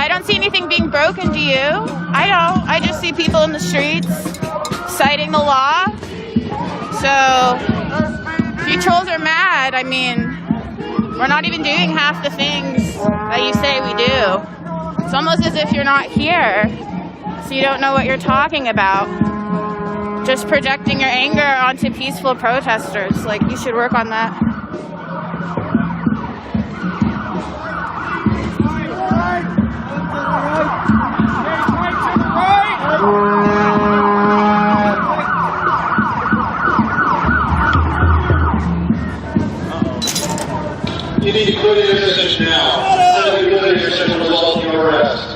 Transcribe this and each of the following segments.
I don't see anything being broken, do you? I don't. I just see people in the streets citing the law. So, if you trolls are mad, I mean, we're not even doing half the things that you say we do. It's almost as if you're not here, so you don't know what you're talking about. Just projecting your anger onto peaceful protesters. Like, you should work on that. You need to quit your position now. Instead of quitting your position will result in your arrest.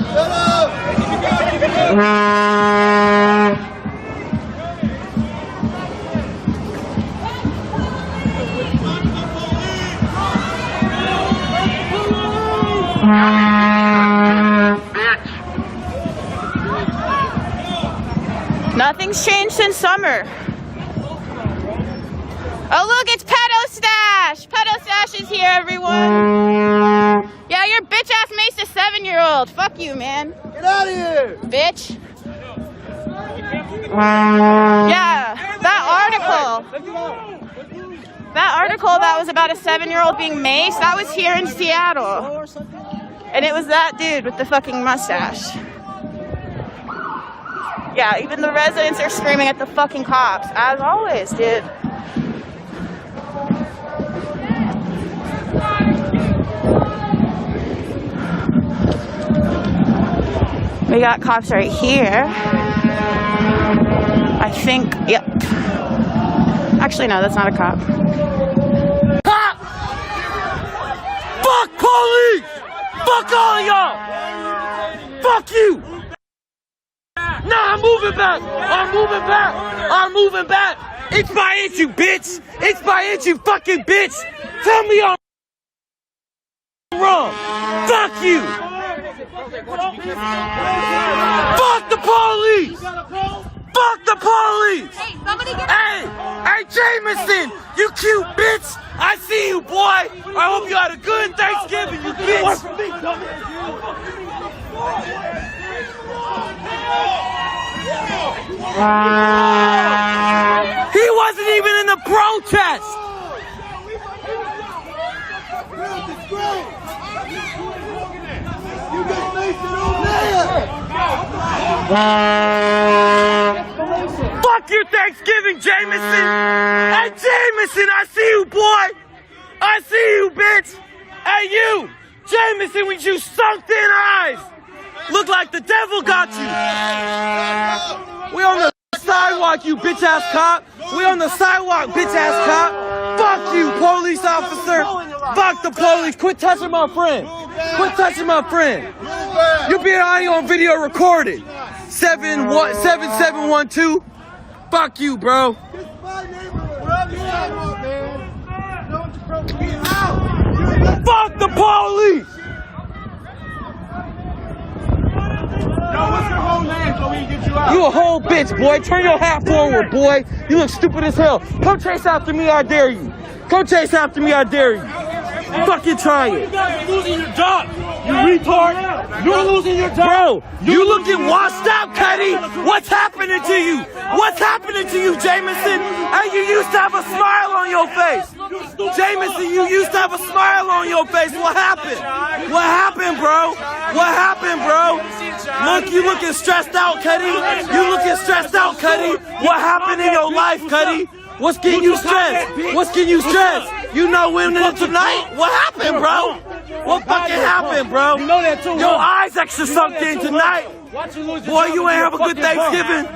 Nothing's changed since summer. Oh look, it's Pedo Stash! Pedo Stash is here, everyone! Yeah, your bitch ass maced a 7-year-old. Fuck you, man. Get out of here! Bitch. Yeah, that article that was about a 7-year-old being maced, that was here in Seattle. And it was that dude with the fucking mustache. Yeah, even the residents are screaming at the fucking cops, as always, dude. We got cops right here. I think, yep. Actually, no, that's not a cop. Cop! Fuck police! Fuck all of y'all! Fuck you! Nah, I'm moving back! I'm moving back! I'm moving back! It's by inch, you bitch! It's by inch, you fucking bitch! Tell me I'm wrong! Fuck you! Fuck the police! Fuck the police! Hey, somebody get Hey, Jameson, you cute bitch! I see you, boy! I hope you had a good Thanksgiving, you bitch! He wasn't even in the protest! Fuck your Thanksgiving, Jameson! Hey, Jameson, I see you, boy! I see you, bitch! Hey, you! Jameson with you sunk-in eyes! Look like the devil got you! We on the sidewalk, you bitch-ass cop! We on the sidewalk, bitch-ass cop! Fuck you, police officer! Fuck the police! Quit touching my friend! Quit touching my friend! You being on video recorded! 7712. Fuck you, bro! Fuck the police! What's your whole name so we can get you out? You a whole bitch, boy. Turn your hat forward, boy. You look stupid as hell. Come chase after me, I dare you. Come chase after me, I dare you. Fucking try it. You're losing your job. You retard. You're losing your job. Bro, you looking washed out, Cuddy. What's happening to you? What's happening to you, Jameson? Hey, you used to have a smile on your face. Jameson, you used to have a smile on your face. What happened? What happened, bro? What happened, bro? Look, you looking stressed out, Cuddy. You looking stressed out, Cuddy. What happened in your life, Cuddy? What's getting you stressed? What's getting you stressed? You know winning tonight? What happened, bro? What fucking happened, bro? You know that too. Your eyes extra sunk in tonight. Boy, you ain't have a good Thanksgiving.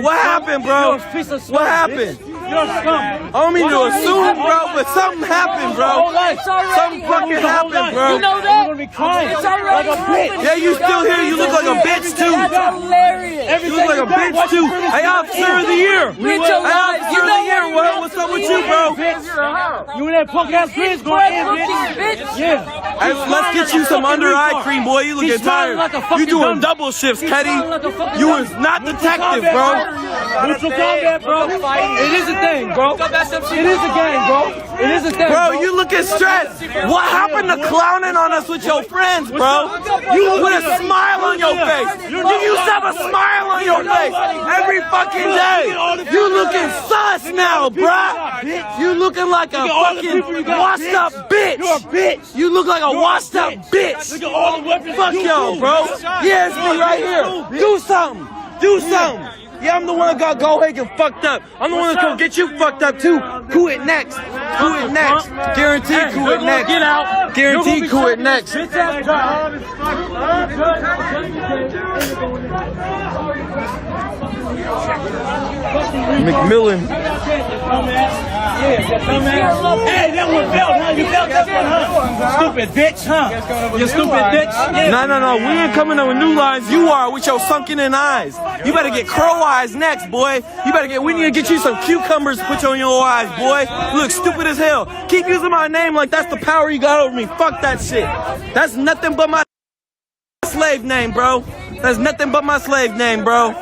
What happened, bro? What happened? You're a scum. I don't mean to assume, bro, but something happened, bro. Something fucking happened, bro. You know that? You're gonna be crying. It's already like a bitch. Yeah, you still here. You look like a bitch, too. That's hilarious. You look like a bitch, too. Hey, Officer of the Year. Bitch, your Hey, life. Officer of the Year. What's up with you, bro? You in that punk ass bitch going in, bitch. Bitch. Yeah. Hey, let's get you some under eye cream, boy. You looking tired. You doing double shifts, Teddy. You is not detective, bro. Neutral combat, bro. It is a thing, bro. It is a game, bro. It is a thing, bro. You looking stressed. What happened to clowning on us with your friends, bro? You with a smile on your face. You used to have a smile on your face every fucking day. You looking sus now, bruh. You looking like a fucking washed up bitch. You're a bitch. You look like a washed up bitch. Look at all the weapons. Fuck y'all, bro. Yeah, it's me right here. Do something. Do something. Yeah, I'm the one that got go ahead and get fucked up. I'm the one that's gonna get you fucked up too. Coup it next. Coup it next. Guaranteed coup it next. Get out. Guaranteed coup it next. McMillan. Hey, that one felt, huh? You felt that one, huh? Stupid bitch, huh? You stupid bitch. No. We ain't coming up with new lines. You are with your sunken in eyes. You better get crow eyes next, boy. We need to get you some cucumbers to put on your eyes, boy. You look stupid as hell. Keep using my name like that's the power you got over me. Fuck that shit. That's nothing but my slave name, bro. That's nothing but my slave name, bro.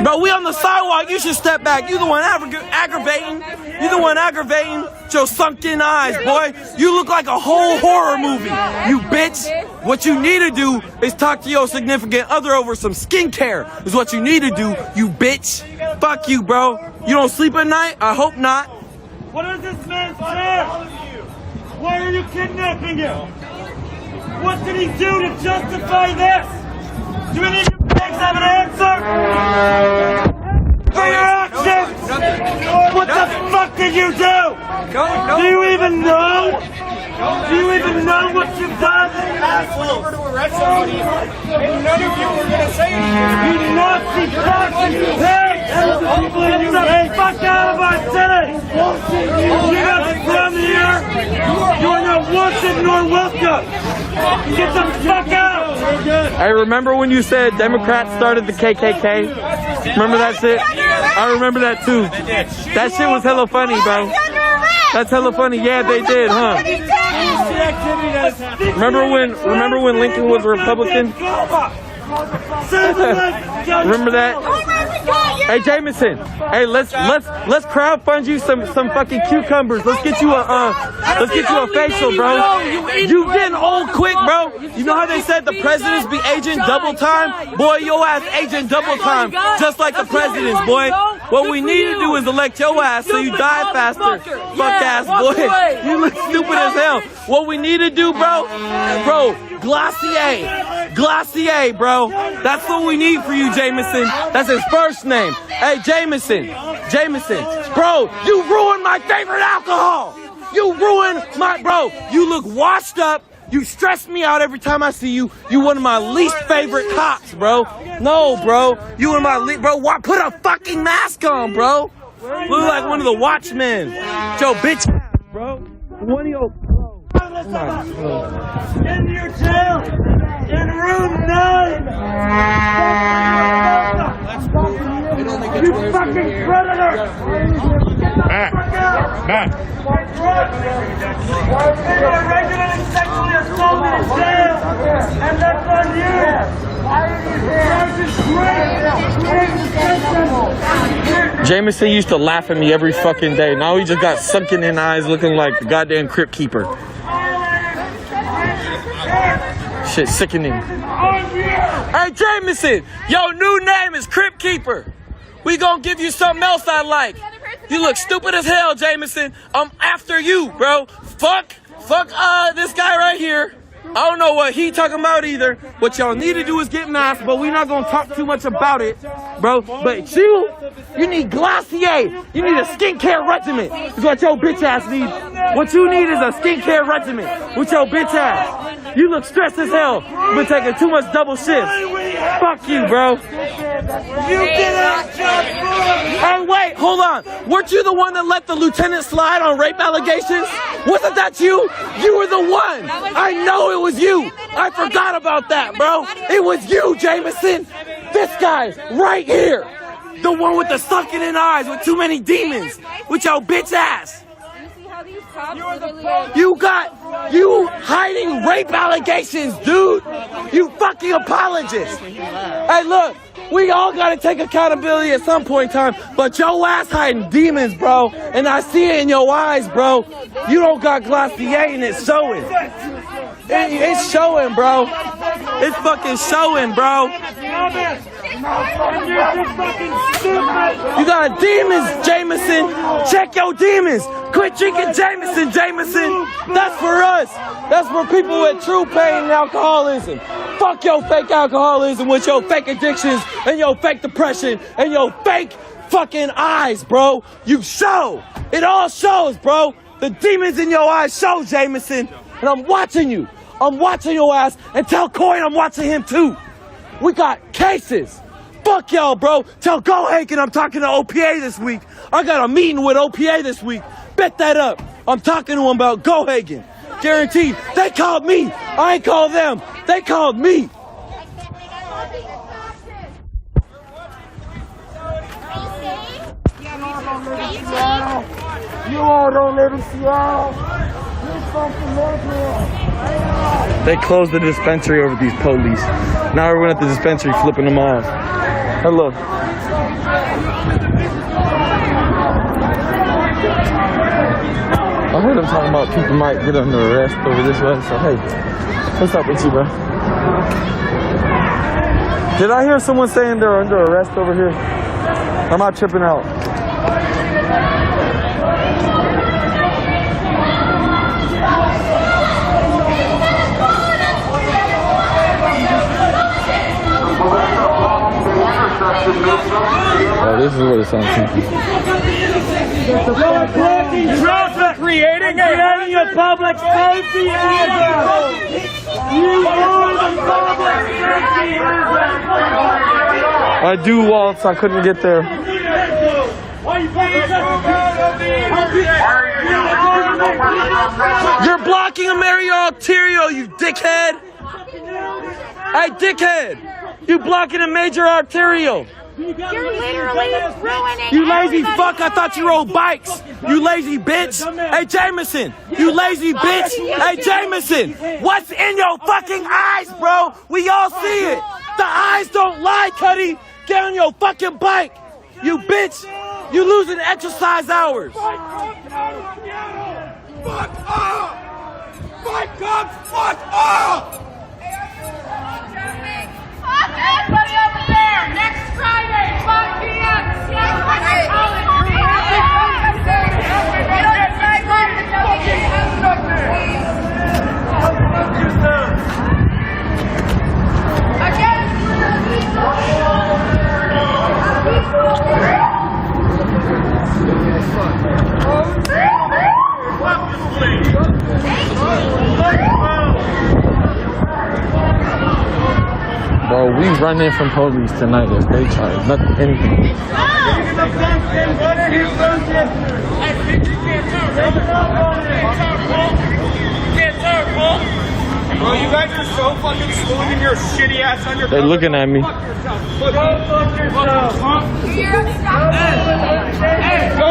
Bro, we on the sidewalk. You should step back. You the one aggravating. You the one aggravating with your sunken eyes, boy. You look like a whole horror movie, you bitch. What you need to do is talk to your significant other over some skincare. Is what you need to do, you bitch. Fuck you, bro. You don't sleep at night? I hope not. What is this man's name? Why are you kidnapping him? What did he do to justify this? Do any of you pigs have an answer? For your actions! What the fuck did you do? Do you even know? Do you even know what you've done? Over to arrest somebody, and none of you were going to say anything. You Nazi fucking pigs! Get the fuck out of our city! You're not from here! You are not wanted nor welcome! Get the fuck out! Hey, remember when you said Democrats started the KKK? Remember that shit? I remember that too. That shit was hella funny, bro. That's hella funny. Yeah, they did, huh? Remember when Lincoln was a Republican? Remember that? Hey Jameson, hey let's crowdfund you some fucking cucumbers. Let's get you a facial, bro. You getting old quick, bro. You know how they said the presidents be aging double time? Boy, your ass aging double time, just like the presidents, boy. What we need to do is elect your ass so you die faster. Fuck ass, boy. You look stupid as hell. What we need to do, bro, Glacier, bro. That's what we need for you, Jameson. That's his first name. Hey, Jameson, bro, you ruined my favorite alcohol. You ruined my, bro. You look washed up. You stress me out every time I see you. You one of my least favorite cops, bro. No, bro. You one of my least, bro. Put a fucking mask on, bro. Look like one of the watchmen. Yo, bitch, bro. One of your, bro. In your jail, in room 9. You fucking predator! Matt. You are regularly sexually assaulted in jail, and that's on you. Jameson used to laugh at me every fucking day. Now he just got sunken in eyes looking like the goddamn Crypt Keeper. Shit, sickening. Hey, Jameson, your new name is Crypt Keeper. We gonna give you something else I like. You look stupid as hell, Jameson. I'm after you, bro. Fuck, this guy right here. I don't know what he talking about either. What y'all need to do is get masked, but we're not gonna talk too much about it, bro. But you need Glacier. You need a skincare regimen. Is what your bitch ass needs. What you need is a skincare regimen with your bitch ass. You look stressed as hell. You've been taking too much double shifts. Fuck you, bro. You did that job for us. Hey, wait, hold on. Weren't you the one that let the lieutenant slide on rape allegations? Wasn't that you? You were the one. I know it was you. I forgot about that, bro. It was you, Jameson. This guy right here. The one with the sunken in eyes with too many demons. With your bitch ass. You hiding rape allegations, dude. You fucking apologist. Hey, look, we all gotta take accountability at some point in time, but your ass hiding demons, bro. And I see it in your eyes, bro. You don't got Glossier and it's showing. It's showing, bro. It's fucking showing, bro. You got demons, Jameson. Check your demons. Quit drinking Jameson, Jameson. That's for us. That's for people with true pain and alcoholism. Fuck your fake alcoholism with your fake addictions and your fake depression and your fake fucking eyes, bro. You show. It all shows, bro. The demons in your eyes show, Jameson. And I'm watching you. I'm watching your ass. And tell Coin I'm watching him too. We got cases. Fuck y'all, bro. Tell Gohaken I'm talking to OPA this week. I got a meeting with OPA this week. Bet that up. I'm talking to him about Gohaken. Guaranteed. They called me. I ain't called them. They called me. You all don't let us see out. They closed the dispensary over these police. Now everyone at the dispensary flipping them off. Hello. I heard them talking about people might get under arrest over this way, so hey, what's up with you, bro? Did I hear someone saying they're under arrest over here? Or am I tripping out? Oh, this is what it sounds like. Creating a public safety hazard. You are the public safety hazard. I do waltz. I couldn't get there. You're blocking a Mario arterial, you dickhead. Hey, dickhead. You blocking a major arterial. You're literally ruining You lazy fuck, I thought you rode bikes. You lazy bitch. Hey, Jameson. You lazy bitch. Hey, Jameson. What's in your fucking eyes, bro? We all see it. The eyes don't lie, Cuddy. Get on your fucking bike. You bitch. You losing exercise hours. Fuck off! Fight cops, fuck off! Fuck everybody over there! Next Friday, 5 p.m. Bro, we running from police tonight if they charge nothing, anything. Bro, you guys are so fucking smooth in your shitty ass undercover. They're looking at me. Go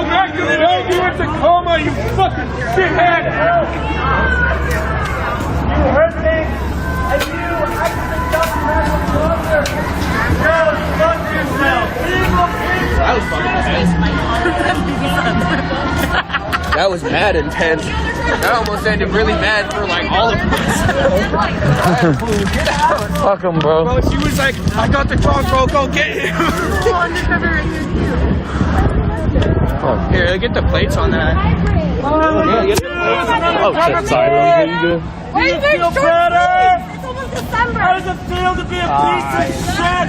back to the way you were in Tacoma, you fucking shithead! You heard me, and you actually got closer. Now fuck yourself. That was fucking intense. That was mad intense. That almost ended really bad for like all of us. Get out. Fuck them, bro. Bro, she was like, I got the trunk, bro, go get him. Here, get the plates on that. Yeah, get the plates on that. Oh, shit, sorry, bro. You good? Why is there Feel short better? sleeves? It's almost December. How does it feel to be a piece of shit?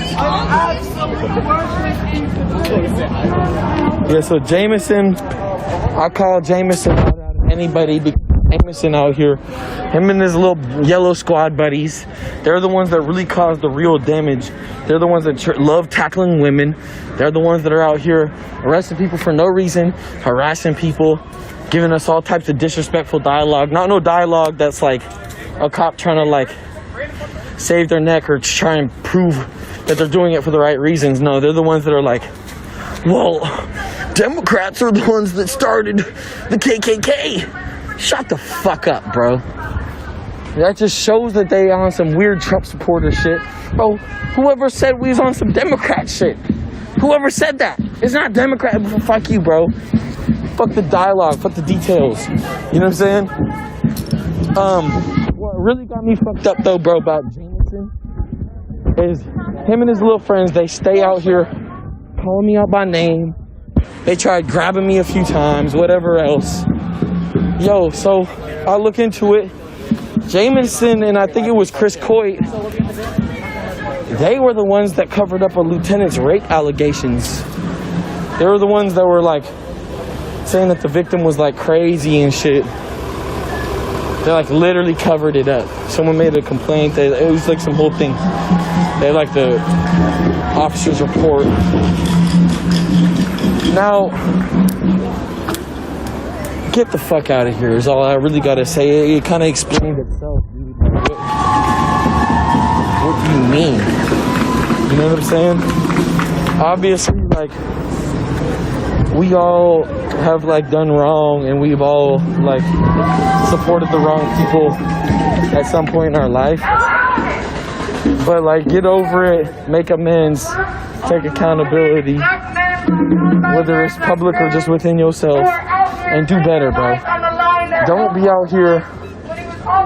Yeah, so Jameson, I call Jameson out of anybody because Jameson out here, him and his little yellow squad buddies, they're the ones that really cause the real damage. They're the ones that love tackling women. They're the ones that are out here arresting people for no reason, harassing people, giving us all types of disrespectful dialogue. Not no dialogue that's like a cop trying to like save their neck or try and prove that they're doing it for the right reasons. No, they're the ones that are like, well, Democrats are the ones that started the KKK. Shut the fuck up, bro. That just shows that they on some weird Trump supporter shit. Bro, whoever said we was on some Democrat shit? Whoever said that? It's not Democrat. Fuck you, bro. Fuck the dialogue. Fuck the details. You know what I'm saying? What really got me fucked up, though, bro, about Jameson is him and his little friends, they stay out here calling me out by name. They tried grabbing me a few times, whatever else. Yo, so I look into it. Jameson and I think it was Chris Coit, they were the ones that covered up a lieutenant's rape allegations. They were the ones that were like saying that the victim was like crazy and shit. They like literally covered it up. Someone made a complaint. It was like some whole thing. They like the officer's report. Now, get the fuck out of here is all I really gotta say. It kind of explained itself, dude. What do you mean? You know what I'm saying? Obviously, like, we all have, like, done wrong, and we've all, like, supported the wrong people at some point in our life. But, like, get over it, make amends, take accountability, whether it's public or just within yourself, and do better, bro. Don't be out here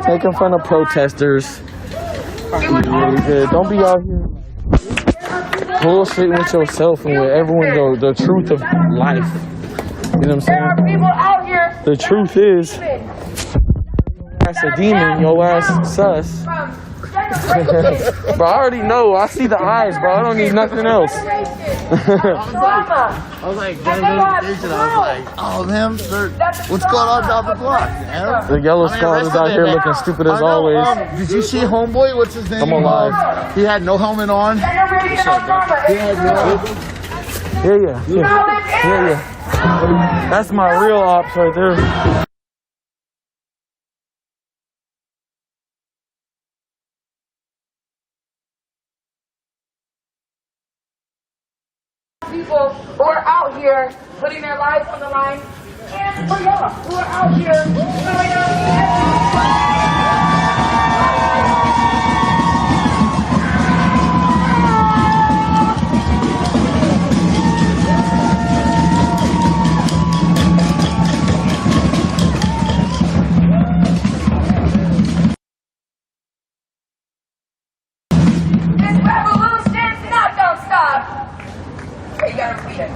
making fun of protesters. Really good. Don't be out here bullshitting with yourself and with everyone the truth of life. You know what I'm saying? The truth is, that's a demon, your ass sus. But I already know. I see the eyes, bro. I don't need nothing else. I was like, oh, them, what's going on down the block, man? The yellow scarlet out here looking stupid as always. Did you see homeboy? What's his name? I'm alive. He had no helmet on. Yeah. That's my real ops right there. People who are out here putting their lives on the line, and for y'all who are out here this revolution not gonna stop. You gotta repeat it.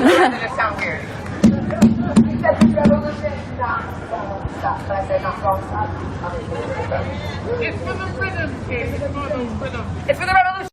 It doesn't sound weird. You said this revolution is not gonna stop. But I said not gonna stop. It's for the rhythm, kid. It's for the revolution.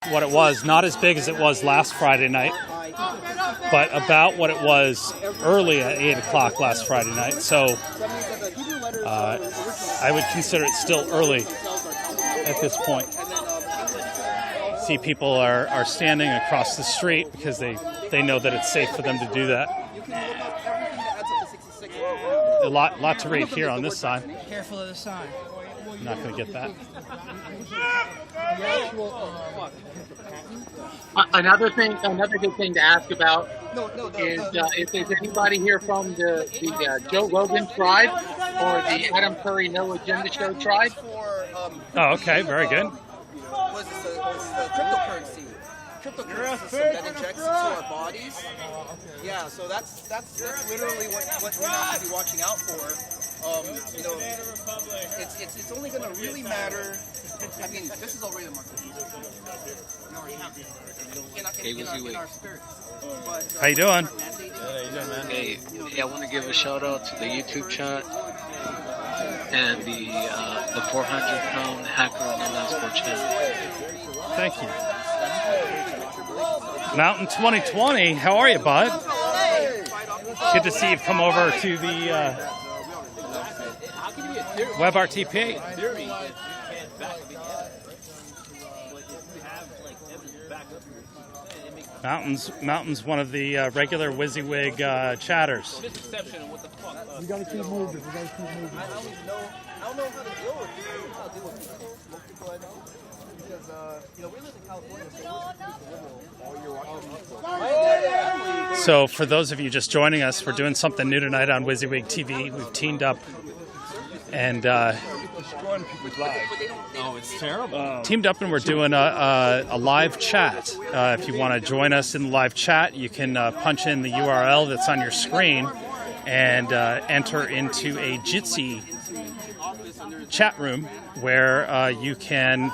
what it was. Not as big as it was last Friday night, but about what it was early at 8 o'clock last Friday night. So I would consider it still early at this point. See, people are standing across the street because they know that it's safe for them to do that. A lot to read here on this side. Careful of the sign. I'm not going to get that. Another good thing to ask about is if there's anybody here from the Joe Rogan tribe or the Adam Curry No Agenda Show tribe. Oh, okay, very good. Was this the cryptocurrency? Cryptocurrency system that injects into our bodies. Yeah, so that's literally what we have to be watching out for. You know, it's only going to really matter. I mean, this is already the market. In our spirits. But, how you doing? Hey, I want to give a shout out to the YouTube chat and the 400-pound hacker on the last board channel. Thank you. Mountain 2020, how are you, bud? Good to see you've come over to the WebRTP. Mountain's one of the regular WYSIWYG chatters. We gotta keep moving. I don't know how to deal with people. Most people I know. Because, we live in California, so So for those of you just joining us, we're doing something new tonight on WYSIWYG TV. We've teamed up and destroying people's lives. Oh, it's terrible. teamed up and we're doing a live chat. If you want to join us in the live chat, you can punch in the URL that's on your screen and enter into a Jitsi chat room where you can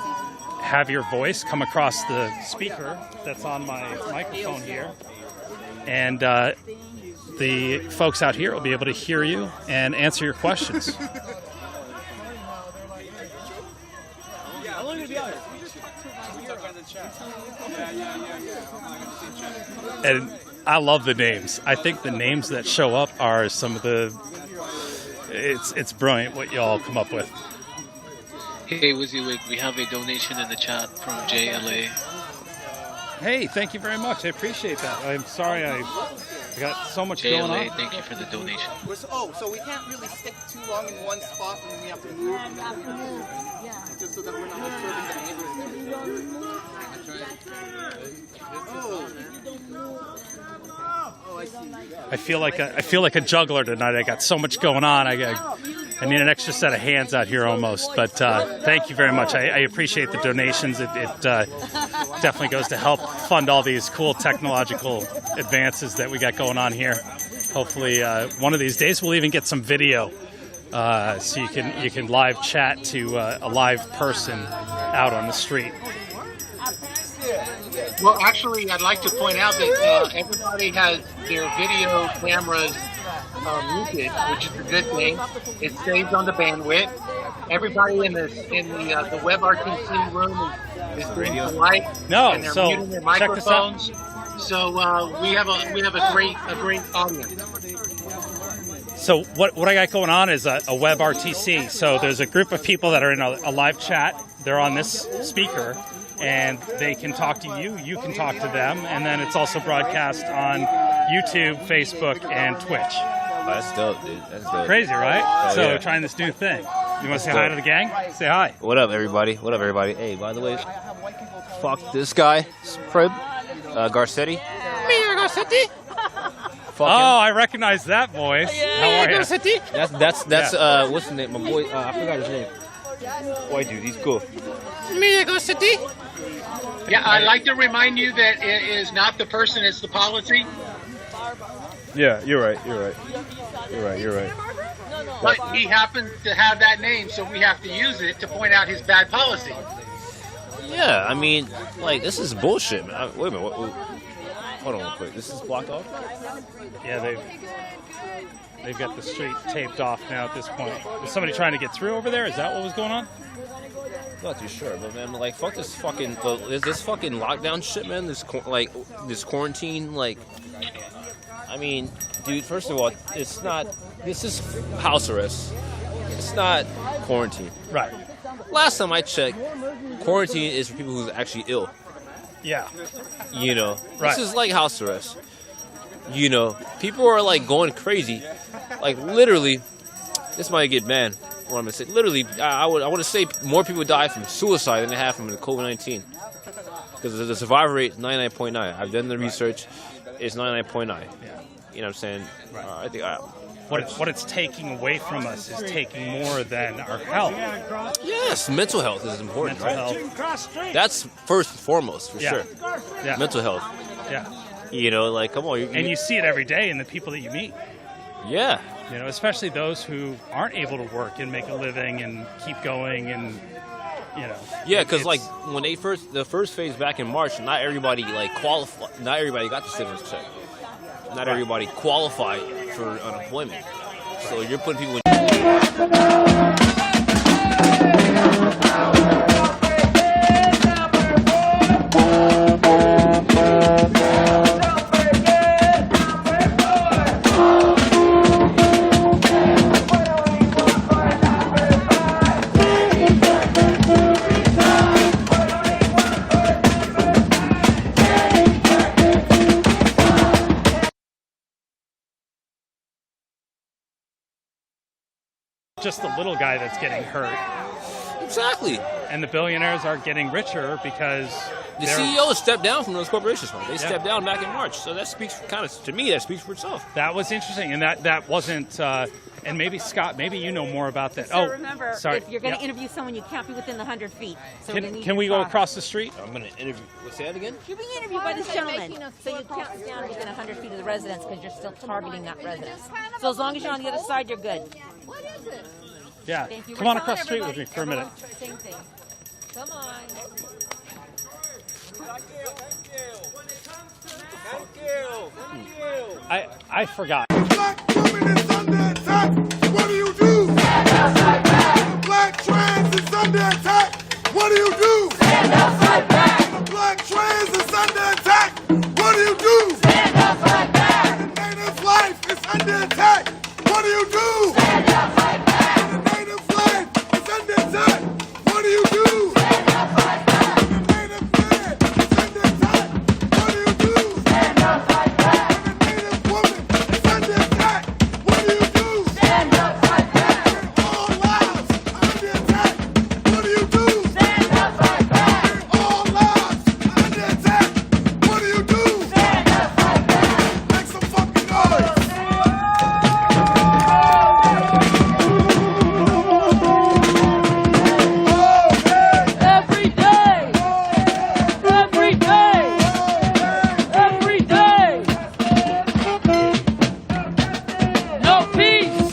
have your voice come across the speaker that's on my microphone here. And the folks out here will be able to hear you and answer your questions. And I love the names. I think the names that show up are some of the... It's brilliant what y'all come up with. Hey, WYSIWYG, we have a donation in the chat from JLA. Hey, thank you very much. I appreciate that. I'm sorry I got so much going on. JLA, thank you for the donation. So we can't really stick too long in one spot when we have to move. Yeah. Just so that we're not disturbing the neighbors. I feel like a juggler tonight. I got so much going on. I need an extra set of hands out here almost. But thank you very much. I appreciate the donations. It definitely goes to help fund all these cool technological advances that we got going on here. Hopefully, one of these days we'll even get some video, so you can live chat to a live person out on the street. Well, actually, I'd like to point out that everybody has their video cameras muted, which is a good thing. It saves on the bandwidth. Everybody in the WebRTC room is being polite, and they're muting their microphones. So we have a great audience. So what I got going on is a WebRTC. So there's a group of people that are in a live chat. They're on this speaker. And they can talk to you, you can talk to them, and then it's also broadcast on YouTube, Facebook, and Twitch. Oh, that's dope, dude. That's dope. Crazy, right? Oh, so yeah. trying this new thing. You want to say hi to the gang? Say hi. What up, everybody? What up, everybody? Hey, by the way, fuck this guy, Fred Garcetti. Mia Garcetti. Oh, I recognize that voice. How are you? Garcetti. That's what's his name? My boy, I forgot his name. White dude, he's cool. Mia Garcetti. Yeah, I'd like to remind you that it is not the person, it's the policy. Yeah, you're right. But he happens to have that name, so we have to use it to point out his bad policy. Yeah, I mean, like, this is bullshit, man. Wait a minute. Hold on real quick. This is blocked off? Yeah, they've got the street taped off now at this point. Was somebody trying to get through over there? Is that what was going on? Not too sure, but man, like, fuck this fucking lockdown shit, man. This quarantine, like, I mean, dude. First of all, it's not. This is house arrest. It's not quarantine. Right. Last time I checked, quarantine is for people who's actually ill. Yeah. You know, Right. This is like house arrest. You know, people are like going crazy. Like literally, this might get banned. What I'm gonna say, literally, I want to say more people die from suicide than they have from the COVID-19. Because the survivor rate is 99.9. I've done the research. It's 99.9. Yeah. You know what I'm saying? Right. I think what it's taking away from us is taking more than our health. yes, mental health is important, Mental right? health. That's first and foremost, for Yeah. sure. Yeah. Mental health. Yeah. You know, like, come on. And you see it every day in the people that you meet. Yeah. You know, especially those who aren't able to work and make a living and keep going and, you know. Yeah, because it's- like when the first phase back in March, not everybody like qualified. Not everybody got the stimulus check. Not everybody qualified for unemployment. So you're putting people in. Just the little guy that's getting hurt. Exactly. And the billionaires are getting richer because The they're- CEOs stepped down from those corporations. They Yeah. stepped down back in March. So that speaks to me. That speaks for itself. That was interesting, and that wasn't. And maybe Scott, maybe you know more about that. So remember, sorry. if you're going to Yeah. interview someone, you can't be within the 100 feet. So Can we go across the street? I'm going to interview. Say that again? You're being interviewed by this gentleman, so you can't stand within 100 feet of the residence because you're still targeting that residence. So as long as you're on the other side, you're good. What is it? Yeah. Thank you. Come We're on telling across the street with me everybody- for a minute. Same thing. Come on. I forgot. Black woman is under attack. What do you do? Stand outside back. Black trans is under attack. What do you do? Stand outside back. The black trans is under attack. What do you do? Stand outside back. The native life is under attack. What do you do? Stand outside back. The native life is under attack. What do you do? Stand outside back. The native man is under attack. What do you do? Stand outside back. The native woman is under attack. What do you do? Stand outside back. All lives are under attack. What do you do? Stand outside back. All lives are under attack. What do you do? Stand outside back. Make some fucking noise. Every day! Every day! Every day! No peace!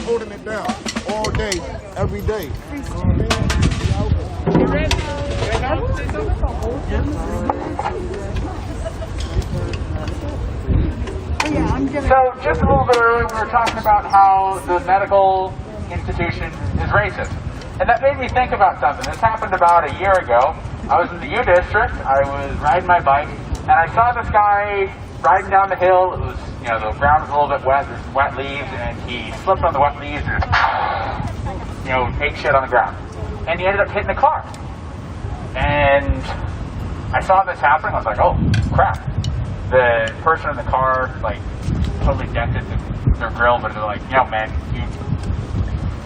Holding it down all day, every day. So just a little bit earlier, we were talking about how the medical institution is racist. And that made me think about something. This happened about a year ago. I was in the U district. I was riding my bike, And I saw this guy riding down the hill. It was, you know, the ground was a little bit wet, there's wet leaves, and he slipped on the wet leaves and, you know, ate shit on the ground. And he ended up hitting a car. And I saw this happening, I was like, oh, crap. The person in the car, like, totally dented their grill, but they're like, yo, man,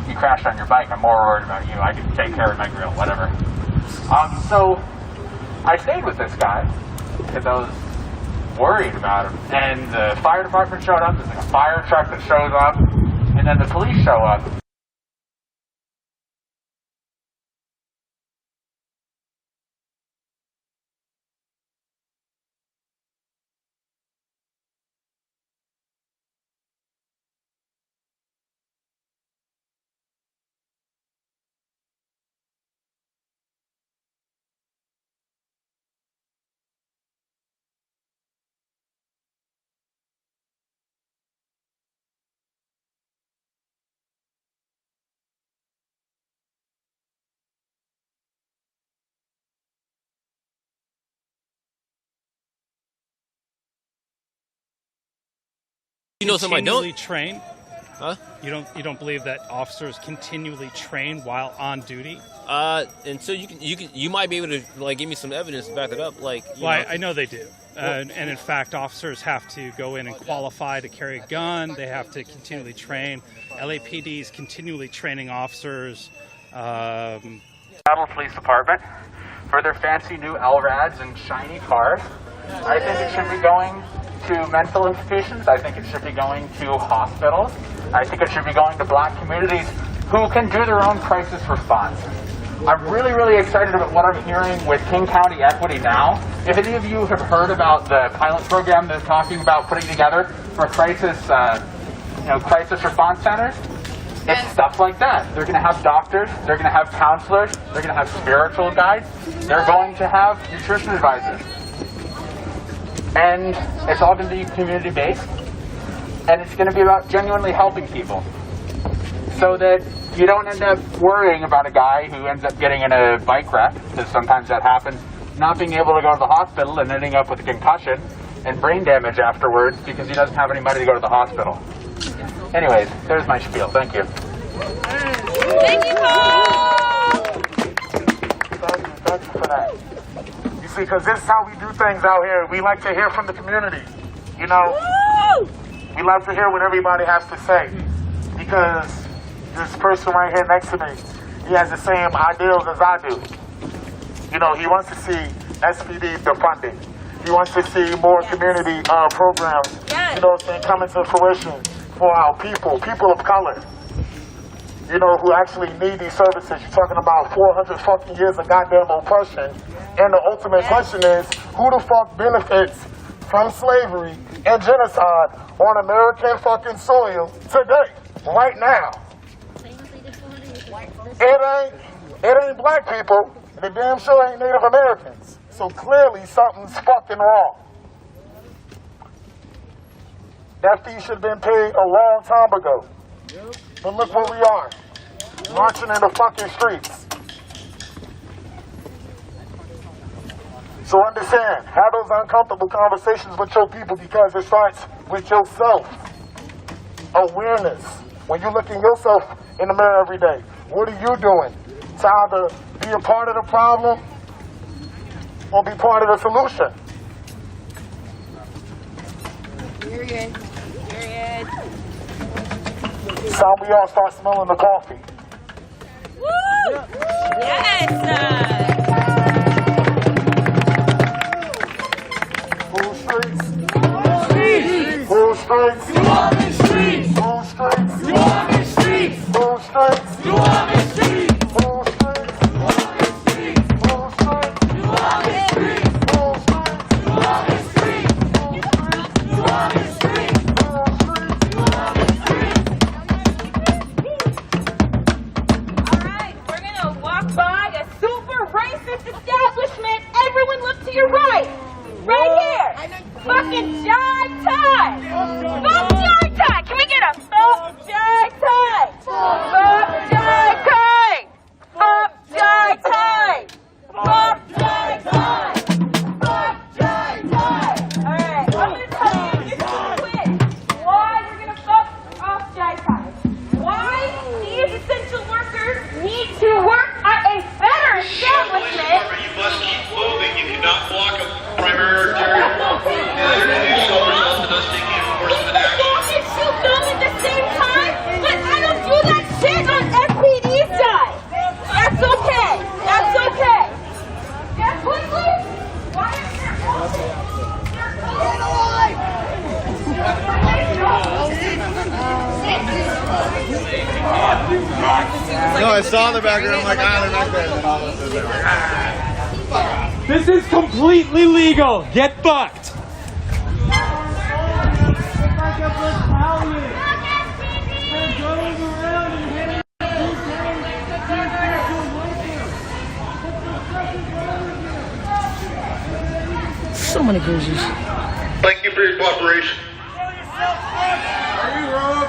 you crashed on your bike. I'm more worried about you. I can take care of my grill, whatever. So I stayed with this guy because I was worried about him. And the fire department showed up. There's like a fire truck that shows up, and then the police show up. You know something I don't? Continually train? Huh? You don't believe that officers continually train while on duty? And so you might be able to like give me some evidence to back it up, like. I know they do, and in fact, officers have to go in and qualify to carry a gun. They have to continually train. LAPD is continually training officers. Seattle Police Department for their fancy new LRADs and shiny cars. I think it should be going to mental institutions. I think it should be going to hospitals. I think it should be going to black communities who can do their own crisis response. I'm really, really excited about what I'm hearing with King County Equity now. If any of you have heard about the pilot program they're talking about putting together for crisis response centers, it's stuff like that. They're going to have doctors, they're going to have counselors, they're going to have spiritual guides, they're going to have nutrition advisors. And it's all going to be community-based, and it's going to be about genuinely helping people so that you don't end up worrying about a guy who ends up getting in a bike wreck, because sometimes that happens, not being able to go to the hospital and ending up with a concussion and brain damage afterwards because he doesn't have any money to go to the hospital. Anyways, there's my spiel. Thank you. Thank you, Paul! Thank you for that. You see, because this is how we do things out here. We like to hear from the community. You know, we like to hear what everybody has to say. Because this person right here next to me, he has the same ideals as I do. You know, he wants to see SPD defunding. He wants to see more community programs, you know, coming to fruition for our people of color, you know, who actually need these services. You're talking about 400 fucking years of goddamn oppression. And the ultimate question is, who the fuck benefits from slavery and genocide on American fucking soil today, right now? It ain't black people, and it damn sure ain't Native Americans. So clearly something's fucking wrong. That fee should have been paid a long time ago. But look where we are, marching in the fucking streets. So understand, have those uncomfortable conversations with your people, because it starts with yourself. Awareness. When you look in yourself in the mirror every day, what are you doing to either be a part of the problem or be part of the solution? Period. Period. It's time we all start smelling the coffee. Woo! Yes! Full streets. Full streets. You on the streets. Full streets. You on the streets. Full streets. You on the streets. Full streets. Full streets. You on the streets. Full streets. You on the streets. You on the streets. You on the streets. All right, we're gonna walk by a super racist establishment. Everyone look to your right. Right here. Fucking Jive Tie. Fuck Jive Tie. Can we get a fuck Jive Tie? Fuck Jive Tie. Fuck Jive Tie. Fuck Jive Tie. Fuck Jive Tie. like, No, I saw in the background, I'm like, they're back there. And then all of a sudden, they're like, This is completely legal. Get fucked. So many bruises. Thank you for your cooperation. are you wrong?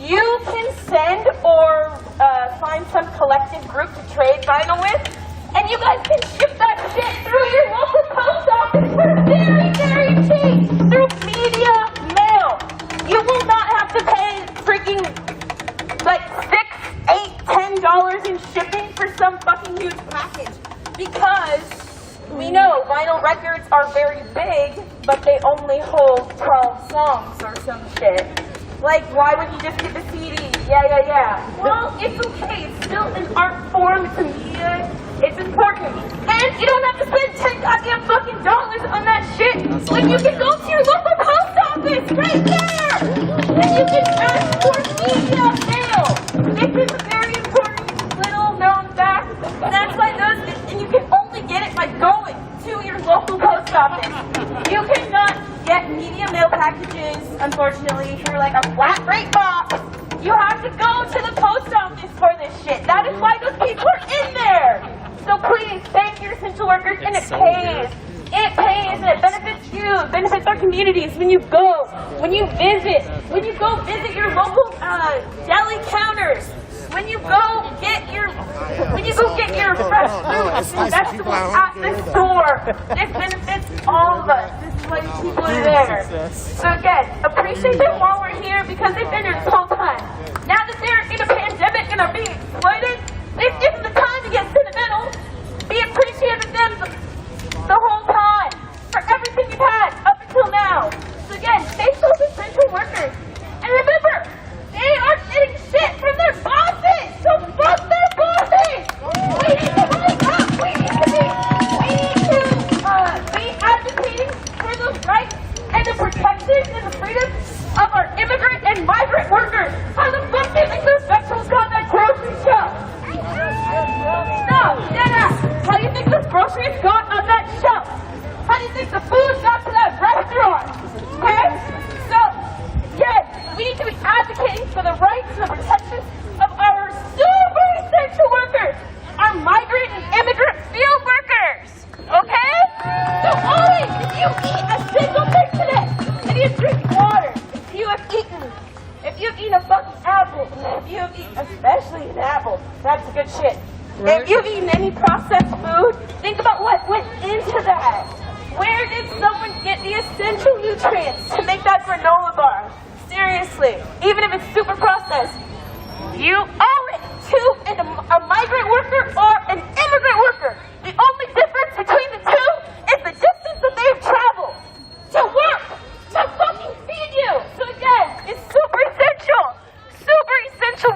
You can send or find some collective group to trade vinyl with, and you guys can ship that shit through your local post office for very, very cheap through media mail. You will not have to pay freaking like $6, $8, $10 in shipping for some fucking huge package, because we know vinyl records are very big, but they only hold 12 songs or some shit. Like, why would you just get the CD? Yeah. Well, it's okay. It's still an art form. It's a media. It's important. And you don't have to spend $10 goddamn fucking dollars on that shit when you can go to your local post office right there. And you can ask for media mail. This is a very important little known fact. That's why and you can only get it by going to your local post office. You cannot get media mail packages, unfortunately, through like a flat rate box. You have to go to the post office for this shit. That is why those people are in there. So please, thank your essential workers, and it pays. It pays, and it benefits you. It benefits our communities when you go, when you go visit your local deli counters. When you go get your fresh fruits and vegetables at the store, this benefits all of us. This is why these people are there. So again, appreciate them while we're here because they've been here this whole time. Now that they're in a pandemic and are being exploited, they've given the time to get sentimental. Be appreciative of them the whole time for everything you've had up until now. So again, stay focused, essential workers. And remember, they are getting shit from their bosses! So fuck their bosses! We need to wake up! We need to be advocating for the rights and the protections and the freedoms of our immigrant and migrant workers! How the fuck do you think those vegetables got in that grocery shelf? No, deadass! How do you think those groceries got on that shelf? How do you think the food got to that restaurant? Okay? So, yes, we need to be advocating for the rights and the protections of our super essential workers, our migrant and immigrant field workers, okay? So always, if you eat a single thing today, and you drink water, if you've eaten a fucking apple, if you've eaten, especially an apple, that's good shit. Right. If you've eaten any processed food, think about what went into that. Where did someone get the essential nutrients to make that granola bar? Seriously, even if it's super processed, you owe it to a migrant worker or an immigrant worker. The only difference between the two is the distance that they've traveled to work, to fucking feed you. So again, it's super essential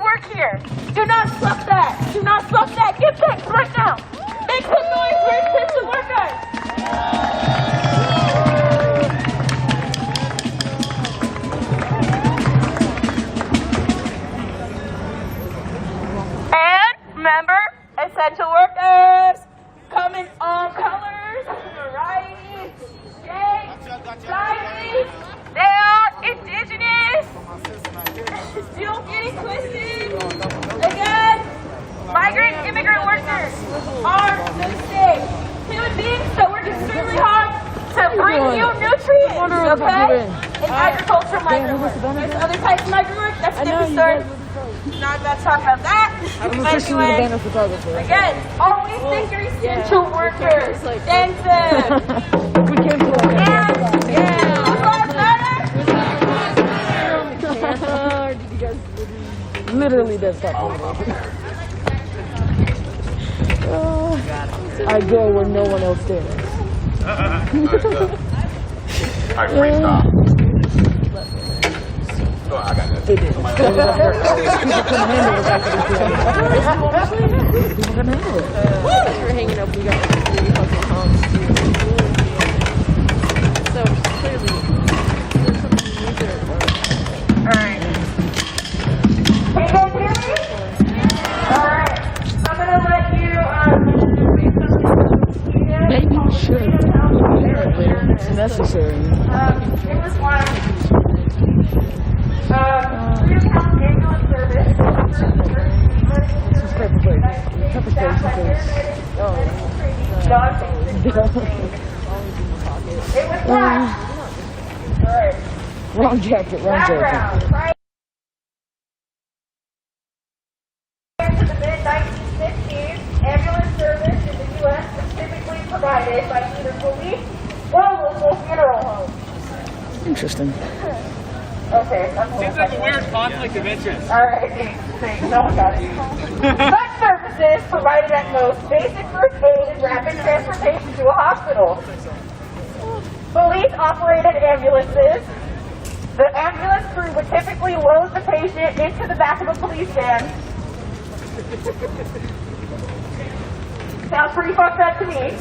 work here. there. Do not stop that. Do not stop that. Get back right now. Make some noise. Where's Crystal workers? And remember, essential workers come in all colors, varieties, shapes, sizes. They are indigenous. Don't get it twisted. Again, migrant immigrant workers are mistake. Human beings that work extremely hard to bring you nutrients, okay? In agriculture migrant work. There's other types of migrant work. That's a different story. Not about to talk about that. Anyway, again, always think you're essential workers. Thank them. We came to like literally does stop. I go where no one else stands. Alright, freestyle. Oh, I got this. It is. People couldn't handle it. People couldn't handle it. We're hanging up. We got like 3 fucking homes. So clearly, there's something you need to. Alright. Can you guys hear me? Alright. I'm gonna let you Maybe we should. Apparently, it's necessary. it was one. Freedom House ambulance service. This is pepper spray. Pepper spray because It was black. Alright. Wrong jacket. Wrong jacket. Prior to the mid-1960s, ambulance service in the U.S. was typically provided by either police or local funeral homes. Interesting. Okay. Seems like a weird conflict of interest. Alright, thanks. No one got it. Such services provided at most basic first aid and rapid transportation to a hospital. Police operated ambulances. The ambulance crew would typically load the patient into the back of a police van. Sounds pretty fucked up to me.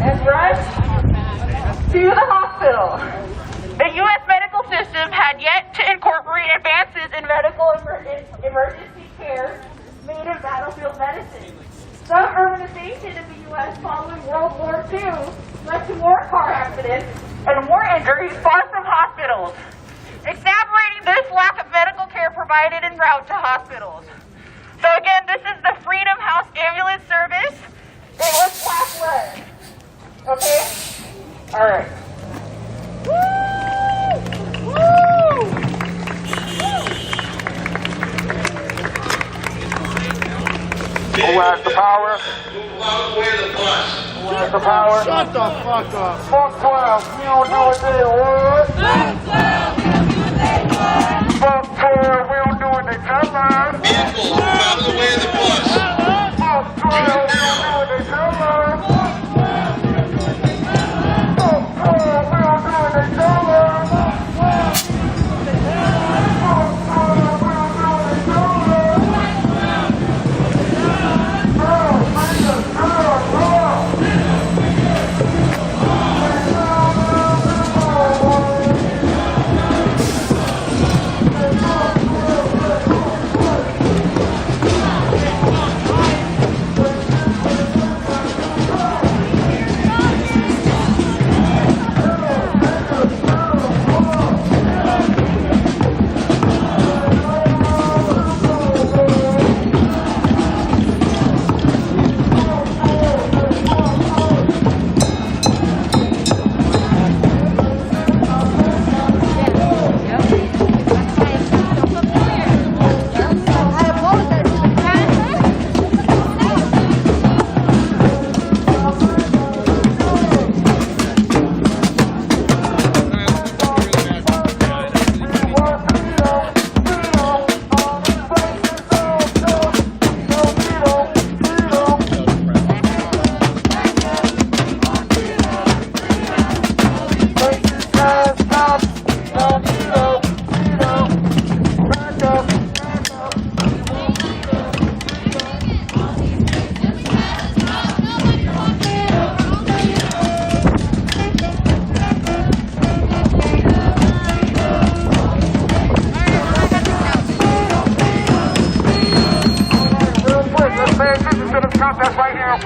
And rush to the hospital. The U.S. medical system had yet to incorporate advances in medical emergency care made in battlefield medicine. Some urbanization in the U.S. following World War II led to more car accidents and more injuries far from hospitals, exacerbating this lack of medical care provided en route to hospitals. So again, this is the Freedom House ambulance service. It was black lead. Okay? Alright. Who has the power? Who has the bus? Who has the power? Shut the fuck up. Fuck 12. You don't do what they want. Fuck 12. We don't do what they tell us. Vehicles, move out of the way of the bus. Fuck 12. We don't do what they tell us. Fuck 12. We don't do what they tell us.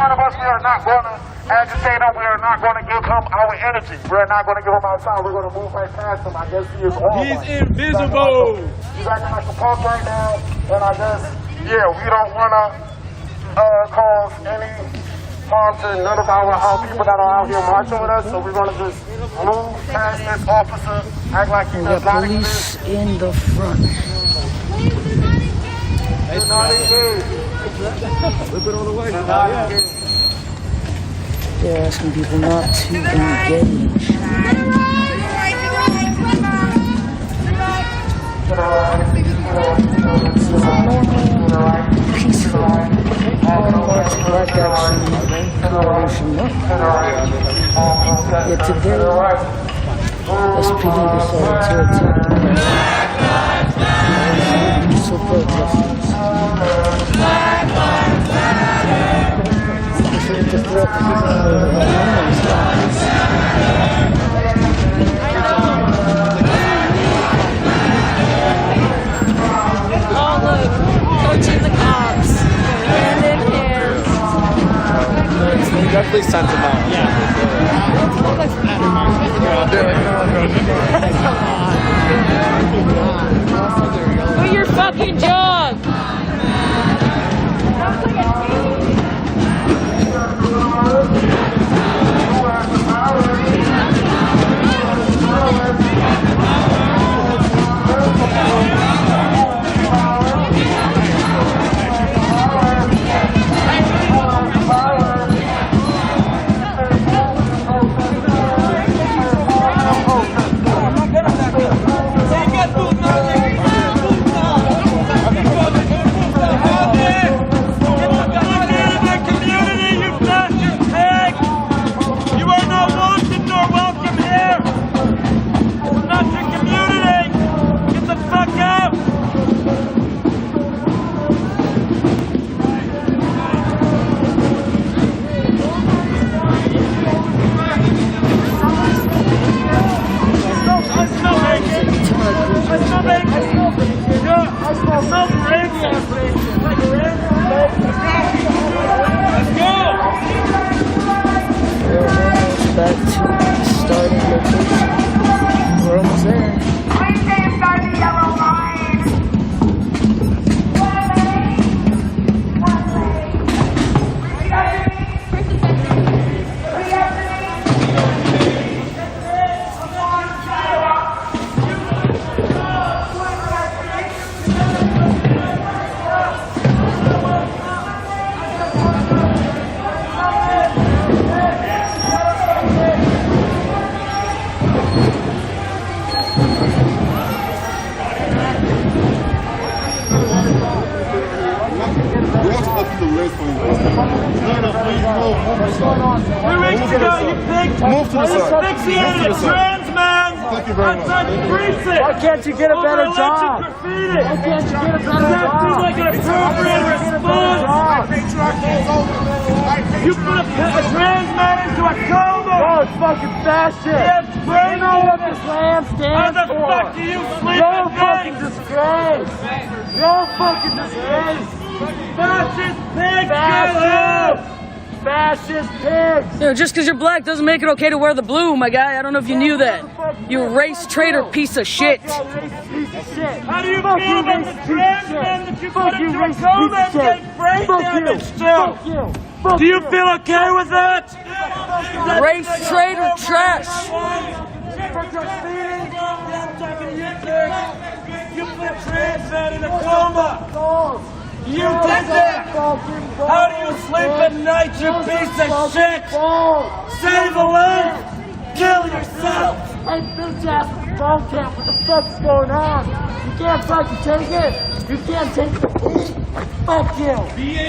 one of us, we are not going to agitate him. We are not going to give him our energy. We're not going to give him our time. We're going to move right past him. I guess he is all He's invisible. He's acting like a punk right now. And I guess, yeah, we don't want to cause any harm to none of our people that are out here marching with us. So we're going to just move past this officer, act like he does not Police in the front. Do not engage. Flip it all the way. They're asking people not to engage. Peaceful March Black Action Coalition. Yet today, SPD decided to attack the peaceful protesters. To threat anonymous lives. Oh look, coaching the cops. Hand in hand. Definitely sent them out. Do your fucking job. Back to the starting location. We're almost there. Please stay inside the yellow line. Why can't you get a better job? Why can't you get a better job? Seems like an appropriate response. You put a trans man into a coma. Oh, it's fucking fascist. You know what this land stands How the for. fuck do you sleep You're a at fucking night? disgrace. You're a fucking disgrace. Fascist pig, Fascist. Fascist pigs. You know, just because you're black doesn't make it okay to wear the blue, my guy. I don't know if you knew that. You race traitor piece of shit. How do you feel about the trans men that you put into a coma and get brain damage to? Do you feel okay with that? Race traitor trash. You put trans men in a coma. You did that! How do you sleep at night, you piece of shit? Save a life! Kill yourself! Hey, bitch ass phone camp, what the fuck's going on? You can't fucking take it. You can't take it. Fuck you.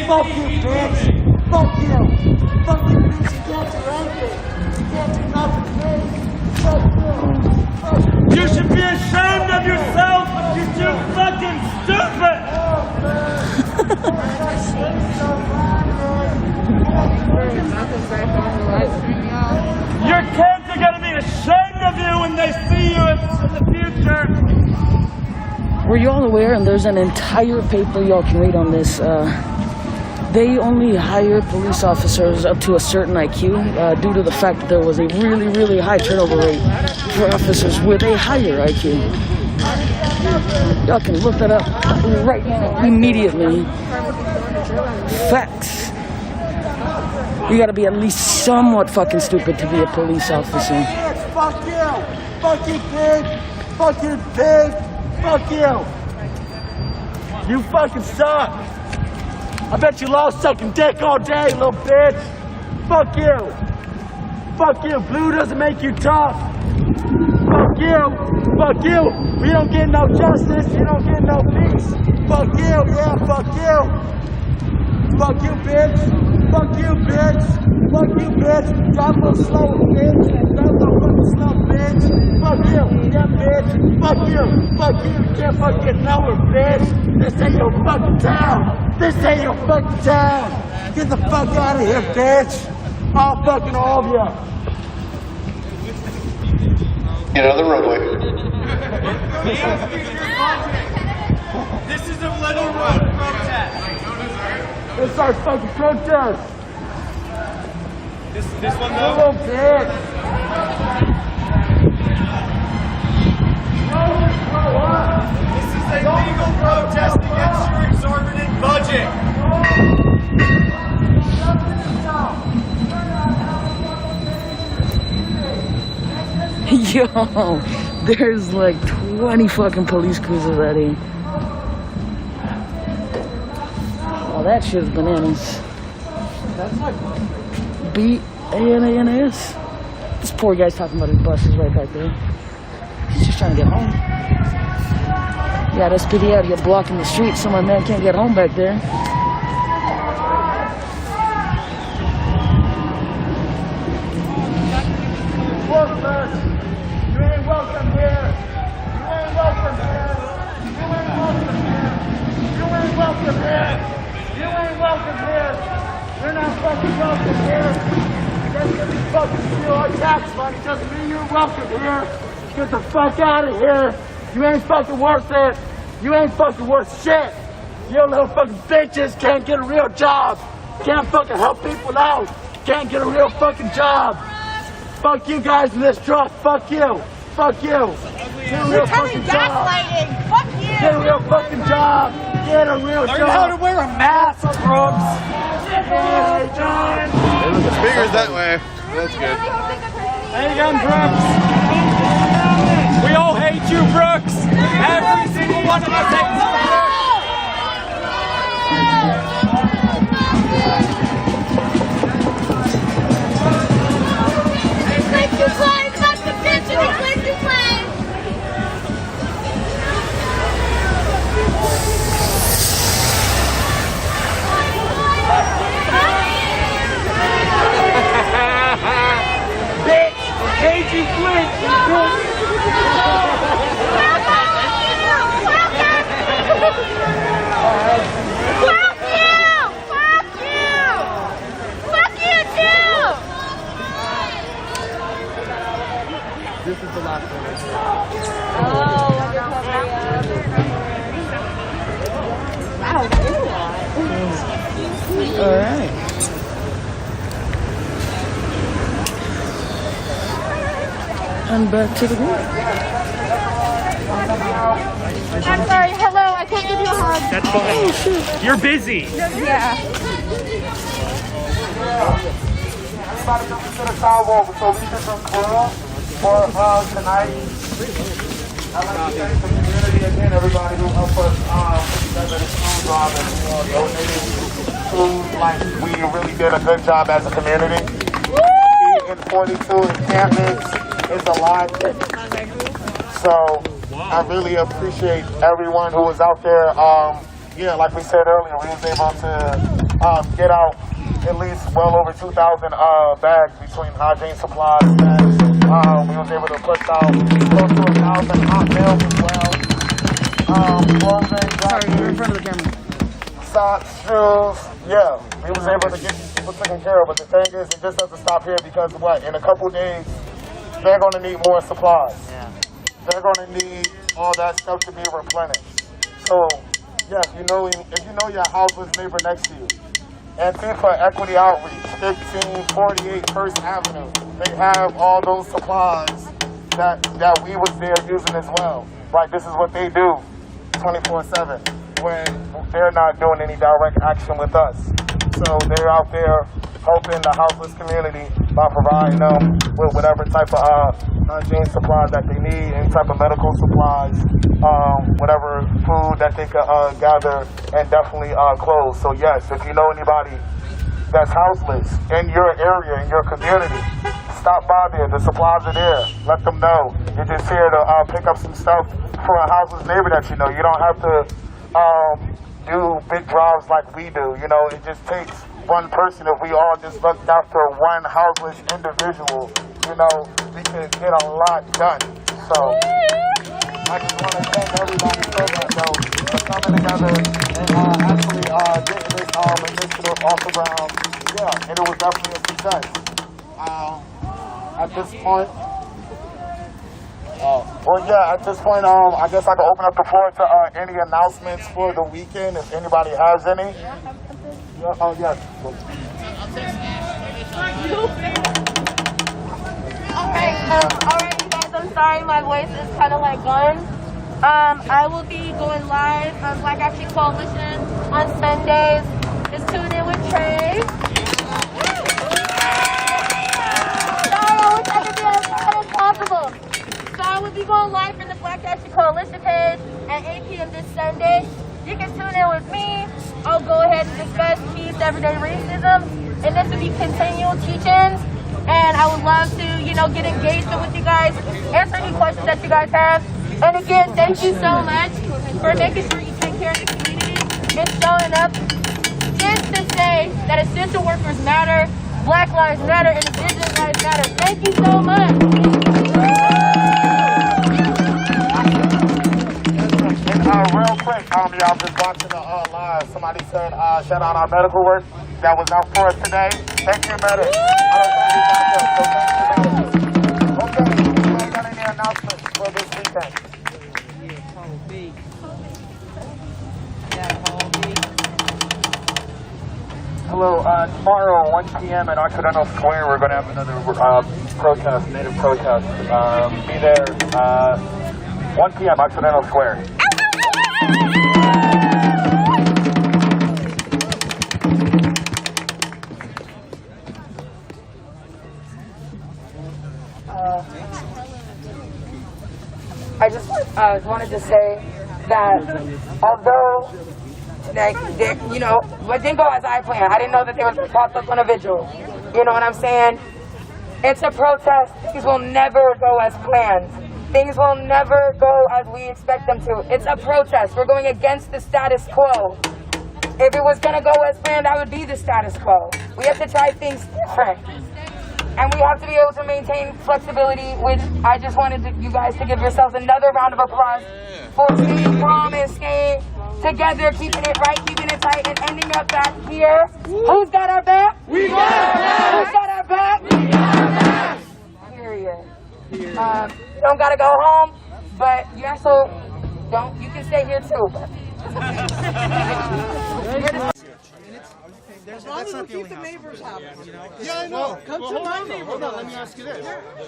Fuck you, bitch. Fuck you. Fuck you, bitch. You can't do anything. You can't do nothing, bitch. Fuck you. Fuck you. You should be ashamed of yourself! You're too fucking stupid! Your kids are gonna be ashamed of you when they see you in the future! Were you all aware, and there's an entire paper y'all can read on this, They only hire police officers up to a certain IQ due to the fact that there was a really, really high turnover rate for officers with a higher IQ. Y'all can look that up right now, immediately. Facts. You gotta be at least somewhat fucking stupid to be a police officer. Fuck you! Fuck you, pig! Fuck you, pig! Fuck you! You fucking suck! I bet you lost sucking dick all day, little bitch! Fuck you! Fuck you! Blue doesn't make you tough! Fuck you! Fuck you! We don't get no justice, you don't get no peace! Fuck you! Yeah, fuck you! Fuck you, bitch! Fuck you, bitch! Fuck you, bitch! Drive a little slower, bitch! Drive a little fucking slow, bitch! Fuck you! Yeah, bitch! Fuck you! Fuck you! You can't fucking get nowhere, bitch! This ain't your fucking town! This ain't your fucking town! Get the fuck out of here, bitch! All fucking all of you! Get out of the roadway. This is a little road protest. It's our fucking protest! This one though? Little bitch! This is a legal protest against your exorbitant budget. Yo, there's like 20 fucking police cruisers at here. Oh, that shit's bananas. That's like B-A-N-A-N-A-S. This poor guy's talking about his buses right back there. He's just trying to get home. Yeah, that's pretty out. You're blocking the street so my man can't get home back there. worthless. You ain't welcome here. You ain't welcome here. You ain't welcome here. You ain't welcome here. You ain't welcome here. You're not fucking welcome here. Just because you fucking steal our tax money doesn't mean you're welcome here. Get the fuck out of here. You ain't fucking worth it. You ain't fucking worth shit. You little fucking bitches can't get a real job. Can't fucking help people out. Can't get a real fucking job. Fuck you guys in this truck. Fuck you. Fuck you. Get a real fucking job. Fuck you. Get a real fucking job. Get a real job. Learn how to wear a mask, Brooks. Hey, John. The speaker's that way. That's good. How you doing, Brooks? We all hate you, Brooks. Every single one of us hates you, Brooks. Click to play. Fuck the bitch and he click to play. Bitch. Cagey Flint. This is the last one right here. Oh, undercover, yeah. Wow, that's a lot. All right. And back to the group. I'm sorry. Hello, I can't give you a hug. That's fine. You're busy. Yeah. Everybody come to the car over so we can conclude for tonight. I'd like to thank the community again, everybody who helped us together this food drive and donated food. Like, we really did a good job as a community. In 42 encampments is a lot. So I really appreciate everyone who was out there. Yeah, like we said earlier, we was able to get out at least well over 2,000 bags between hygiene supplies, bags. We was able to push out close to 1,000 hot meals as well. Clothing, Sorry, you're in front of the camera. socks, shoes. Yeah, we was able to get people taken care of. But the thing is, it just doesn't stop here because what? In a couple days, they're going to need more supplies. They're going to need all that stuff to be replenished. So, yeah, if you know your house was neighbor next to you, Antifa Equity Outreach, 1548 First Avenue. They have all those supplies that we was there using as well. Right, this is what they do 24/7 when they're not doing any direct action with us. So they're out there helping the houseless community by providing them with whatever type of hygiene supplies that they need, any type of medical supplies, whatever food that they could gather, and definitely clothes. So yes, if you know anybody that's houseless in your area, in your community, stop by there. The supplies are there. Let them know. You're just here to pick up some stuff for a houseless neighbor that you know. You don't have to do big drives like we do. You know, it just takes one person. If we all just looked after one houseless individual, you know, we could get a lot done. So I just want to thank everybody so much, though, for coming together and actually getting this initiative off the ground. Yeah, and it was definitely a success. At this point, at this point, I guess I can open up the floor to any announcements for the weekend, if anybody has any. Yeah, oh, yes. Alright, you guys, I'm sorry, my voice is kind of like gone. I will be going live on Black Action Coalition on Sundays. Just tune in with Trey. Sorry, I wish I could be as hard as possible. So I will be going live from the Black Action Coalition page at 8 p.m. this Sunday. You can tune in with me. I'll go ahead and discuss Keith's everyday racism, and this will be continual teachings. And I would love to, get engaged with you guys, answer any questions that you guys have. And again, thank you so much for making sure you take care of the community and showing up just to say that essential workers matter, Black Lives Matter, and Indigenous Lives Matter. Thank you so much. Real quick, y'all just watching the live. Somebody said, shout out our medical work that was out for us today. Thank you, medics. I don't think we got there, so thank you, medics. Okay, anybody got any announcements for this weekend? Hello, tomorrow 1 p.m. at Occidental Square, we're going to have another protest, native protest. Be there, 1 p.m. Occidental Square. I just wanted to say that although what didn't go as I planned. I didn't know that they would pop up on a vigil. You know what I'm saying? It's a protest. Things will never go as planned. Things will never go as we expect them to. It's a protest. We're going against the status quo. If it was going to go as planned, that would be the status quo. We have to try things different. And we have to be able to maintain flexibility, which I just wanted you guys to give yourselves another round of applause for staying calm and staying together, keeping it right, keeping it tight, and ending up back here. Who's got our back? We got our back! Who's got our back? We got our back! Period. You don't gotta go home, but you also don't. You can stay here too. That's not the only neighbors happy, Yeah, I know. Come to my neighborhood. Hold on, let me ask you this.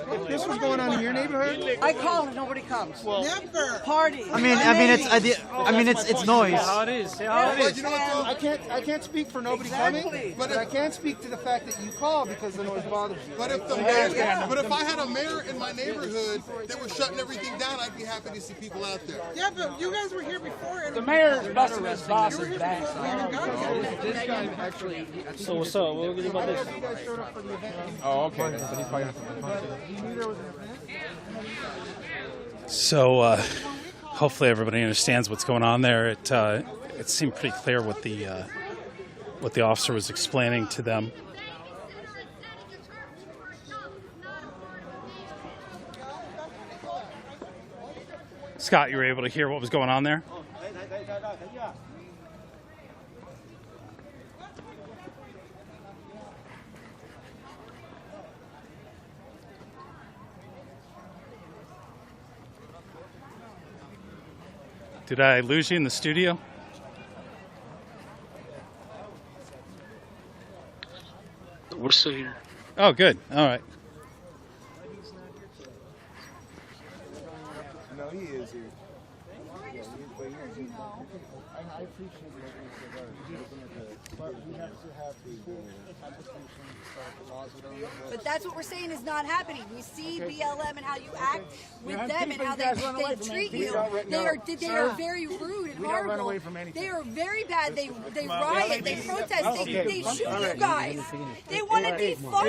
If this was going on in your neighborhood, I call and nobody comes. Never. Party. It's noise. How it is. But you know what, though? I can't speak for nobody coming, but I can speak to the fact that you call because the noise bothers you. But if I had a mayor in my neighborhood that was shutting everything down, I'd be happy to see people out there. Yeah, but you guys were here before. And The mayor's busting his boss's back. This guy actually. So what's up? What are we gonna do about this? Oh, okay. Then he's probably So hopefully everybody understands what's going on there. It seemed pretty clear what the officer was explaining to them. Scott, you were able to hear what was going on there? Did I lose you in the studio? We're still here. Oh, good. All right. No, he is here. I appreciate but we have to have But that's what we're saying is not happening. We see BLM and how you act with them and how they treat you. They are very rude and horrible. They are very bad. They riot. They protest. They shoot you guys. They want to defund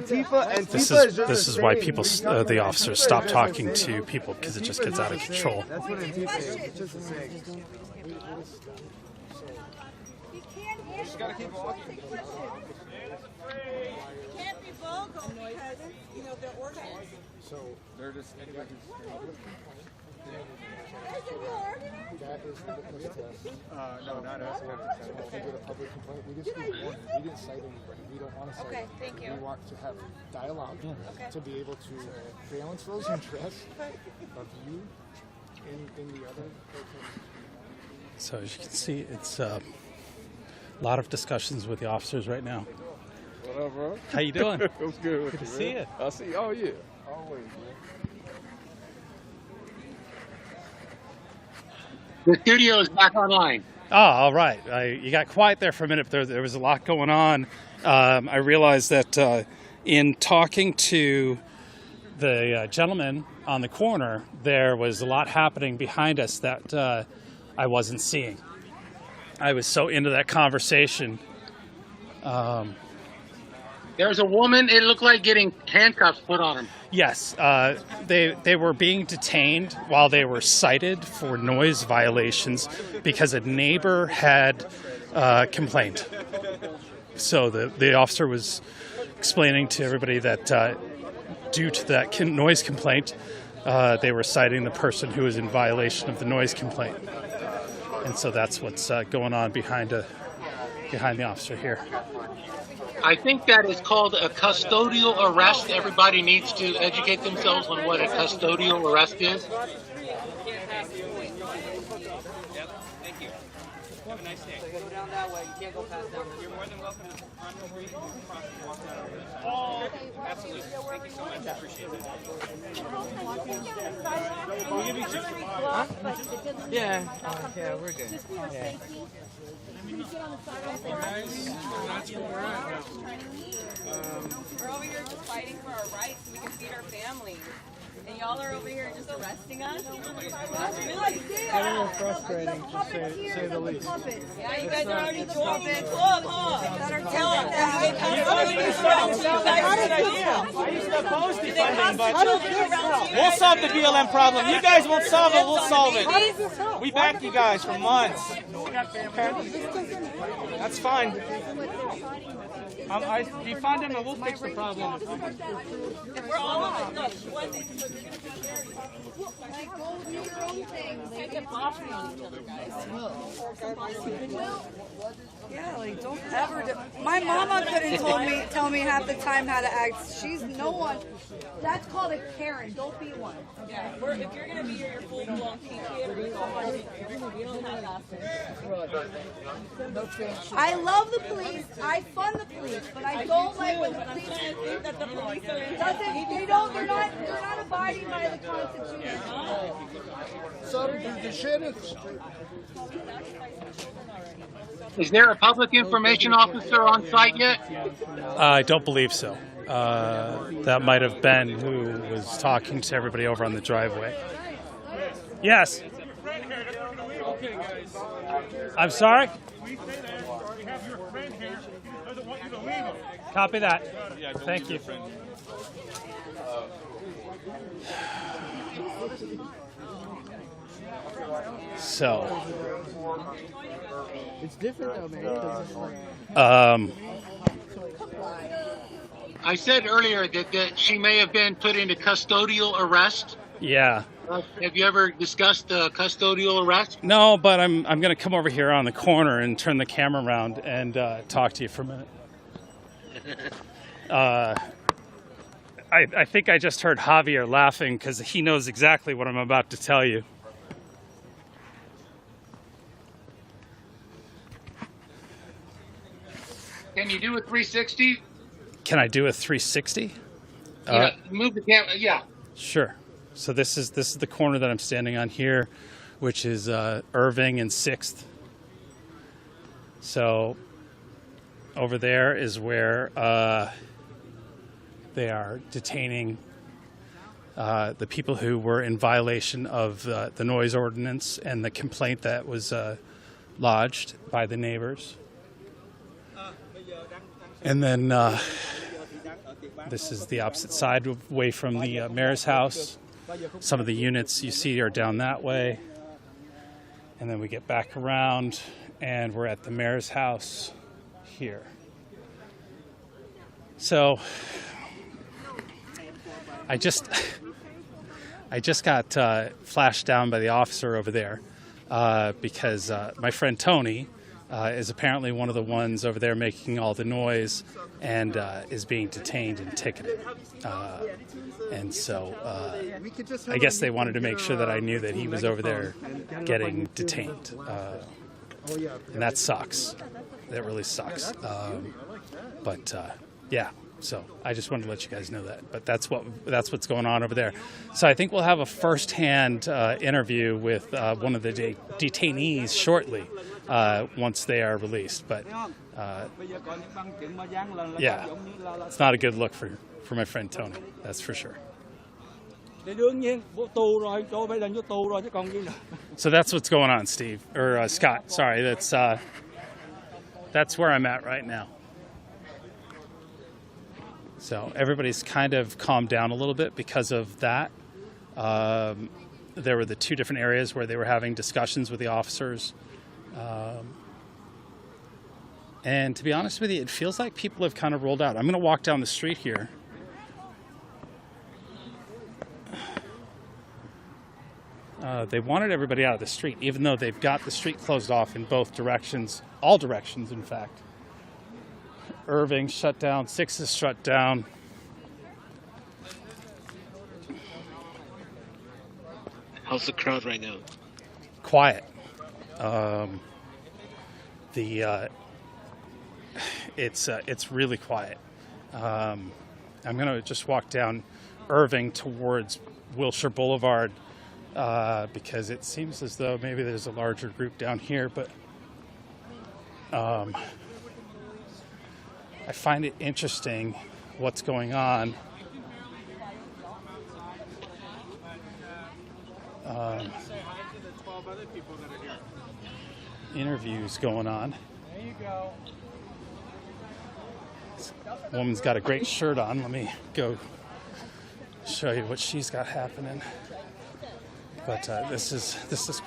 you. This is why people, the officers, stop talking to people because it just gets out of control. That's what Antifa is saying. You just gotta keep walking. Can't be vocal because, you know, they're organized. So they're just anybody who's that is the litmus test. No, not us. We did a public complaint. We just we didn't cite anybody. We don't want to cite. Okay, thank you. We want to have dialogue to be able to balance those interests of you in the other. So as you can see, it's a lot of discussions with the officers right now. What up, bro? How you doing? What's good? Good to see you. I see you. Oh, yeah. Always, man. The studio is back online. Oh, all right. You got quiet there for a minute, but there was a lot going on. I realized that in talking to the gentleman on the corner, there was a lot happening behind us that I wasn't seeing. I was so into that conversation. There's a woman, it looked like getting handcuffs put on him. Yes, they were being detained while they were cited for noise violations because a neighbor had complained. So the officer was explaining to everybody that due to that noise complaint, they were citing the person who was in violation of the noise complaint. And so that's what's going on behind the officer here. I think that is called a custodial arrest. Everybody needs to educate themselves on what a custodial arrest is. Thank you. Have a nice day. So go down that way. You can't go past down there. You're more than welcome to run over you and walk down. Oh, absolutely. Thank you so much. I appreciate it. Will you be huh? Yeah. Yeah, we're good. Just for your safety. Can you get on the sidewalk? That's where we're at now. We're over here just fighting for our rights so we can feed our families. And y'all are over here just arresting us? That's really a little frustrating, to say the least. Yeah, you guys are already joining the club, huh? Better tell them that. I used to oppose defunding, but we'll solve the BLM problem. You guys won't solve it, we'll solve it. We back you guys for months. That's fine. I defund them and we'll fix the problem. If we're all of it, look, one thing is Like, go do your own things. they get bossy on each other, guys. Yeah, like, don't ever do. My mama couldn't tell me half the time how to act. She's no one. That's called a Karen. Don't be one. Yeah, if you're gonna be here, you're full blown kid. We don't have that. I love the police. I fund the police, but I don't like when the police. They're not abiding by the Constitution. So the shit is. Is there a public information officer on site yet? I don't believe so. That might have been who was talking to everybody over on the driveway. Yes. I'm sorry? Copy that. Thank you. So. It's different though, man. I said earlier that she may have been put into custodial arrest. Yeah. Have you ever discussed custodial arrest? No, but I'm going to come over here on the corner and turn the camera around and talk to you for a minute. I think I just heard Javier laughing because he knows exactly what I'm about to tell you. Can you do a 360? Can I do a 360? Yeah, move the camera. Yeah. Sure. So this is the corner that I'm standing on here, which is Irving and 6th. So over there is where they are detaining the people who were in violation of the noise ordinance and the complaint that was lodged by the neighbors. And then this is the opposite side, away from the mayor's house. Some of the units you see are down that way. And then we get back around and we're at the mayor's house here. So I just got flashed down by the officer over there because my friend Tony is apparently one of the ones over there making all the noise and is being detained and ticketed. And so I guess they wanted to make sure that I knew that he was over there getting detained. And that sucks. That really sucks. Yeah. So I just wanted to let you guys know that. But that's what's going on over there. So I think we'll have a first-hand interview with one of the detainees shortly once they are released. But yeah, it's not a good look for my friend Tony. That's for sure. So that's what's going on, Steve or Scott. Sorry, that's where I'm at right now. So everybody's kind of calmed down a little bit because of that. There were the two different areas where they were having discussions with the officers. And to be honest with you, it feels like people have kind of rolled out. I'm going to walk down the street here. They wanted everybody out of the street, even though they've got the street closed off in both directions, all directions, in fact. Irving shut down, 6th is shut down. How's the crowd right now? Quiet. It's really quiet. I'm gonna just walk down Irving towards Wilshire Boulevard because it seems as though maybe there's a larger group down here, but I find it interesting what's going on. Interviews going on. There you go. This woman's got a great shirt on. Let me go show you what she's got happening. But this is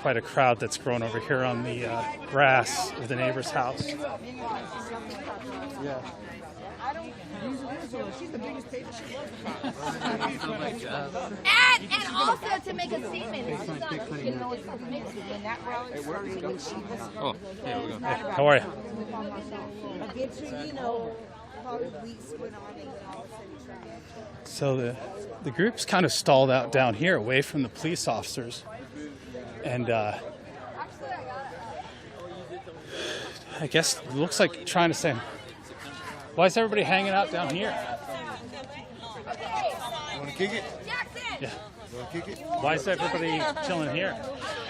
quite a crowd that's grown over here on the grass of the neighbor's house. Yeah. She's the biggest paper and also to make a statement, it's not, you know, it's mixed when that rally started when she was. Oh, yeah, we go. Hey, how are you? I get to, you know, probably weeks went on and then all of a sudden. So the group's kind of stalled out down here, away from the police officers, and I guess it looks like trying to say, why is everybody hanging out down here? You want to kick it? Yeah. You want to kick it? Why is everybody chilling here?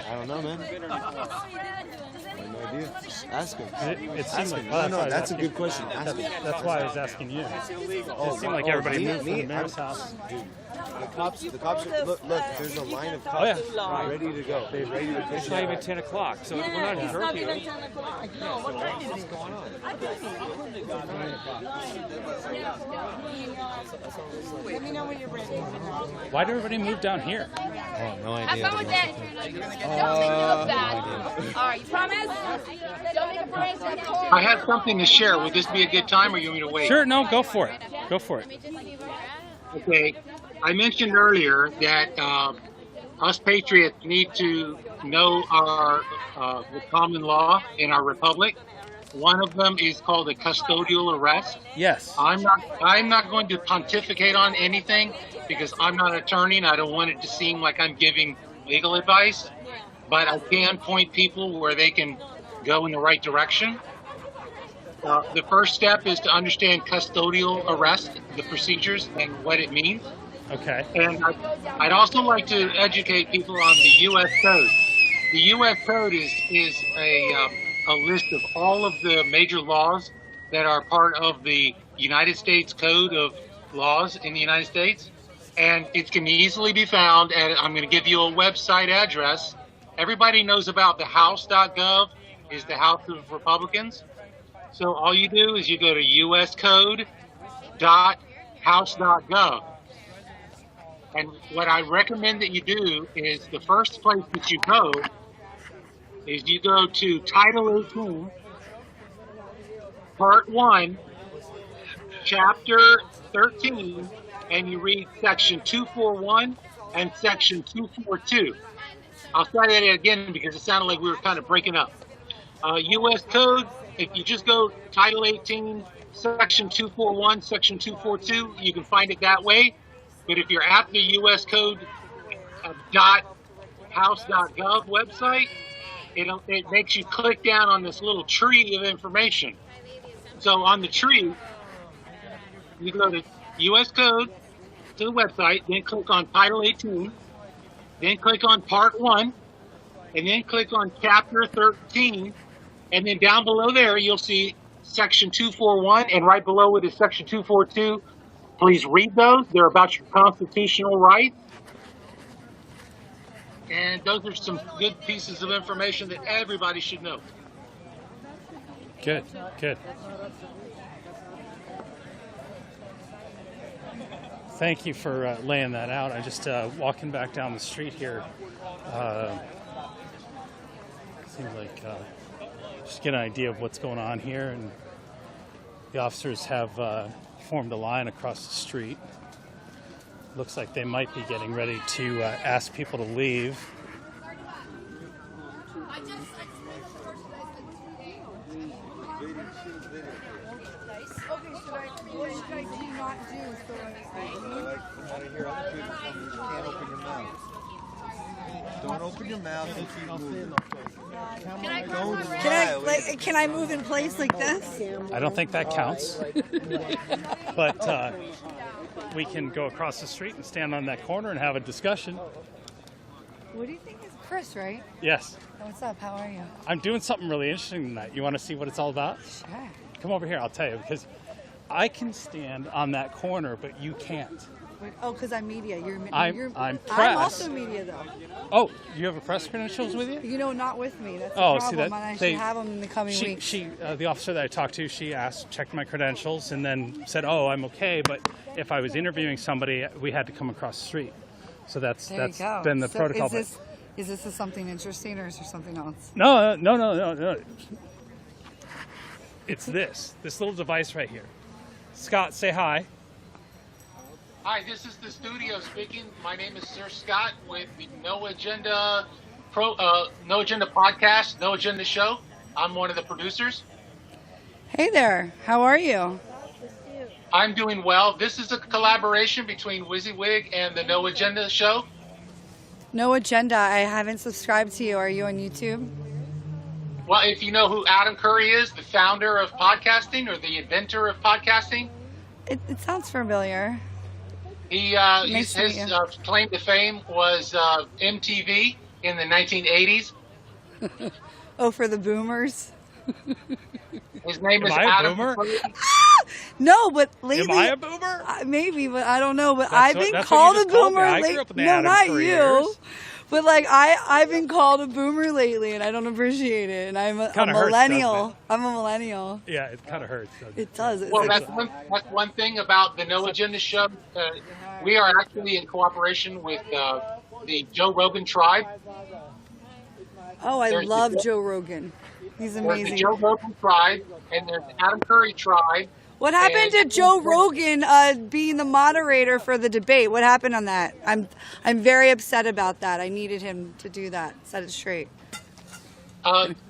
I don't know, man. I have no idea. Ask him. It seems like that's a good question. Ask him. That's why I was asking you. It seemed like everybody moved from the mayor's house. The cops are, look, there's a line of cops ready to go. They're ready to push. It's not even 10 o'clock, so we're not in curfew. Not even 10 o'clock. No, what time is it? What's going on? Let me know when you're ready. Why did everybody move down here? Oh, no Have idea. fun with that. Don't make me look bad. All right, you promise? Don't make a promise. I have something to share. Would this be a good time, or you want me to wait? Sure, no, go for it. Go for it. Okay. I mentioned earlier that us patriots need to know our the common law in our republic. One of them is called a custodial arrest. Yes. I'm not going to pontificate on anything because I'm not an attorney and I don't want it to seem like I'm giving legal advice. But I can point people where they can go in the right direction. The first step is to understand custodial arrest, the procedures, and what it means. Okay. And I'd also like to educate people on the U.S. Code. The U.S. Code is a list of all of the major laws that are part of the United States Code of Laws in the United States. And it can easily be found at, I'm going to give you a website address. Everybody knows about the House.gov is the House of Republicans. So all you do is you go to uscode.house.gov. And what I recommend that you do is the first place that you go is you go to Title 18, Part 1, Chapter 13, and you read Section 241 and Section 242. I'll say that again because it sounded like we were kind of breaking up. U.S. Code, if you just go Title 18, Section 241, Section 242, you can find it that way. But if you're at the U.S. Code .house.gov website, it makes you click down on this little tree of information. So on the tree, you go to U.S. Code, to the website, then click on Title 18, then click on Part 1, and then click on Chapter 13, and then down below there you'll see Section 241, and right below it is Section 242. Please read those. They're about your constitutional rights. And those are some good pieces of information that everybody should know. Good, good. Thank you for laying that out. I'm just walking back down the street here. Seems like just get an idea of what's going on here. And the officers have formed a line across the street. Looks like they might be getting ready to ask people to leave. Don't open your mouth and keep moving. Can I move in place like this? I don't think that counts. But we can go across the street and stand on that corner and have a discussion. What do you think is Chris, right? Yes. What's up? How are you? I'm doing something really interesting tonight. You want to see what it's all about? Sure. Come over here, I'll tell you, because I can stand on that corner, but you can't. Oh, because I'm media. I'm press. I'm also media, though. Oh, you have a press credentials with you? You know, not with me. That's the see problem. that I should have them in the coming weeks. The officer that I talked to, she checked my credentials, and then said, "Oh, I'm okay." But if I was interviewing somebody, we had to come across the street. So that's been the protocol. Is this something interesting, or is there something else? No. It's this little device right here. Scott, say hi. Hi, this is the studio speaking. My name is Sir Scott with the No Agenda podcast, No Agenda show. I'm one of the producers. Hey there, how are you? I'm doing well. This is a collaboration between WYSIWYG and the No Agenda show. No Agenda. I haven't subscribed to you. Are you on YouTube? Well, if you know who Adam Curry is, the founder of podcasting or the inventor of podcasting. It sounds familiar. His claim to fame was MTV in the 1980s. Oh, for the boomers? His name is Am I Adam a boomer? No, but lately... Am I a boomer? Maybe, but I don't know. But I've been called a boomer lately. No, not you. Years. But I've been called a boomer lately, and I don't appreciate it. And I'm a millennial. I'm a millennial. Yeah, it kind of hurts. It does. Well, that's one thing about the No Agenda show. We are actually in cooperation with the Joe Rogan tribe. Oh, I love Joe Rogan. He's amazing. There's the Joe Rogan tribe, and there's the Adam Curry tribe. What happened to Joe Rogan being the moderator for the debate? What happened on that? I'm very upset about that. I needed him to do that, set it straight.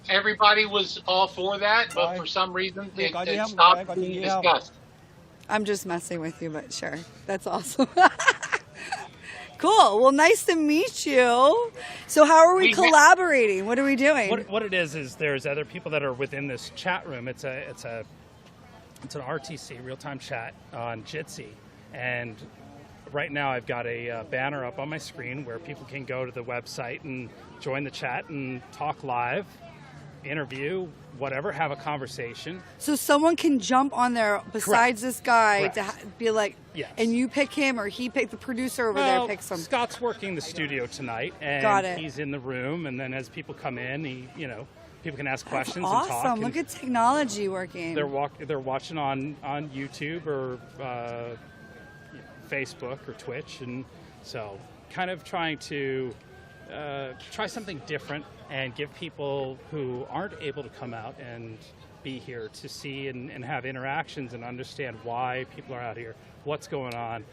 Everybody was all for that, but for some reason it stopped being discussed. I'm just messing with you, but sure. That's awesome. Cool. Well, nice to meet you. So how are we collaborating? What are we doing? What it is there's other people that are within this chat room. It's an RTC, real-time chat on Jitsi. And right now I've got a banner up on my screen where people can go to the website and join the chat and talk live, interview, whatever, have a conversation. So someone can jump on there besides this guy to be like, yes. And you pick him or he pick the producer over there picks him. Scott's working the studio tonight, and Got it. he's in the room. And then as people come in, people can ask questions That's and talk. awesome. Look at technology working. They're watching on YouTube or Facebook or Twitch, and so kind of trying to try something different and give people who aren't able to come out and be here to see and have interactions and understand why people are out here, what's going on,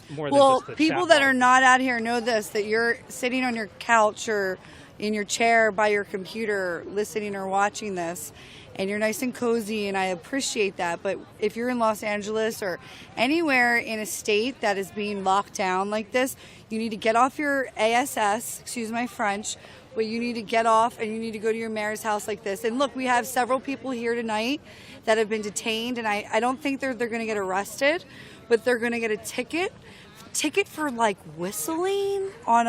more than just the people chat that bar. are not out here know this, that you're sitting on your couch or in your chair by your computer listening or watching this, and you're nice and cozy, and I appreciate that. But if you're in Los Angeles or anywhere in a state that is being locked down like this, you need to get off your ASS, excuse my French, but you need to get off and you need to go to your mayor's house like this. And look, we have several people here tonight that have been detained, and I don't think they're going to get arrested, but they're going to get a ticket for like whistling on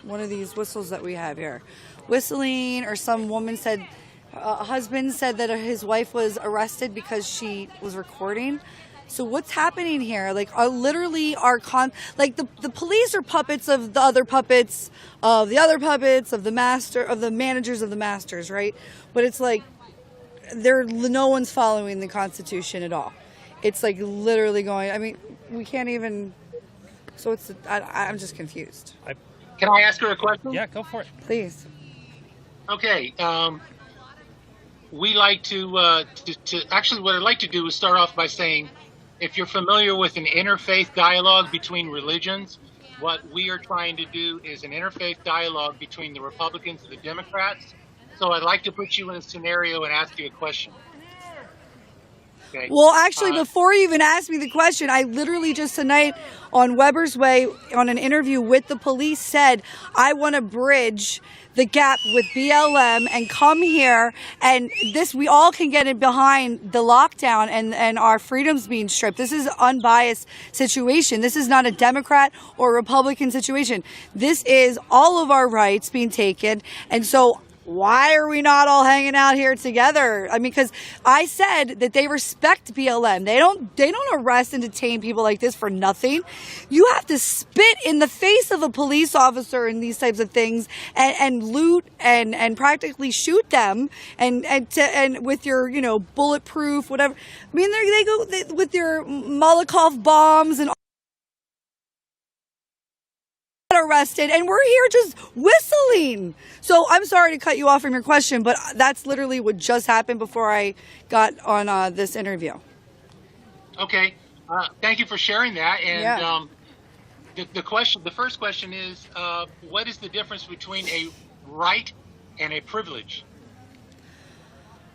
one of these whistles that we have here. Whistling, or some woman said, a husband said that his wife was arrested because she was recording. So what's happening here? Like, literally the police are puppets of the other puppets of the other puppets of the managers of the masters, right? But it's like no one's following the Constitution at all. It's like literally going. I mean, we can't even. So I'm just confused. Can I ask her a question? Yeah, go for it. Please. Okay. We like to actually, what I'd like to do is start off by saying, if you're familiar with an interfaith dialogue between religions, what we are trying to do is an interfaith dialogue between the Republicans and the Democrats. So I'd like to put you in a scenario and ask you a question. Okay. Well, actually, before you even asked me the question, I literally just tonight on Weber's Way on an interview with the police said, I want to bridge the gap with BLM and come here, and we all can get in behind the lockdown and our freedoms being stripped. This is an unbiased situation. This is not a Democrat or Republican situation. This is all of our rights being taken, and so why are we not all hanging out here together? I mean, because I said that they respect BLM. They don't arrest and detain people like this for nothing. You have to spit in the face of a police officer and these types of things, and loot and practically shoot them and with your bulletproof whatever. I mean, they go with your Molotov bombs and arrested, and we're here just whistling. So I'm sorry to cut you off from your question, but that's literally what just happened before I got on this interview. Okay, thank you for sharing that. And the first question is, what is the difference between a right and a privilege?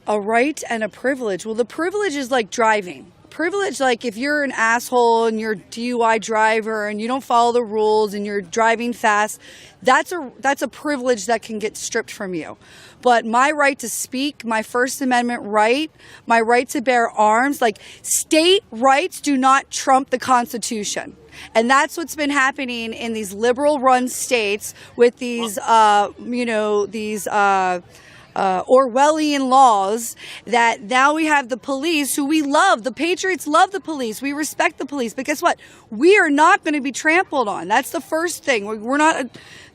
A right and a privilege. Well, the privilege is like driving. Privilege, like if you're an asshole and you're a DUI driver and you don't follow the rules and you're driving fast, that's a privilege that can get stripped from you. But my right to speak, my First Amendment right, my right to bear arms, like state rights do not trump the Constitution. And that's what's been happening in these liberal-run states with these, Orwellian laws, that now we have the police who we love. The patriots love the police. We respect the police. But guess what? We are not going to be trampled on. That's the first thing. We're not,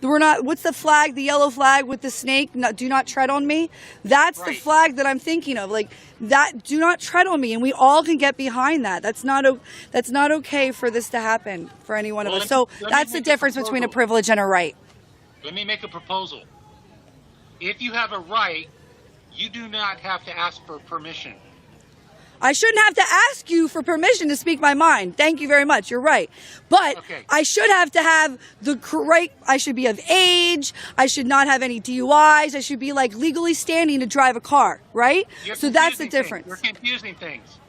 what's the flag, the yellow flag with the snake? Do not tread on me. That's the flag that I'm thinking of. Like that, do not tread on me. And we all can get behind that. That's not okay for this to happen for any one of us. So that's the difference between a privilege and a right. Let me make a proposal. If you have a right, you do not have to ask for permission. I shouldn't have to ask you for permission to speak my mind. Thank you very much. You're right. But I should have to have the correct, I should be of age. I should not have any DUIs. I should be like legally standing to drive a car, right? So that's the difference. You're confusing things.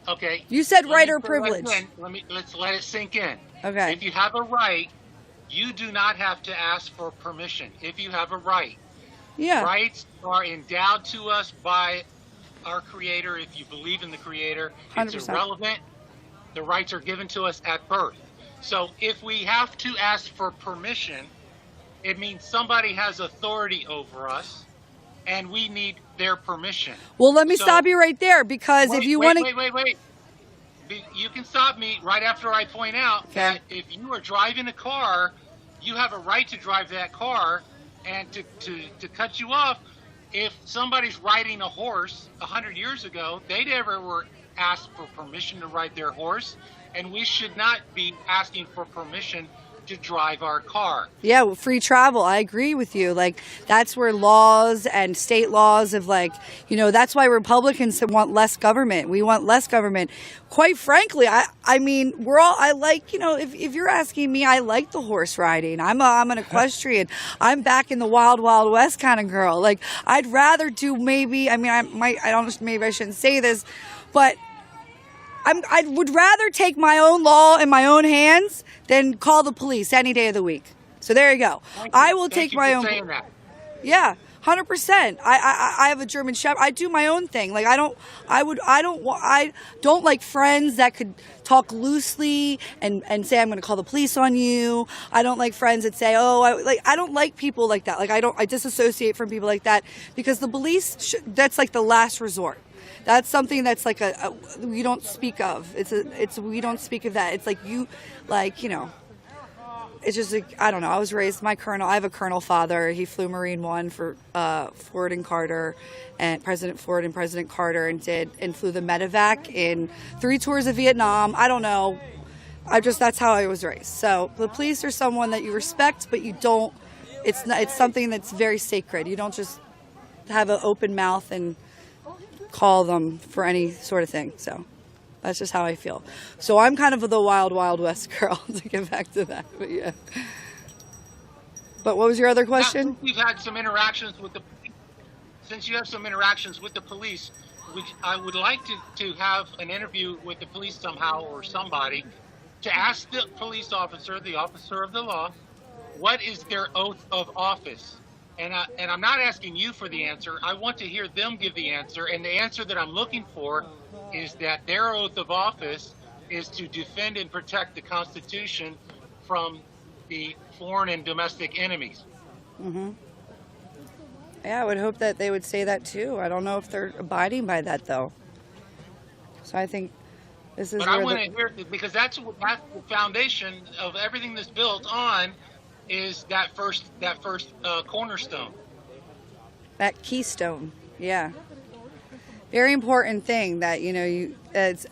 Okay. You said Let right me or say that privilege. again. Let's let it sink in. Okay. If you have a right, you do not have to ask for permission. If you have a right. Yeah. Rights are endowed to us by our Creator. If you believe in the Creator, it's 100%. irrelevant. The rights are given to us at birth. So if we have to ask for permission, it means somebody has authority over us, and we need their permission. Well, let me stop you right there, because if you want to... Wait. You can stop me right after I point out that if you are driving a car, you have a right to drive that car, and to cut you off, if somebody's riding a horse 100 years ago, they never were asked for permission to ride their horse, and we should not be asking for permission to drive our car. Yeah, well, free travel. I agree with you. Like, that's where laws and state laws of, like, you know, that's why Republicans want less government. We want less government. Quite frankly, I mean, I like, you know, if you're asking me, I like the horse riding. I'm an equestrian. I'm back in the wild, wild west kind of girl. Like, I'd rather do maybe I shouldn't say this, but I would rather take my own law in my own hands than call the police any day of the week. So there you go. I will take my own. Yeah, 100%. I have a German Shepherd. I do my own thing. Like, I don't like friends that could talk loosely and say I'm going to call the police on you. I don't like friends that say, I don't like people like that. Like, I disassociate from people like that, because the police that's like the last resort. That's something that's like we don't speak of. We don't speak of that. It's like it's just like, I don't know. I was raised, I have a colonel father. He flew Marine One for Ford and Carter, and President Ford and President Carter, and flew the medevac in 3 tours of Vietnam. I don't know. That's how I was raised. So the police are someone that you respect, but you don't. It's something that's very sacred. You don't just have an open mouth and call them for any sort of thing. So that's just how I feel. So I'm kind of the wild, wild west girl, to get back to that. But yeah. But what was your other question? Since you've had some interactions with the police, I would like to have an interview with the police somehow, or somebody, to ask the police officer, the officer of the law, what is their oath of office? And I'm not asking you for the answer. I want to hear them give the answer. And the answer that I'm looking for is that their oath of office is to defend and protect the Constitution from the foreign and domestic enemies. Mm-hmm. Yeah, I would hope that they would say that too. I don't know if they're abiding by that, though. So I think this is. But I want to hear, because that's the foundation of everything that's built on. Is that first cornerstone. That keystone, yeah. Very important thing that, you know,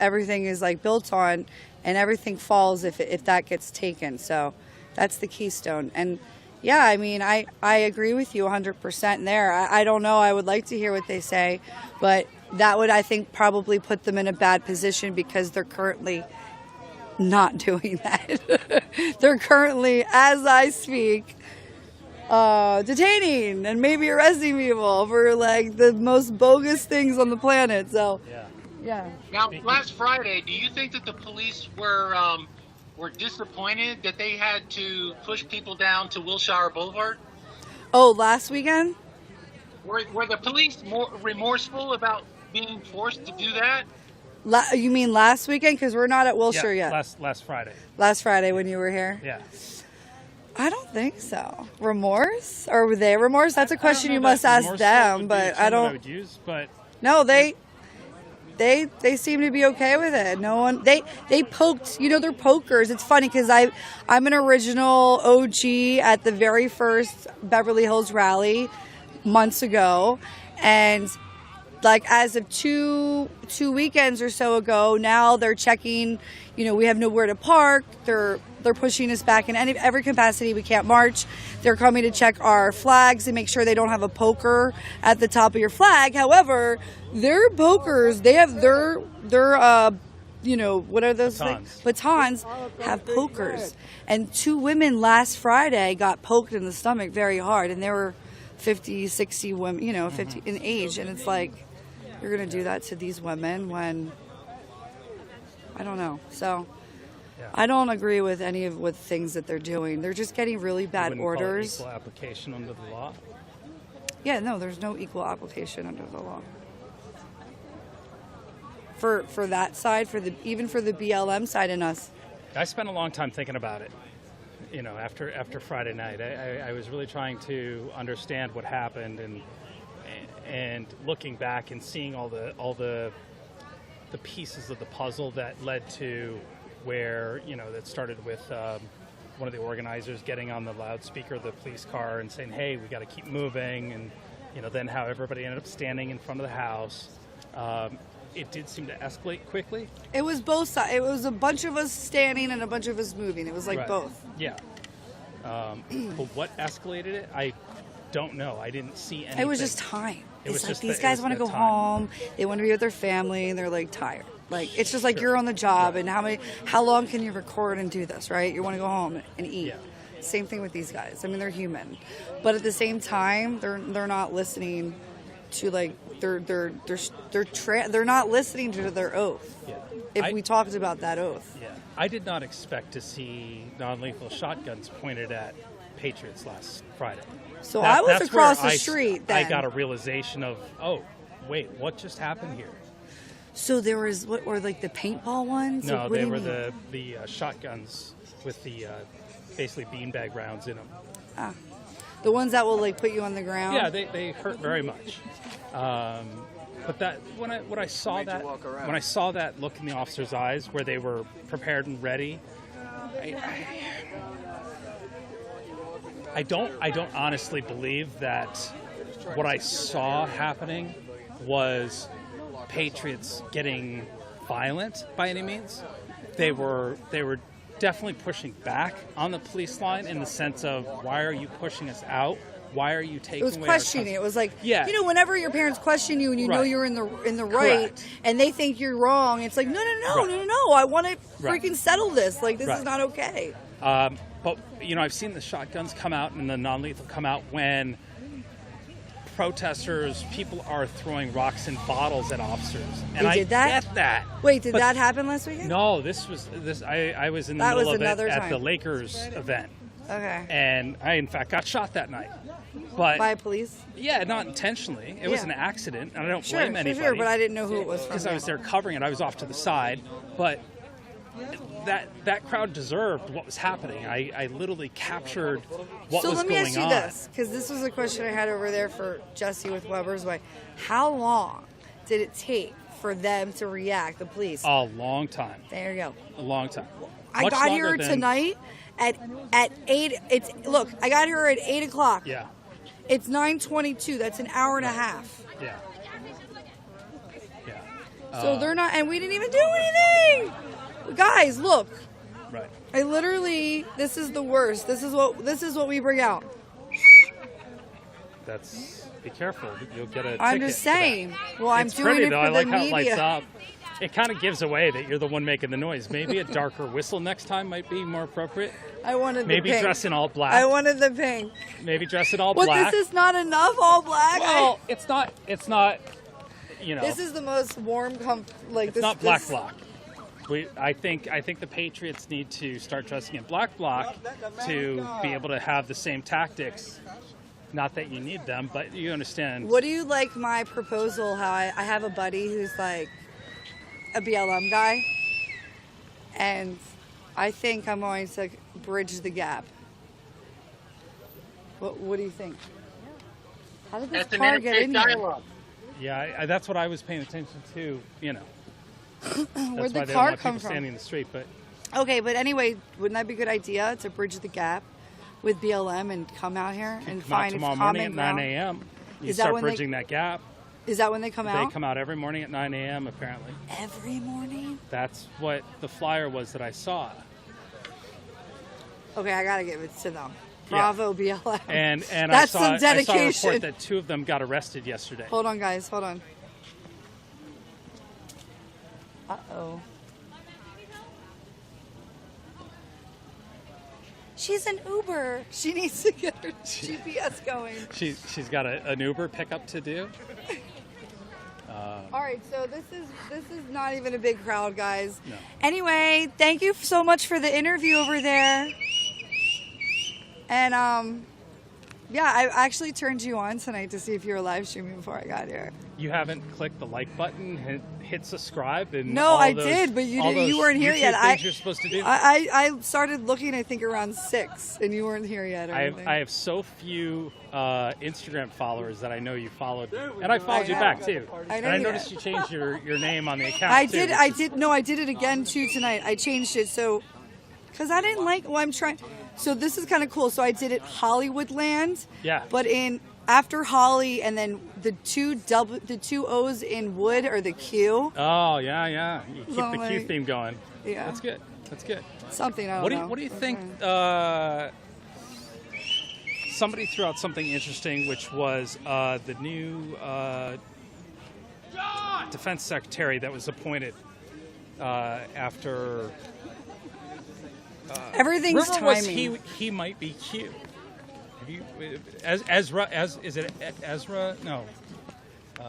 everything is like built on, and everything falls if that gets taken. So that's the keystone. And yeah, I mean, I agree with you 100% there. I don't know. I would like to hear what they say, but that would, I think, probably put them in a bad position, because they're currently not doing that. They're currently, as I speak, detaining and maybe arresting people for like the most bogus things on the planet. So yeah. Now, last Friday, do you think that the police were disappointed that they had to push people down to Wilshire Boulevard? Oh, last weekend? Were the police more remorseful about being forced to do that? You mean last weekend? Because we're not at Wilshire yet. Last Friday. Last Friday when you were here? Yeah. I don't think so. Remorse? Or were they remorse? That's a question you must ask them, but I don't. I would use, but no, they seem to be okay with it. No one, they poked, you know, they're pokers. It's funny because I'm an original OG at the very first Beverly Hills rally months ago, and like as of two weekends or so ago, now they're checking, you know, we have nowhere to park. They're pushing us back in every capacity. We can't march. They're coming to check our flags and make sure they don't have a poker at the top of your flag. However, their pokers, they have their you know, what are those things? Batons have pokers. And 2 women last Friday got poked in the stomach very hard, and they were 50, 60 women, you know, 50 in age. And it's like, you're going to do that to these women when I don't know. So I don't agree with any of what things that they're doing. They're just getting really bad orders. Equal application under the law. Yeah, no, there's no equal application under the law. For that side, even for the BLM side and us. I spent a long time thinking about it. You know, after Friday night, I was really trying to understand what happened, and looking back and seeing all the pieces of the puzzle that led to where, you know, that started with one of the organizers getting on the loudspeaker of the police car and saying, "Hey, we got to keep moving," and you know, then how everybody ended up standing in front of the house. It did seem to escalate quickly. It was both sides. It was a bunch of us standing and a bunch of us moving. It was like both. Yeah. But what escalated it, I don't know. I didn't see anything. It was just time. It's like these guys want to go home. They want to be with their family, and they're like tired. Like it's just like you're on the job, and how long can you record and do this, right? You want to go home and eat. Yeah. Same thing with these guys. I mean, they're human, but at the same time, they're not listening to like they're not listening to their oath. Yeah. If we talked about that oath. Yeah. I did not expect to see non-lethal shotguns pointed at patriots last Friday. So I was across the street then. I got a realization of, oh, wait, what just happened here? So there was, what were like the paintball ones? No, they were the shotguns with the basically beanbag rounds in them. Ah, the ones that will like put you on the ground? Yeah, they hurt very much. But that when I saw that look in the officer's eyes where they were prepared and ready, I don't honestly believe that what I saw happening was patriots getting violent by any means. They were definitely pushing back on the police line in the sense of, why are you pushing us out? Why are you taking away our It was questioning. It was like, yeah. You know, whenever your parents question you and you know you're in the right, Correct. and they think you're wrong, it's like, no, I want to freaking settle this. Like, this is not okay. But, you know, I've seen the shotguns come out and the non-lethal come out when protesters, people are throwing rocks and bottles at officers. And They did that? I get that. Wait, did that happen last weekend? No, I was in the middle of it at time. the Lakers event. Okay. And I, in fact, got shot that night. But by police? Yeah, not intentionally. It was an accident, and I don't blame anybody. Sure, but I didn't know who it was from. Because I was there covering it. I was off to the side. But that crowd deserved what was happening. I literally captured what was going on. So let me ask you this, because this was a question I had over there for Jesse with Weber's Way. How long did it take for them to react, the police? A long time. There you go. A long time. I got here tonight at 8. I got here at 8 o'clock. Yeah. It's 9:22. That's an hour and a half. Yeah. So they're not, and we didn't even do anything. Guys, look. Right. I literally, this is the worst. This is what we bring out. Be careful. You'll get a ticket. I'm just saying. Well, I'm doing pretty, it though. for I like the how it media. lights up. It kind of gives away that you're the one making the noise. Maybe a darker whistle next time might be more appropriate. I wanted Maybe the pink. dress in all black. I wanted the pink. Maybe dress in all What, black. this is not enough all black? Well, it's not, you know. This is the most warm, It's not black. I think the Patriots need to start dressing in black to be able to have the same tactics. Not that you need them, but you understand. What do you like my proposal? How I have a buddy who's like a BLM guy, and I think I'm going to bridge the gap. What do you think? How did this car get in here? Yeah, that's what I was paying attention to. You know, Where'd the that's why they don't car want come people from? standing in the street. But Okay, but anyway, wouldn't that be a good idea to bridge the gap with BLM and come out here and come out find tomorrow morning at common 9 ground? a.m. You Is that start when they- bridging that gap. Is that when they come out? They come out every morning at 9 a.m. apparently. Every morning? That's what the flyer was that I saw. Okay, I gotta give it to them. Yeah. Bravo, BLM. And That's I saw some dedication. a report that 2 of them got arrested yesterday. Hold on, guys. Hold on. Uh-oh. She's an Uber. She needs to get her GPS going. She's got an Uber pickup to do. All right, so this is not even a big crowd, guys. No. Anyway, thank you so much for the interview over there. And yeah, I actually turned you on tonight to see if you were live streaming before I got here. You haven't clicked the like button, hit subscribe, and No, all I those, did, but you all didn't. You those weren't here YouTube yet. Things you're supposed to do. I started looking, I think, around 6, and you weren't here yet. Or anything. I have so few Instagram followers that I know you followed, and I followed you back too. I know and I you noticed you changed your name on the account. I too, did. I did it again too tonight. I changed it so because I didn't like. Well, I'm trying. So this is kind of cool. So I did it Hollywoodland. Yeah. But after Holly and then the two O's in Wood are the Q. Oh yeah. You keep So, the Q theme going. Yeah. That's good. Something I don't know. What do you think? Somebody threw out something interesting, which was the new defense secretary that was appointed after. Everything's rumor was timing. he might be Q. Have you Ezra? Is it Ezra? No.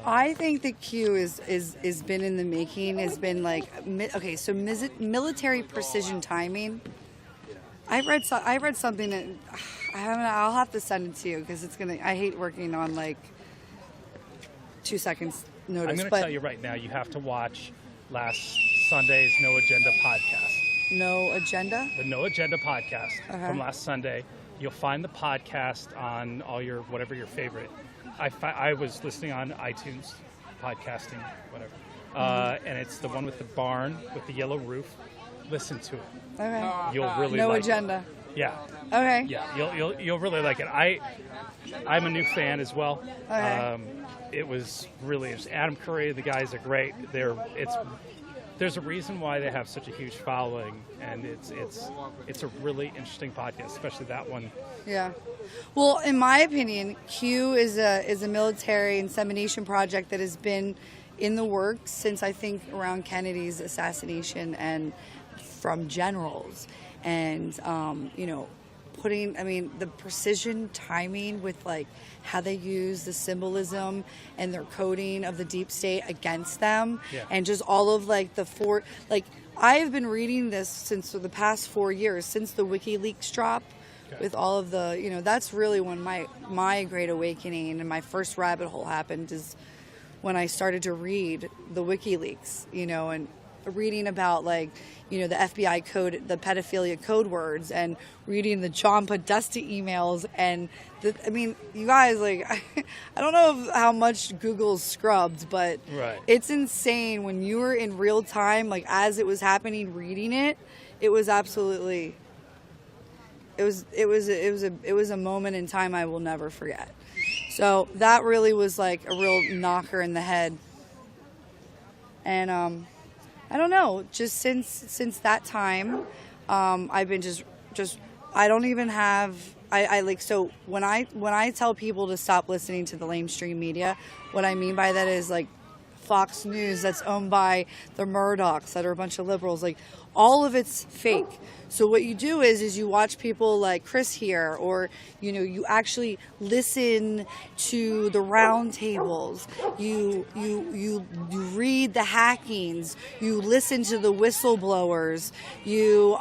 I think the Q is been in the making. Has been like so military precision timing. I read something that I'll have to send it to you because it's gonna. I hate working on like 2 seconds notice. I'm going to tell you right now. You have to watch last Sunday's No Agenda podcast. No Agenda? The No Agenda podcast Uh-huh. from last Sunday. You'll find the podcast on all your whatever your favorite. I was listening on iTunes, podcasting, whatever, and it's the one with the barn with the yellow roof. Listen to it. Okay. You'll really No like Agenda. it. Yeah. Okay. Yeah. You'll really like it. I'm a new fan as well. Okay. It was really interesting. Adam Curry, the guys are great. There's a reason why they have such a huge following, and it's a really interesting podcast, especially that one. Yeah. Well, in my opinion, Q is a military insemination project that has been in the works since I think around Kennedy's assassination and from generals, and the precision timing with like how they use the symbolism and their coding of the deep state against them, and just all of like I have been reading this since the past 4 years, since the WikiLeaks drop, with all of the that's really when my great awakening and my first rabbit hole happened, is when I started to read the WikiLeaks, and reading about the FBI code, the pedophilia code words, and reading the John Podesta emails, and you guys, I don't know how much Google's scrubbed, but it's insane when you were in real time, as it was happening, reading it. It was absolutely. It was a moment in time I will never forget. So that really was like a real knocker in the head. And I don't know, just since that time, I've been just I don't even have so when I tell people to stop listening to the lamestream media, what I mean by that is Fox News that's owned by the Murdochs that are a bunch of liberals, all of it's fake. So what you do is you watch people like Chris here, or you actually listen to the roundtables. You read the hackings. You listen to the whistleblowers. You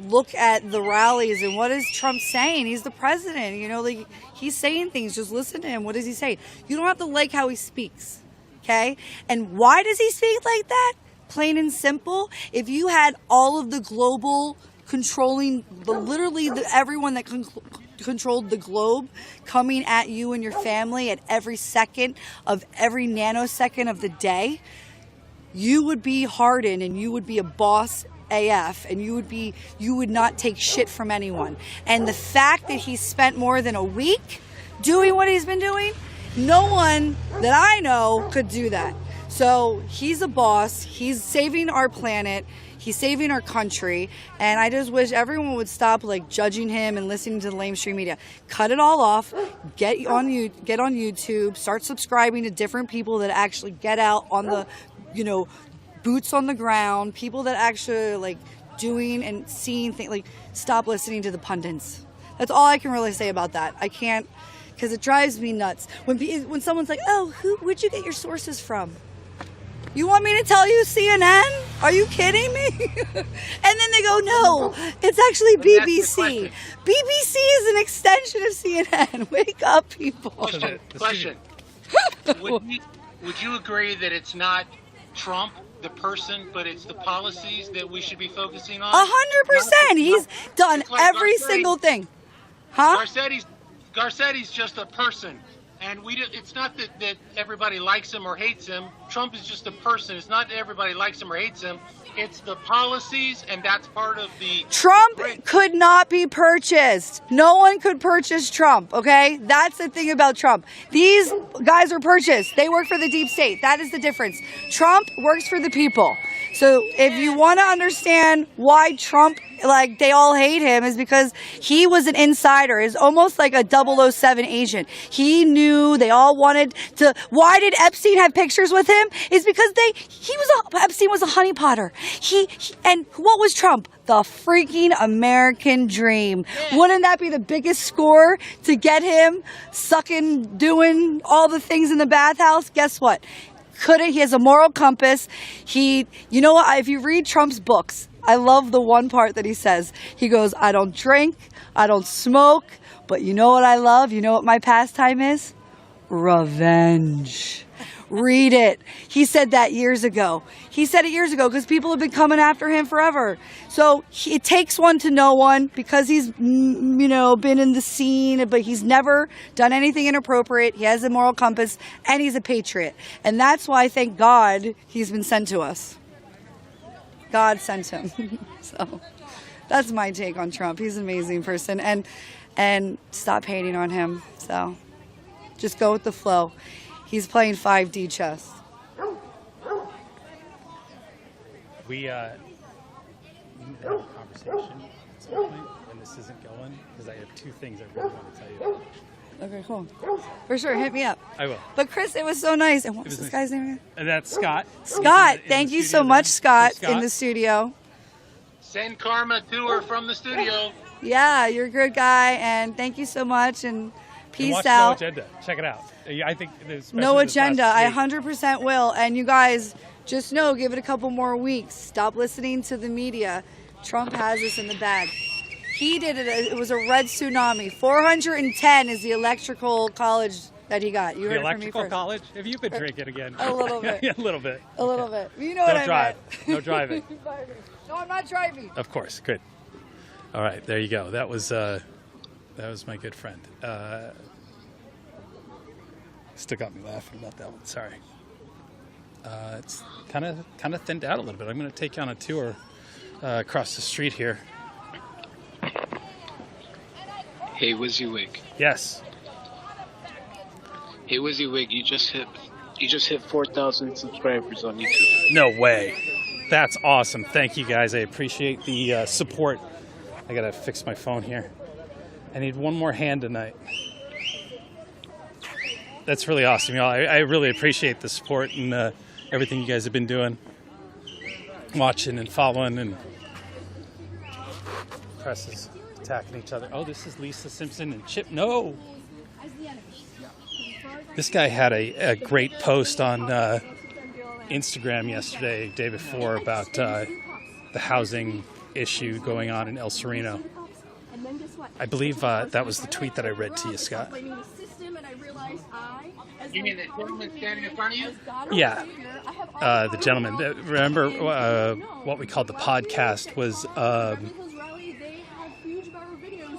look at the rallies, and what is Trump saying? He's the president. He's saying things. Just listen to him. What does he say? You don't have to like how he speaks. Okay? And why does he speak like that? Plain and simple. If you had all of the global controlling, everyone that controlled the globe coming at you and your family at every second of every nanosecond of the day, you would be hardened and you would be a boss AF, and you would not take shit from anyone. And the fact that he spent more than a week doing what he's been doing, no one that I know could do that. So he's a boss. He's saving our planet. He's saving our country. And I just wish everyone would stop judging him and listening to the lamestream media. Cut it all off. Get on YouTube. Start subscribing to different people that actually get out on the, boots on the ground. People that actually doing and seeing things. Stop listening to the pundits. That's all I can really say about that. I can't. because it drives me nuts when someone's like, "Oh, where'd you get your sources from?" You want me to tell you CNN? Are you kidding me? And then they go, "No, it's actually BBC. BBC is an extension of CNN." Wake up, people. Question. Would you agree that it's not Trump, the person, but it's the policies that we should be focusing on? 100%. He's done every single thing. Huh? Garcetti's just a person. And it's not that everybody likes him or hates him. Trump is just a person. It's not that everybody likes him or hates him. It's the policies, and that's part of the... Trump could not be purchased. No one could purchase Trump, okay? That's the thing about Trump. These guys are purchased. They work for the deep state. That is the difference. Trump works for the people. So if you want to understand why Trump, like, they all hate him, is because he was an insider. He's almost like a 007 agent. He knew they all wanted to... Why did Epstein have pictures with him? Is because Epstein was a honeypotter. And what was Trump? The freaking American dream. Wouldn't that be the biggest score to get him sucking, doing all the things in the bathhouse? Guess what? He has a moral compass. You know what? If you read Trump's books, I love the one part that he says. He goes, "I don't drink, I don't smoke, but you know what I love? You know what my pastime is? Revenge." Read it. He said that years ago. He said it years ago because people have been coming after him forever. So it takes one to know one because he's, been in the scene, but he's never done anything inappropriate. He has a moral compass, and he's a patriot. And that's why, thank God, he's been sent to us. God sent him. So that's my take on Trump. He's an amazing person. And stop hating on him. So just go with the flow. He's playing 5D chess. We need to have a conversation at some point when this isn't going, because I have two things I really want to tell you. Okay, cool. For sure, hit me up. I will. But Chris, it was so nice. And what's this guy's name again? And that's Scott. Scott, thank you so much, Scott, in the studio. Send karma to her from the studio. Yeah, you're a good guy, and thank you so much, and peace watch out. No Agenda. Check it out. I think No Agenda. I 100% will. And you guys, just know, give it a couple more weeks. Stop listening to the media. Trump has us in the bag. He did it. It was a red tsunami. 410 is the electrical college that he got. You heard the it from me electrical first. college? If you could drink it again. A little bit. Yeah, a little bit. A little bit. You know what I drive. meant. No driving. No, I'm not driving. Of course. Good. All right. There you go. That was my good friend. Still got me laughing about that one. Sorry. It's kind of thinned out a little bit. I'm going to take you on a tour across the street here. Hey, WYSIWYG. Yes. Hey, WYSIWYG, you just hit 4,000 subscribers on YouTube. No way. That's awesome. Thank you guys. I appreciate the support. I gotta fix my phone here. I need one more hand tonight. That's really awesome, y'all. I really appreciate the support and everything you guys have been doing, watching and following, and press is attacking each other. Oh, this is Lisa Simpson and Chip. No. This guy had a great post on Instagram yesterday, day before, about the housing issue going on in El Sereno. I believe that was the tweet that I read to you, Scott. You mean the gentleman standing in front of you? Yeah, the gentleman. Remember what we called the podcast was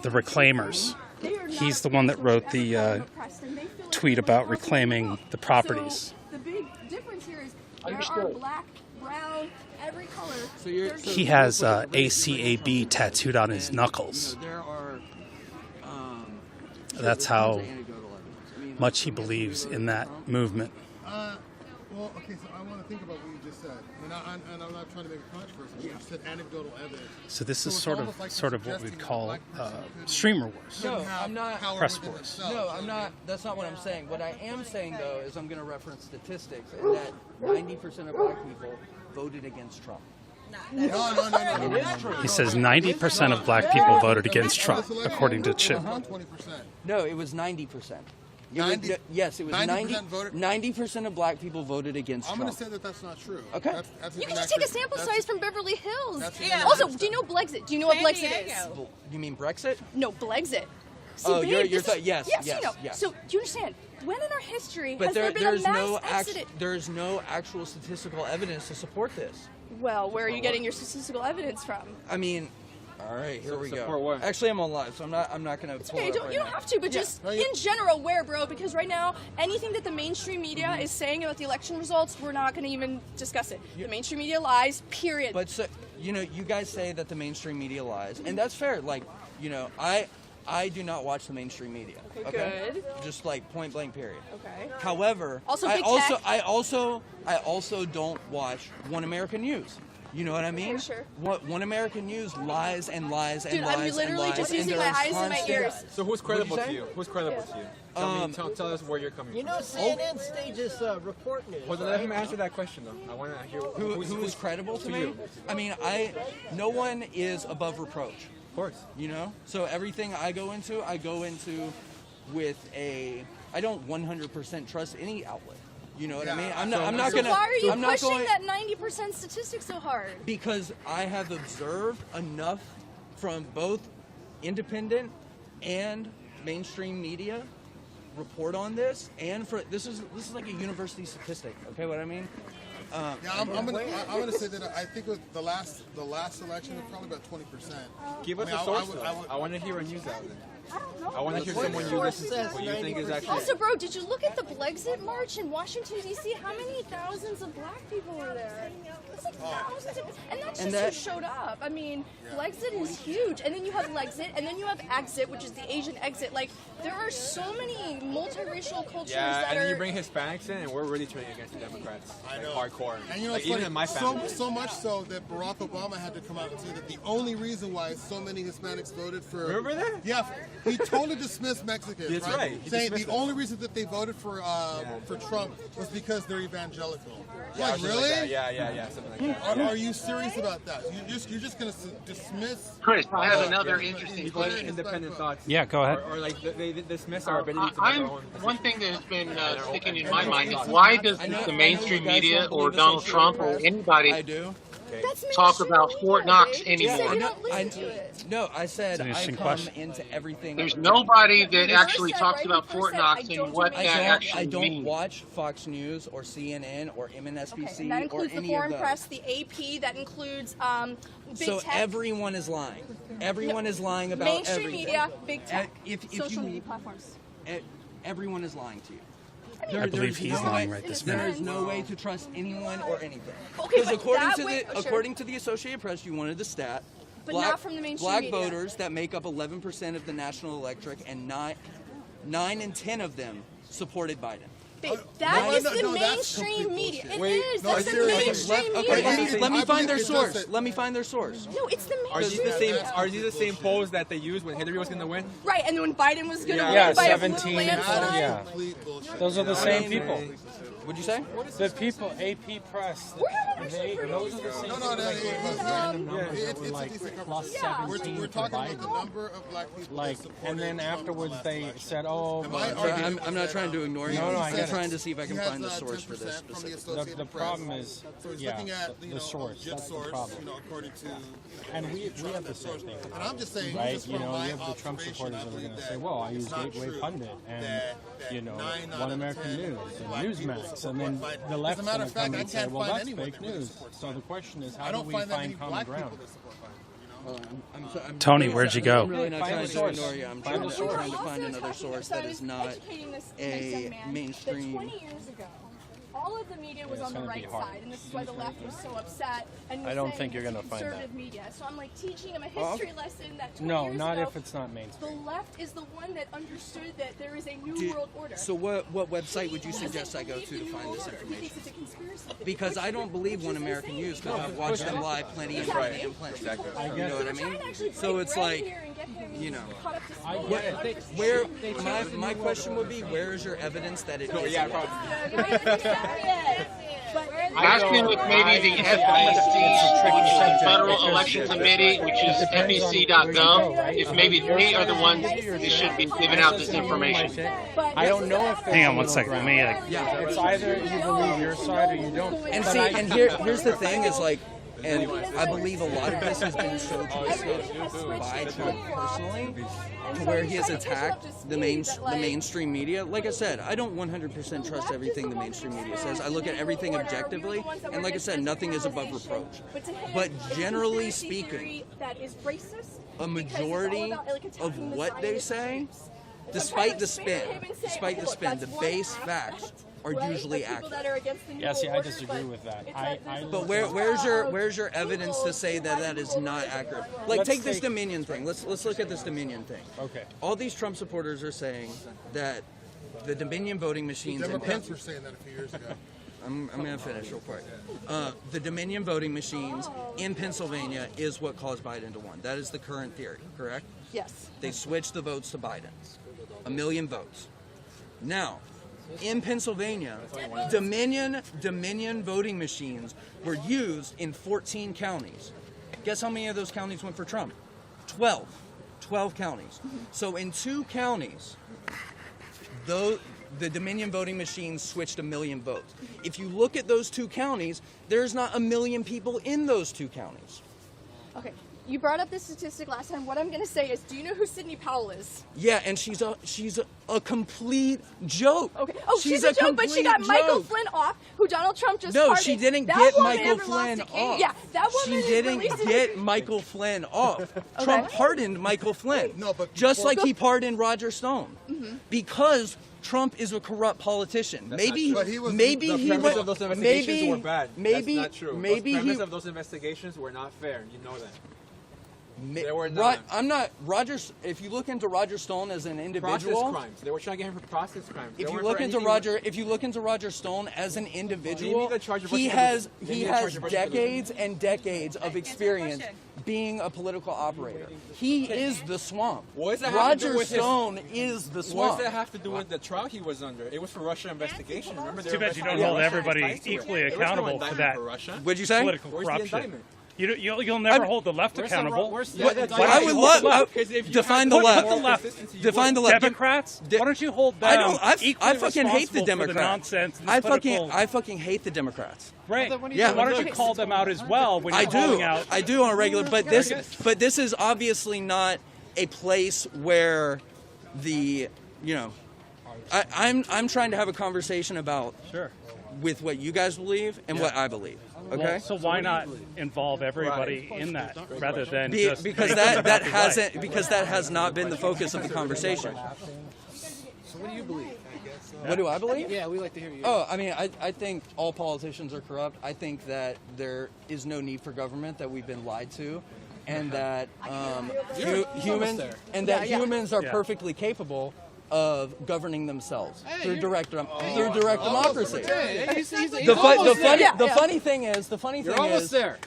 the Reclaimers. He's the one that wrote the tweet about reclaiming the properties. The big difference here is there are black, brown, every color. He has ACAB tattooed on his knuckles. That's how much he believes in that movement. Well, okay, so I want to think about what you just said, and I'm not trying to make a controversy. You just said anecdotal evidence. So this is sort of what we'd call streamer wars. No, I'm not. Press wars. No, I'm not. That's not what I'm saying. What I am saying, though, is I'm going to reference statistics, and that 90% of black people voted against Trump. No. It is true. He says 90% of black people voted against Trump, according to Chip. No, it was 90%. Yes, it was 90% of black people voted against Trump. I'm going to say that that's not true. Okay. That's You can just take a sample size from Beverly Hills. Yeah. Also, do you know Blexit? Do you know what Blexit is? You mean Brexit? No, Blexit. See, Oh, babe, you're yes, yes. you know. So, do you understand? When in our history But has there been a mass exodus? there's no actual statistical evidence to support this. Well, where are you getting your statistical evidence from? I mean, all right, here we go. Support what? Actually, I'm on live, so I'm not going to. It's okay, you don't have to, but just in general, where, bro? Because right now, anything that the mainstream media is saying about the election results, we're not going to even discuss it. The mainstream media lies, period. But so, you guys say that the mainstream media lies, and that's fair. Like, I do not watch the mainstream media. Okay, good. Just like point blank, period. Okay. However, Also I big also don't watch One American News. You know what I mean? Okay, sure. One American News lies and lies and Dude, lies I'm and literally lies. just and using there my are eyes and my constant- ears. So who's credible What'd to you you? say? Who's credible to you? Tell us where you're coming from. You know, CNN stages report news. Well, then let him answer that question, though. I want to hear Who is credible to me? you. I mean, no one is above reproach. Of course. So everything I go into with I don't 100% trust any outlet. You know what I mean? I'm not gonna. Why are you I'm not pushing going, that 90% statistic so hard? Because I have observed enough from both independent and mainstream media report on this, and this is like a university statistic. Okay, what I mean? I'm gonna say that I think with the last election, it was probably about 20%. Give us a source. I want to hear a news outlet. I want to hear someone you listen to. What you think is actually. Also, bro, did you look at the Blexit march in Washington, D.C.? How many thousands of black people were there? It's like thousands of, and that's just who showed up. I mean, Blexit is huge. And then you have Lexit, and then you have Exit, which is the Asian exit. Like, there are so many multiracial cultures that and are... then you bring Hispanics in, and we're really turning against the Democrats. I know. Hardcore. And like, even in my family. So much so that Barack Obama had to come out and say that the only reason why so many Hispanics voted for... Remember that? Yeah, he totally dismissed Mexicans, That's right. Saying the only reason that they voted for Trump was because they're evangelical. Yeah, like, really? Like yeah, something like that. Are you serious about that? You're just going to dismiss... Chris, I have another interesting question. Independent thoughts. Yeah, go ahead. Or like they dismiss our ability to make our own. One thing that has been sticking in my mind is why does the mainstream media or Donald Trump or anybody talk about Fort Knox anymore? I said I come into everything. There's nobody that actually talks about Fort Knox and what that actually I don't means. watch Fox News or CNN or MSNBC And that includes or the any foreign of those. press, the AP, that includes big So tech. everyone is lying. Everyone is lying about Mainstream everything. media, big tech, If social you, media platforms. Everyone is lying to you. I believe he's lying right this There minute. is no way to trust anyone or anything. Okay, Because but according to the Associated Press, you wanted the stat. But not from the mainstream black media. voters that make up 11% of the national electorate, and 9 in 10 of them supported Biden. Babe, that is the mainstream media. It is. That's the mainstream media. Let me find their source. Let me find their source. No, it's the Are mainstream these the same? media. Are these the same polls that they used when Hillary was going to win? Right, and then when Biden was going to Yeah, win by 17. a landslide. Yeah. Those are the same people. What'd you say? The people, AP Press. Those are the same people. We're talking about the number of black people. Like, and then afterwards they said, "Oh, I'm not trying to ignore you. No, I I'm get trying it. to see if I can find the source for this specifically. The problem is, yeah, the source. That's the problem. According to, and we have the same thing. And I'm just saying, right? just You from know, my you have the Trump observation, supporters that are going to I say, believe "Well, I that use it's not Gateway true Pundit and that you know 9 out One of American 10 News black and people Newsmax," support and then Biden. the As a left's matter going of to fact, come I and say, can't "Well, find that's anyone fake that really news." supports So the question is, I how do don't we find that find many common black ground? people that support Biden. Tony, where'd you go? I'm really not Find trying the to source. ignore you. I'm Find trying the to source. find another source that is not a mainstream. 20 years ago, all of the media was Yeah, on it's the gonna be right hard. side, and this is why the left was so upset. And I don't was think saying you're it's gonna find conservative that. media. So I'm like teaching him a history lesson that 20 No, years not ago, if it's not mainstream. the left is the one that understood that there is a new Do- world order. So what website would you suggest I go to find this information? It's a conspiracy. Because I don't believe One American News because I've watched them live plenty and plenty and plenty. You know what I mean? So it's like, you know, where my question would be, where is your evidence that it is? I asking if maybe the FEC, which is the Federal Election Committee, which is FEC.gov, if maybe they are the ones that should be giving out this information. I don't know if. Hang on one second. Let me. Yeah, it's either you believe your side or you don't. And see, and here's the thing is like, and I believe a lot of this has been so twisted by Trump personally, to where he has attacked the mainstream media. Like I said, I don't 100% trust everything the mainstream media says. I look at everything objectively, and like I said, nothing is above reproach. But generally speaking, a majority of what they say, despite the spin, the base facts are usually accurate. Yeah, see, I disagree with that. But where's your evidence to say that is not accurate? Like, take this Dominion thing. Let's look at this Dominion thing. Okay. All these Trump supporters are saying that the Dominion voting machines. Democrats were saying that a few years ago. I'm going to finish real quick. The Dominion voting machines in Pennsylvania is what caused Biden to win. That is the current theory, correct? Yes. They switched the votes to Biden. 1 million votes. Now, in Pennsylvania, Dominion voting machines were used in 14 counties. Guess how many of those counties went for Trump? 12. 12 counties. So in 2 counties, the Dominion voting machines switched 1 million votes. If you look at those 2 counties, there's not 1 million people in those 2 counties. Okay. You brought up this statistic last time. What I'm going to say is, do you know who Sidney Powell is? Yeah, and she's a complete joke. Okay. Oh, she's a joke, but she got Michael Flynn off, who Donald Trump just pardoned. No, she didn't get Michael Flynn off. Yeah, that woman She didn't get Michael Flynn off. Okay. Trump pardoned Michael Flynn. No, but just like he pardoned Roger Stone. Because Trump is a corrupt politician. Maybe he premise of those investigations were bad. Maybe that's not true. Maybe the premise of those investigations were not fair. You know that. They were not. not. I'm not Rogers. If you look into Roger Stone as an individual, process crimes. They were trying to get him for process crimes. If you look into Roger Stone as an individual, he has decades and decades of experience being a political operator. He is the swamp. Roger Stone is the swamp. What does that have to do with the trial he was under? It was for Russia investigation. Remember? Too bad you don't hold everybody equally accountable for that. What'd you say? Political corruption. You'll never hold the left accountable. I would love define the left. Define the left. Democrats. Why don't you hold them equally I fucking hate the responsible Democrats. for the nonsense? I fucking hate the Democrats. Right. Yeah. Why don't you call them out as well when you're calling out? I do on a regular. But this is obviously not a place where I'm trying to have a conversation about with what you guys believe and what I believe. Okay. Well, so why not involve everybody in that rather than because that has not been the focus of the conversation. So what do you believe? What do I believe? Yeah, we like to hear you. Oh, I mean, I think all politicians are corrupt. I think that there is no need for government, that we've been lied to, and that humans are perfectly capable of governing themselves through direct democracy. The funny thing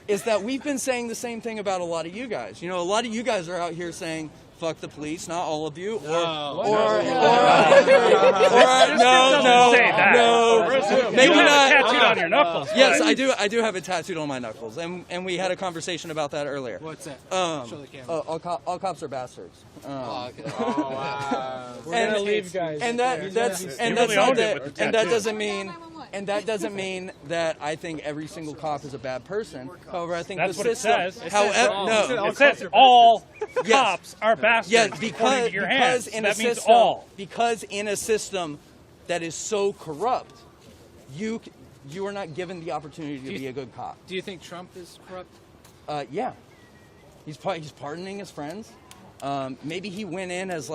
is that we've been saying the same thing about a lot of you guys. You know, a lot of you guys are out here saying, fuck the police, not all of you. Maybe not. Tattooed on your knuckles. Yes, I do have it tattooed on my knuckles, and we had a conversation about that earlier. What's that? Show the camera. All cops are bastards. We're gonna leave, guys. And that doesn't mean that I think every single cop is a bad person. However, I think that's the what system. it says. It says all cops are bastards. Yes, because in a system that is so corrupt, you are not given the opportunity to be a good cop. Do you think Trump is corrupt? Yeah, he's pardoning his friends. Maybe he went in as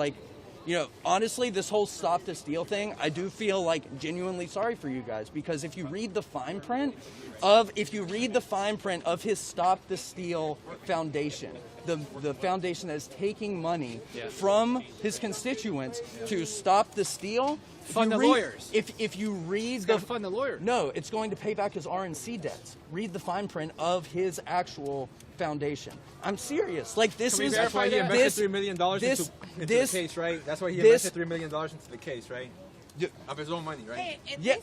honestly, this whole Stop the Steal thing, I do feel genuinely sorry for you guys, because if you read the fine print of his Stop the Steal Foundation, the foundation that is taking money from his constituents to stop the steal. Fund the lawyers. If you read fund the lawyers. No, it's going to pay back his RNC debts. Read the fine print of his actual foundation. I'm serious. That's why he invested $3 million into the case, right? That's why he invested $3 million into the case, right? Of his own money, right? Yeah.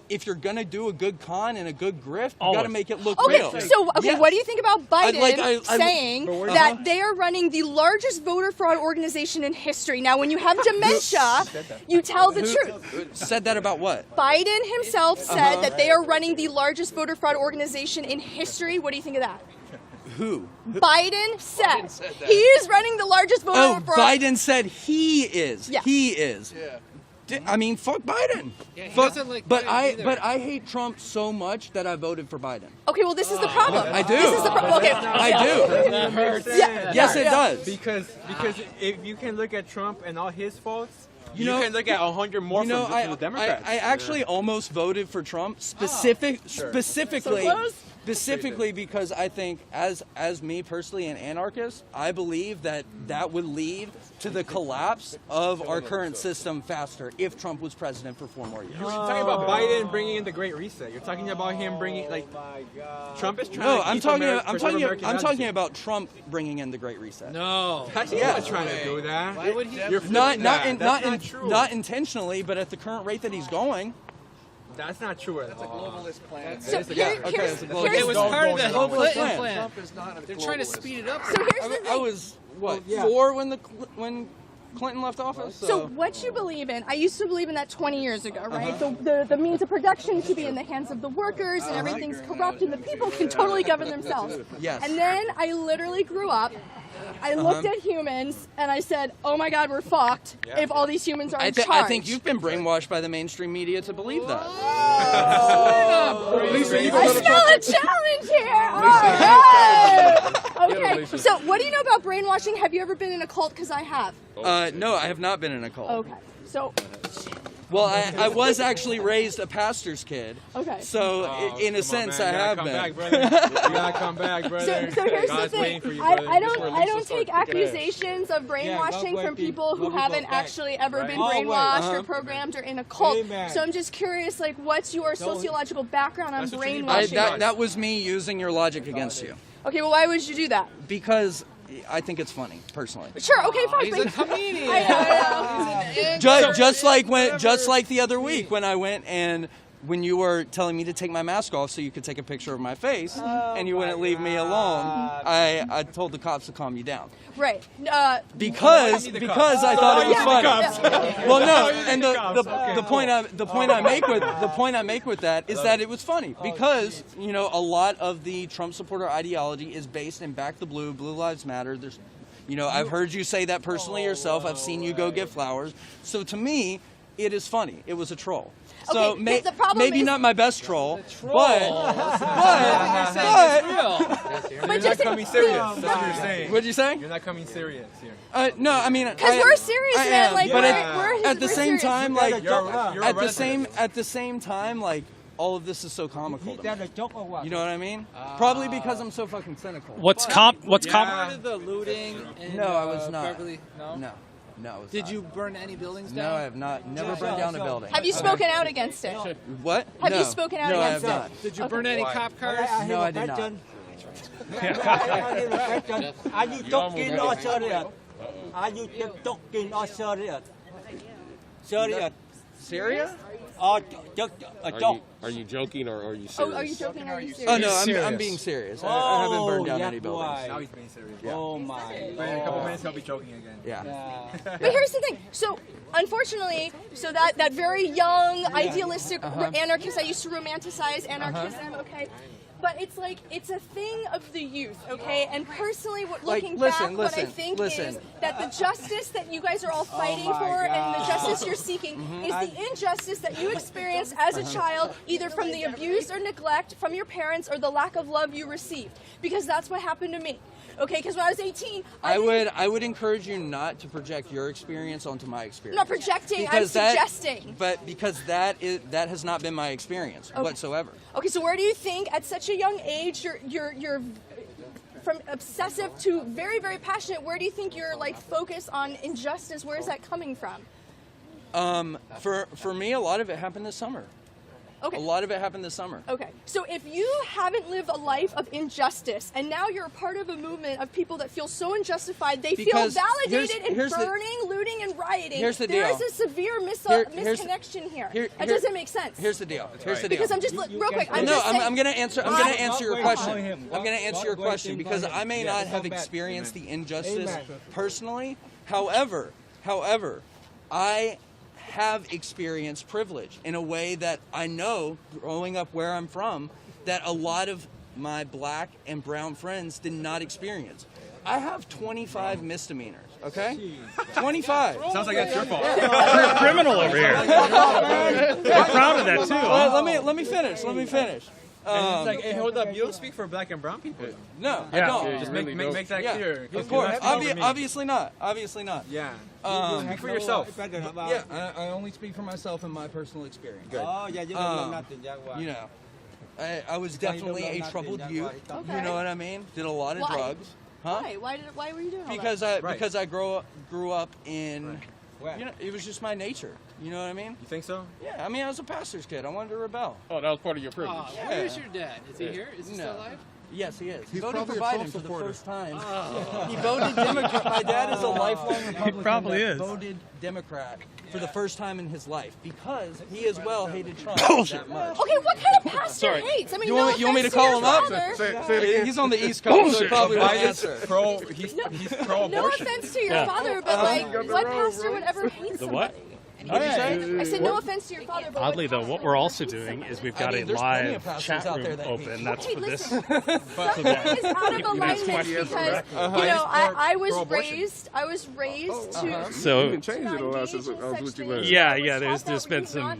If you're gonna do a good con and a good grift, you Always. gotta make it look Okay, real. so Yes. what do you think about Biden I- saying that they are running the largest voter fraud organization in history? Now, when you have dementia, you tell the truth. Said that about what? Biden himself said that they are running the largest voter fraud organization in history. What do you think of that? Who? Biden said he is running the largest voter Oh, fraud. Biden said he is. Yeah. He is. Yeah. I mean, fuck Biden. Yeah, he Fuck- doesn't like but Biden either. I hate Trump so much that I voted for Biden. Okay, well, this is the problem. I do. This is the problem. Okay. I do. That hurts. Yeah. Yes, it does. Because if you can look at Trump and all his faults, you know- can look at 100 more You know, from the Democrats. I actually almost voted for Trump specifically because I think as me personally an anarchist, I believe that would lead to the collapse of our current system faster if Trump was president for 4 more years. You're talking about Biden bringing in the Great Reset. You're talking about him bringing Trump is trying. No, to I'm keep talking. America, I'm preserve talking. American I'm talking attitude. about Trump bringing in the Great Reset. No, he's Yeah. not trying to do that. Why would he? You're Not flipping that. That's true. not intentionally, but at the current rate that he's going. That's not true at all. Globalist plan. So It here's was part of the Clinton plan. Trump is not a They're trying to speed it up. So here's the thing. I was 4 when Clinton left office. So what you believe in, I used to believe in that 20 years ago, right? The means of production should be in the hands of the workers and everything's corrupt and the people can totally govern themselves. Yes. And then I literally grew up, I looked at humans and I said, oh my God, we're fucked if all these humans are in charge. I think you've been brainwashed by the mainstream media to believe that. I smell a challenge here. All right. Okay, so what do you know about brainwashing? Have you ever been in a cult? Because I have. No, I have not been in a cult. Okay, so Well, I was actually raised a pastor's kid. Okay. So in a sense, I have been. You gotta come back, brother. So here's God's the thing. waiting for you, brother. I This is where don't Lisa take starts kicking ass. accusations of brainwashing go from back, people who go haven't back. actually ever been Right. brainwashed or programmed or in a cult. Amen. So I'm just curious, like, what's your sociological background on That's what you need. brainwashing? That was me using your logic against you. Okay, well, why would you do that? Because I think it's funny, personally. Sure. Okay. Fine. He's a comedian. I know. Just like the other week when I went and when you were telling me to take my mask off so you could take a picture of my face and you wouldn't leave me alone, I told the cops to calm you down. Right. Because I thought it was funny. Well, no, and the point I make with that is that it was funny because a lot of the Trump supporter ideology is based in Back the Blue, Blue Lives Matter. There's, I've heard you say that personally yourself. I've seen you go get flowers. So to me, it is funny. It was a troll. So Okay, the problem maybe is- not my best troll, but You're not coming serious. That's what you're saying. What'd you say? You're not coming serious here. No, I mean, Because we're serious, I man. am, Like, but we're at the same serious. time, like You're a at the same time, like all of this is so comical. To me. You know what I mean? Probably because I'm so fucking cynical. What's comp? Part of the looting in No, I was not. Beverly? No. No, I was Did not. you burn any buildings No, down? I have not. Never burned down a building. Have you spoken out against it? What? Have No. you spoken out No, I against have it? not. Did you burn any cop cars? No, I did not. Are you joking or serious? Are you joking or serious? Serious? Serious? Or just a joke? Are you joking or are you serious? Oh, are you joking or are you serious? Oh no, I'm being serious. I haven't burned down any buildings. Now he's being serious. Yeah. Oh my. But in a couple minutes, he'll be joking again. Yeah. But here's the thing. So, unfortunately, that very young, idealistic anarchist, I used to romanticize anarchism, okay? But it's like, it's a thing of the youth, okay? And personally, looking back, what I think is that the justice that you guys are all fighting for and the justice you're seeking is the injustice that you experienced as a child, either from the abuse or neglect from your parents or the lack of love you received. Because that's what happened to me. Okay, because when I was 18, I would encourage you not to project your experience onto my experience. I'm not projecting, Because I'm suggesting. But because that has not been my experience whatsoever. Okay, so where do you think at such a young age you're from obsessive to very, very passionate, where do you think your focus on injustice, where is that coming from? For me, a lot of it happened this summer. Okay. A lot of it happened this summer. Okay, so if you haven't lived a life of injustice, and now you're a part of a movement of people that feel so unjustified, they Because feel validated in here's the- burning, looting, and rioting. Here's the There deal. is a severe Here's- misconnection here. That doesn't make sense. Here's the deal. Here's the deal. Because I'm just real quick. I'm no, just saying, I'm going to answer. I'm going to answer your question. him. I'm going to answer your question because I may Yeah, not come have back. experienced the injustice Amen. personally. However, I have experienced privilege in a way that I know, growing up where I'm from, that a lot of my black and brown friends did not experience. I have 25 misdemeanors, okay? 25. Sounds like that's your fault. You're a criminal over here. You're proud of that too. Well, Huh? let me finish. And it's like, hey, hold up, you don't speak for black and brown people. No, Yeah. I don't. Just make that clear. Of course. Obviously not. Yeah. Speak for No, yourself. Yeah, I only speak for myself and my personal experience. Good. Oh, yeah, you don't know nothing, Jaguar. You know, I was definitely a troubled youth. Okay. You know what I mean? Did a lot of Why? drugs. Huh? Why were you doing all Because that? because I grew up in, Where? you know, it was just my nature. You know what I mean? You think so? Yeah, I mean, I was a pastor's kid. I wanted to rebel. Oh, that was part of your privilege. Yeah. Where's your dad? Is he here? Is he still alive? Yes, he is. He He's voted probably for a Trump Biden for the supporter. first time. Oh. He voted Democrat. My dad is a lifelong Republican. probably that is. Voted Democrat for the first time in his life because he as well hated Trump that much. Okay, what kind of pastor Sorry. hates? I mean, You no want me to offense call your him up? father. Say it again. He's on the East Coast, so he probably won't Biden's answer. he's No pro-abortion. offense to your Yeah. father, but like, what pastor would ever hate The somebody? what? What'd you say? I said no offense to your father, but Oddly, what though, pastor what would we're ever also hate doing somebody? is we've I got mean, a there's plenty of live pastors chat out there room that open. hate. That's Okay, for this. listen. Something is out of You can ask alignment questions because directly. you know I was pro-abortion. raised to. So You can change it on us. That's what you learned. yeah, there's been some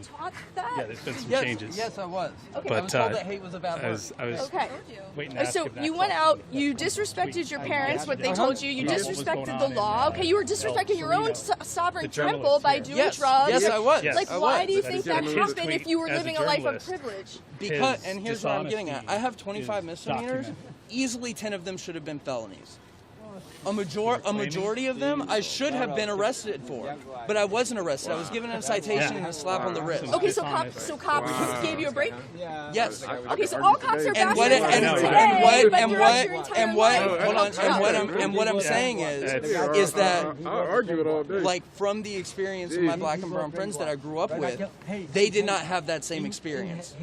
Yes, changes. yes, I was. Okay. But I was told that hate was a bad I word. was Okay. waiting to ask So if that you went question out, was you from last disrespected week. your parents, what they Uh-huh. told you, you About what was disrespected going the on law. in, Okay, you were El disrespecting your own Cerrito, sovereign the journalist temple by here. doing Yes, drugs. yes, I was. Yes. Like, I why was. do you think that His happened tweet if you were as a living a life of journalist. privilege? Because, His and here's what I'm getting at. dishonesty I have 25 is misdemeanors. documented. Easily 10 of them should have been felonies. A majority of them I should have been arrested for, but I wasn't arrested. I was given a citation and a slap on the wrist. Okay, so cops gave you a break? Yes. Okay, so all cops are And bashing what today, and what I'm saying is that I argue it all day. like from the experience of my black and brown friends that I grew up with, they did not have that same experience.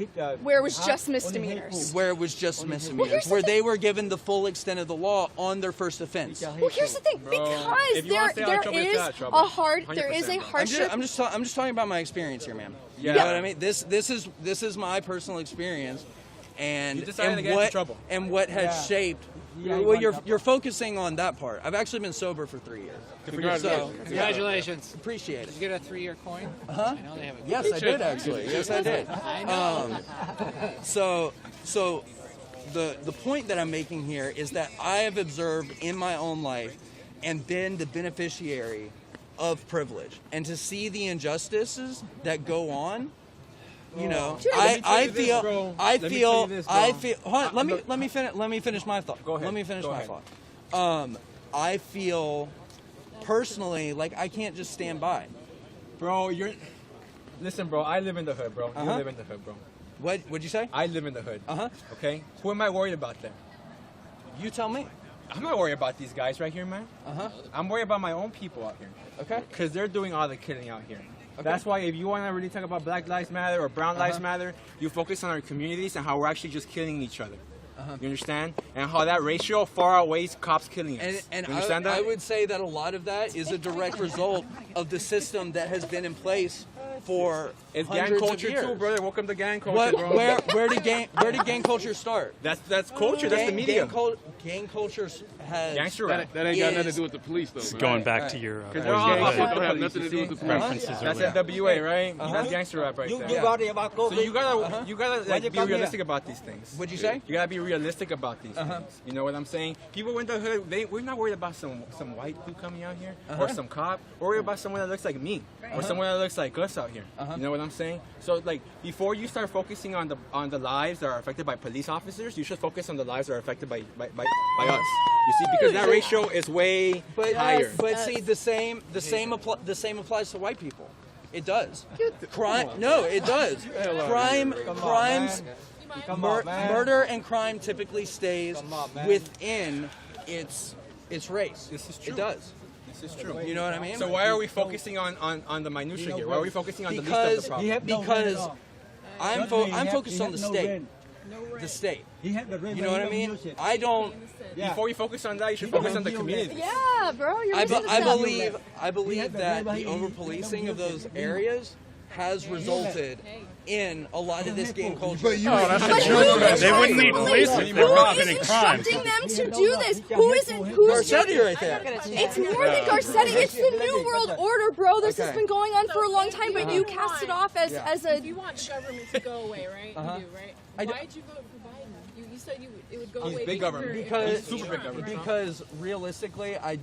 where it was just misdemeanors. Where it was just misdemeanors, the where they were given the full extent of the law on their first offense. Well, here's the thing, because if you wanna stay out of trouble, there you're is out of trouble. there is a 100%. hardship. I'm just talking about my experience here, man. Yeah. You know what I mean? This is my personal experience, and You decided to get into trouble. and what has shaped. Well, you're focusing on that part. I've actually been sober for 3 years. So, Congratulations. appreciate it. Did you get a 3-year coin? Huh? I know they have a Yes, I did actually. Yes, I did. I know. So the point that I'm making here is that I have observed in my own life and been the beneficiary of privilege, and to see the injustices that go on. You know, I feel. Hold on, let me finish my thought. Go ahead. Let me finish Go my ahead. thought. I feel personally like I can't just stand by. Bro, listen, bro, I live in the hood, bro. You Uh-huh. live in the hood, bro. What'd you say? I live in the hood. Uh-huh. Okay? Who am I worried about then? You tell me. I'm not worried about these guys right here, man. Uh-huh. I'm worried about my own people out here. Okay. Because they're doing all the killing out here. That's why if you want to really talk about Black Lives Matter or Brown Lives Matter, you focus on our communities and how we're actually just killing each other. You understand? And how that ratio far outweighs cops killing us. And you understand I that? would say that a lot of that is a direct result of the system that has been in place for It's gang hundreds of culture years. too, brother. Welcome to gang culture, bro. Where did gang culture start? That's culture. That's the media. Gang culture has Gangster rap. That ain't got nothing to do with the police, though. Man. Going back to your Because they're all about Don't the have police, nothing you to do with see? the police. references That's earlier. NWA, right? That's gangster rap right there. So you gotta like, be realistic about these things. What'd you say? You gotta be realistic about these things. You know what I'm saying? People in the hood, we're not worried about some white dude coming out here or some cop. We're worried about someone that looks like me or someone that looks like us out here. You know what I'm saying? So like before you start focusing on the lives that are affected by police officers, you should focus on the lives that are affected by us. You see, because that ratio is way higher. But see, the same applies to white people. It does. Crime. No, it does. Murder and crime typically stays within its race. This is true. It does. This is true. You know what I mean? So why are we focusing on the minutia here? Why are we focusing on the least of the problem? Because I'm focused on the state. The state. You know what I mean? I don't. Before you focus on that, you should focus on the community. Yeah, bro. You're I believe that the over-policing of those areas has resulted in a lot of this game culture. But they wouldn't need police if they're not committing crime. Who is instructing them to do this? Who's Garcetti right there. It's more than Garcetti. It's the New World Order, bro. This has been going on for a long time, but you cast it off as a... You want government to go away, right? You do, right? Why did you vote for Biden? You said it would go away. He's big government. Because, He's super big government. Because realistically, at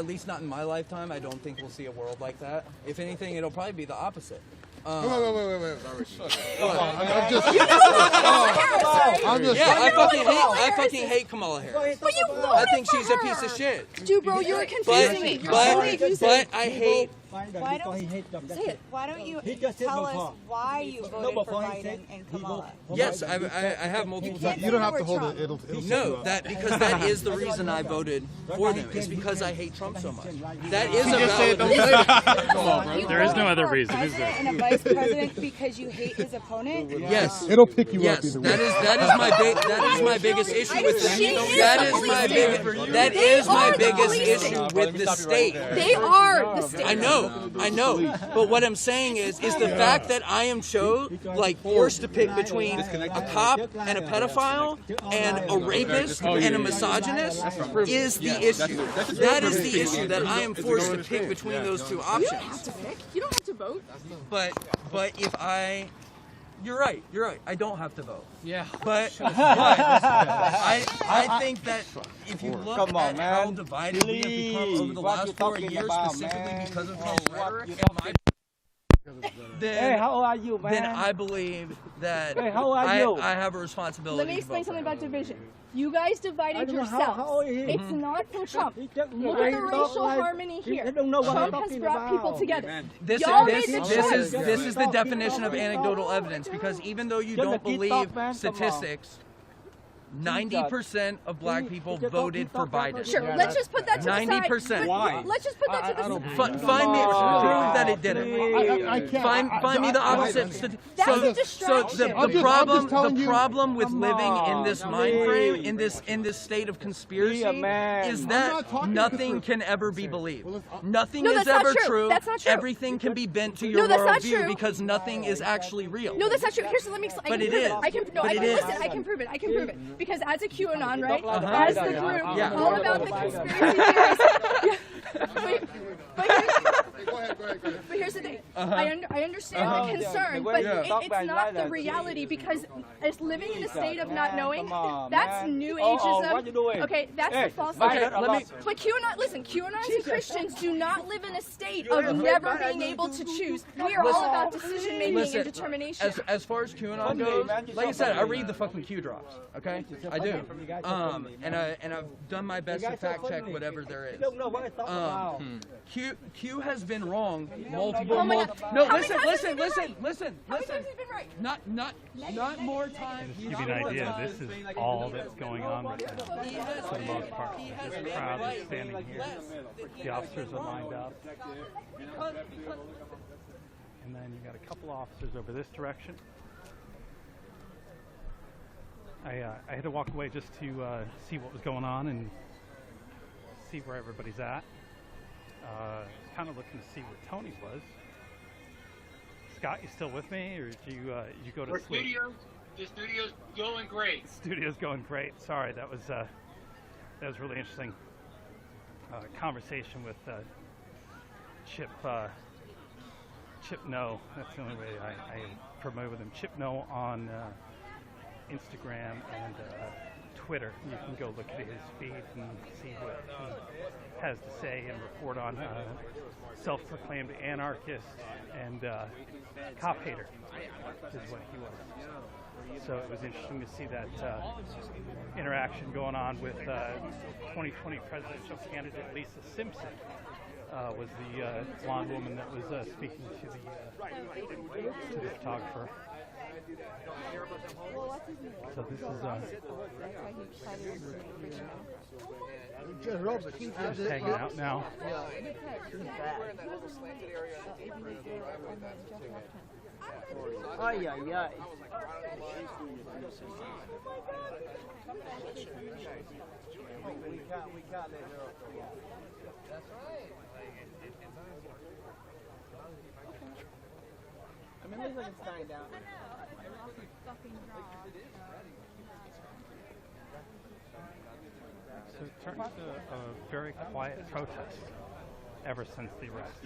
least not in my lifetime, I don't think we'll see a world like that. If anything, it'll probably be the opposite. Wait. I fucking hate Kamala Harris. But you I think she's a piece of shit. Dude, bro, you're confusing me. But I hate. Why don't you tell us why you voted for Biden and Kamala? Yes, I have multiple times. You don't have to hold it. It'll No, because that is the reason I voted for them. It's because I hate Trump so much. That is a valid. There is no other reason, is there? And a vice president because you hate his opponent? Yes. It'll pick you up Yes, either way. that is my biggest issue with this. That is my biggest issue with the state. They are the state. I know. But what I'm saying is the fact that I am forced to pick between a cop and a pedophile and a rapist and a misogynist is the issue. That is the issue, that I am forced to pick between those two options. You don't have to pick. You don't have to vote. But if you're right. I don't have to vote. Yeah. But I think that if you look at how divided we have become over the last 4 years, specifically because of Trump's rhetoric, then I believe that I have a responsibility. Let me explain something about division. You guys divided yourselves. It's not from Trump. Look at the racial harmony here. Trump has brought people together. This is the definition of anecdotal evidence, because even though you don't believe statistics, 90% of black people voted for Biden. Sure, let's just put that to the side. 90%. Why? Let's just put that to the side. Find me proof that it didn't. I can't. Find me the opposite. So the problem with living in this mind frame, in this state of conspiracy, is that nothing can ever be believed. Nothing is ever true. That's not true. Everything can be bent to your worldview because nothing is actually real. No, that's not true. Here's let me explain. But it is. I can prove it. I can prove it. Because as a QAnon, right? As the group, all about the conspiracy theories. But here's the thing. I understand the concern, but it's not the reality, because it's living in a state of not knowing. That's New Ageism. Okay, that's the false idea. But QAnons and Christians do not live in a state of never being able to choose. We are all about decision making and determination. As far as QAnon goes, like I said, I read the fucking Q drops. Okay, I do. And I've done my best to fact check whatever there is. Q has been wrong multiple. No, listen. Not more time. Just to give you an idea, this is all that's going on right now, for the most part. This crowd is standing here. The officers are lined up. And then you've got a couple officers over this direction. I had to walk away just to see what was going on and see where everybody's at. Kind of looking to see where Tony was. Scott, you still with me, or did you go to sleep? The studio's going great. Studio's going great. Sorry, that was really interesting. Conversation with Chip No. That's the only way I promote with him. Chip No on Instagram and Twitter. You can go look at his feed and see what he has to say and report on. Self-proclaimed anarchist and cop hater is what he was. So it was interesting to see that interaction going on with 2020 presidential candidate Lisa Simpson, was the blonde woman that was speaking to the photographer. So this is just hanging out now. Ay, ay, ay. We can't let her off. That's right. I mean, it looks like it's dying down. So it turned into a very quiet protest ever since the arrest.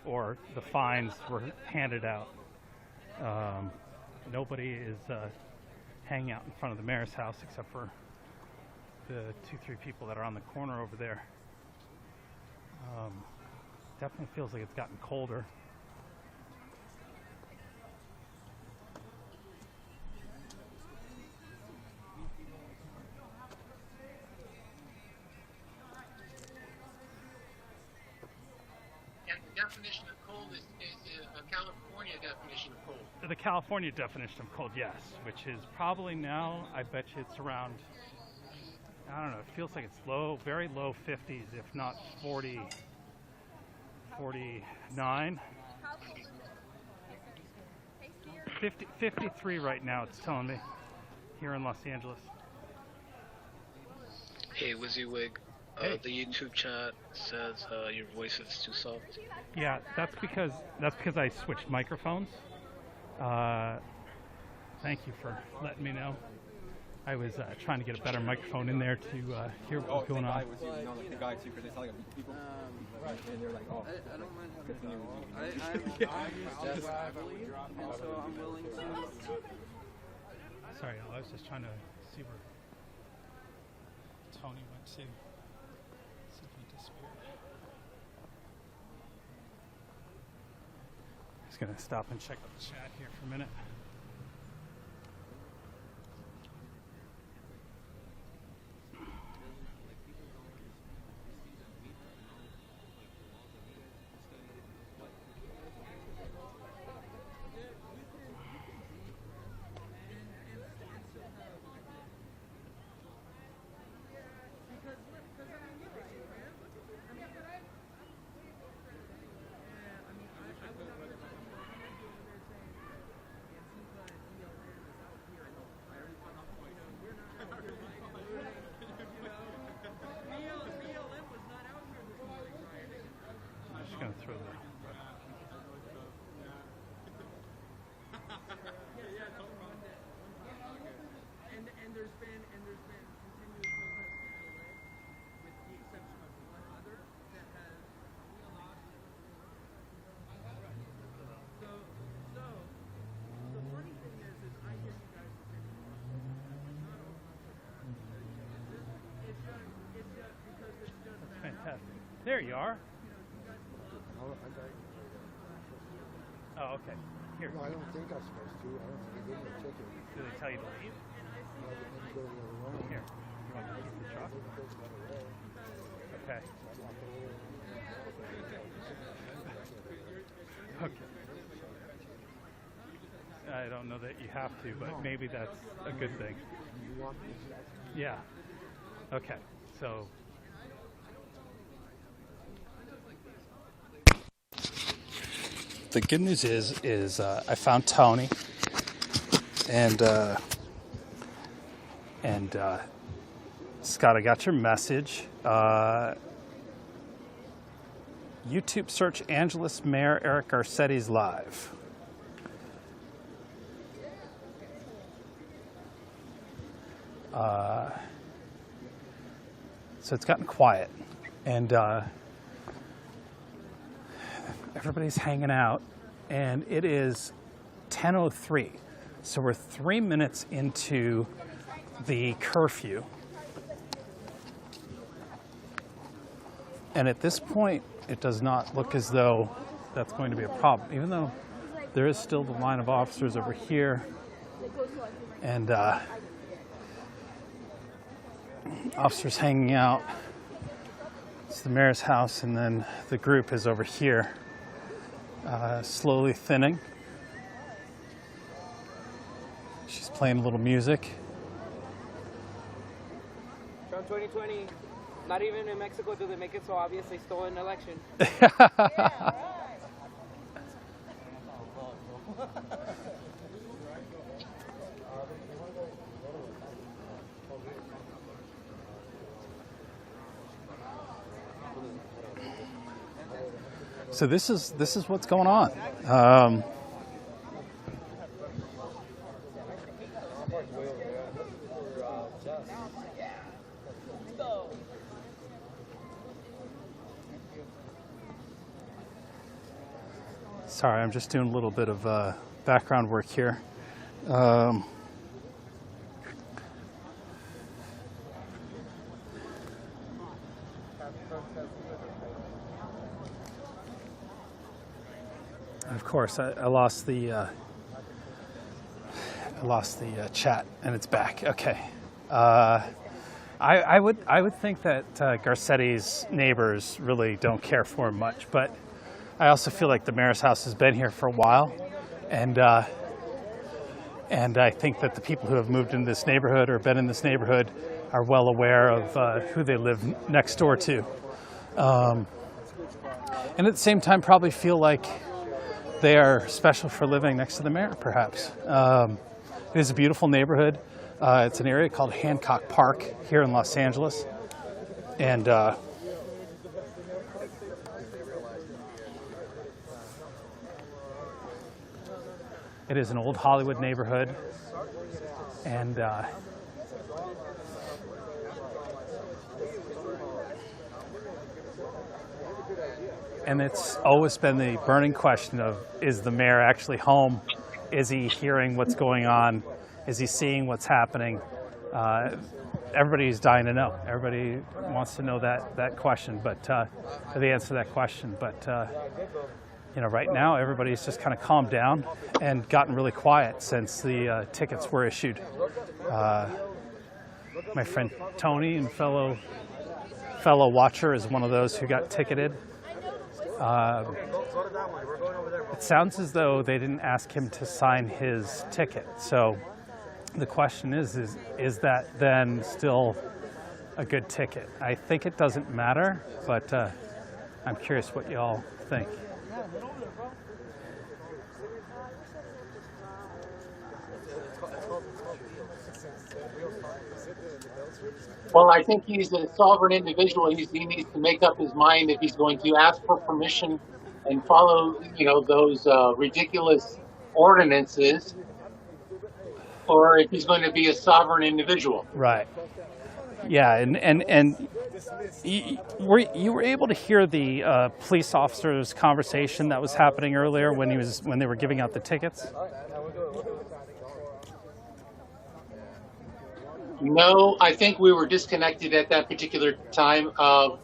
Or the fines were handed out. Nobody is hanging out in front of the mayor's house except for the 2-3 people that are on the corner over there. Definitely feels like it's gotten colder. And the definition of cold is a California definition of cold. The California definition of cold, yes, which is probably now, I bet you it's around, I don't know, it feels like it's low, very low 50s, if not 40, 49. 53 right now, it's telling me, here in Los Angeles. Hey, WYSIWYG. Hey. The YouTube chat says your voice is too soft. Yeah, that's because I switched microphones. Thank you for letting me know. I was trying to get a better microphone in there to hear what was going on. Was you know, like the guy too, because they sound like people. And they're like, oh, I don't mind good thing it was you. I use that heavily, and so I'm willing to. Sorry, I was just trying to see where Tony went to. See if he disappeared. Just gonna stop and check out the chat here for a minute. Fantastic. There you are. Oh, okay. Here. No, I don't think I'm supposed to. I don't think they give me a ticket. Do they tell you to leave? Here. You want to keep the truck? Okay. Okay. I don't know that you have to, but maybe that's a good thing. Yeah. Okay. So. The good news is I found Tony, and Scott, I got your message. YouTube search Angeles Mayor Eric Garcetti's live. So it's gotten quiet, and everybody's hanging out, and it is 10:03, so we're 3 minutes into the curfew. And at this point, it does not look as though that's going to be a problem, even though there is still the line of officers over here, and officers hanging out. It's the mayor's house, and then the group is over here, slowly thinning. She's playing a little music. Trump 2020. Not even in Mexico do they make it so obvious they stole an election. So this is what's going on. Sorry, I'm just doing a little bit of background work here. Of course, I lost the chat, and it's back. Okay, I would think that Garcetti's neighbors really don't care for him much, but I also feel like the mayor's house has been here for a while, and I think that the people who have moved in this neighborhood or been in this neighborhood are well aware of who they live next door to, and at the same time probably feel like they are special for living next to the mayor, perhaps. It is a beautiful neighborhood. It's an area called Hancock Park here in Los Angeles, and it is an old Hollywood neighborhood, and it's always been the burning question of, is the mayor actually home? Is he hearing what's going on? Is he seeing what's happening? Everybody's dying to know. Everybody wants to know that question, but the answer to that question. But you know, right now everybody's just kind of calmed down and gotten really quiet since the tickets were issued. My friend Tony and fellow watcher is one of those who got ticketed. It sounds as though they didn't ask him to sign his ticket. So the question is that then still a good ticket? I think it doesn't matter, but I'm curious what y'all think. Well, I think he's a sovereign individual. He needs to make up his mind if he's going to ask for permission and follow, those ridiculous ordinances, or if he's going to be a sovereign individual. Right. Yeah, and you were able to hear the police officer's conversation that was happening earlier when they were giving out the tickets? No, I think we were disconnected at that particular time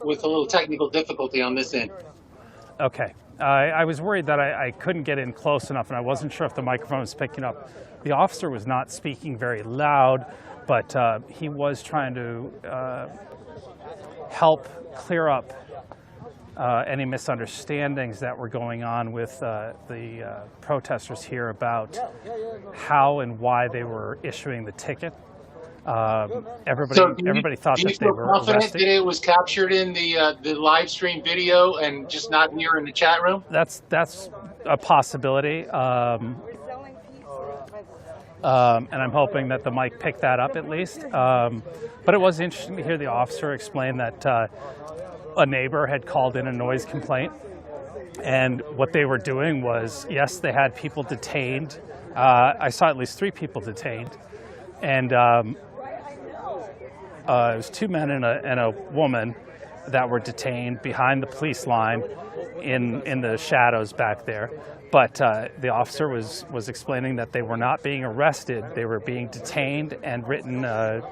with a little technical difficulty on this end. Okay. I was worried that I couldn't get in close enough, and I wasn't sure if the microphone was picking up. The officer was not speaking very loud, but he was trying to help clear up any misunderstandings that were going on with the protesters here about how and why they were issuing the ticket. Everybody thought that they were confident arresting. that it was captured in the live stream video and just not here in the chat room? That's a possibility. And I'm hoping that the mic picked that up at least. But it was interesting to hear the officer explain that a neighbor had called in a noise complaint. And what they were doing was, yes, they had people detained. I saw at least 3 people detained. And it was 2 men and a woman that were detained behind the police line in the shadows back there. But the officer was explaining that they were not being arrested. They were being detained and written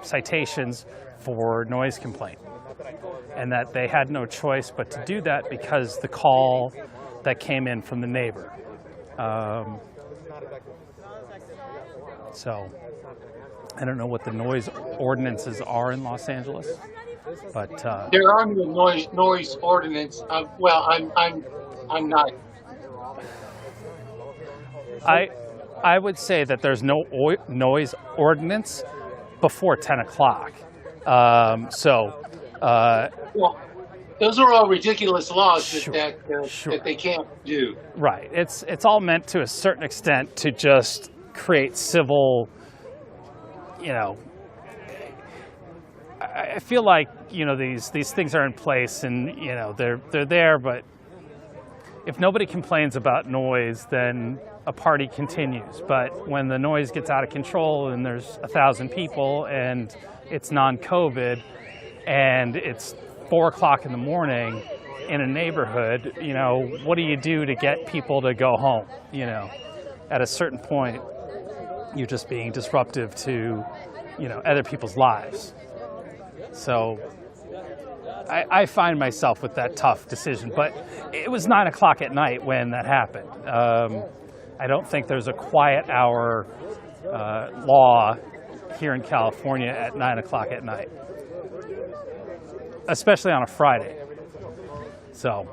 citations for noise complaint. And that they had no choice but to do that because the call that came in from the neighbor. So I don't know what the noise ordinances are in Los Angeles. But there are no noise ordinance. Well, I'm not. I would say that there's no noise ordinance before 10 o'clock. Well, those are all ridiculous laws that they can't do. Right. It's all meant to a certain extent to just create civil, I feel like, these things are in place and, they're there, but if nobody complains about noise, then a party continues. But when the noise gets out of control and there's 1,000 people and it's non-COVID and it's 4 o'clock in the morning in a neighborhood, what do you do to get people to go home? At a certain point, you're just being disruptive to, other people's lives. So I find myself with that tough decision, but it was 9 o'clock at night when that happened. I don't think there's a quiet hour law here in California at 9 o'clock at night, especially on a Friday. So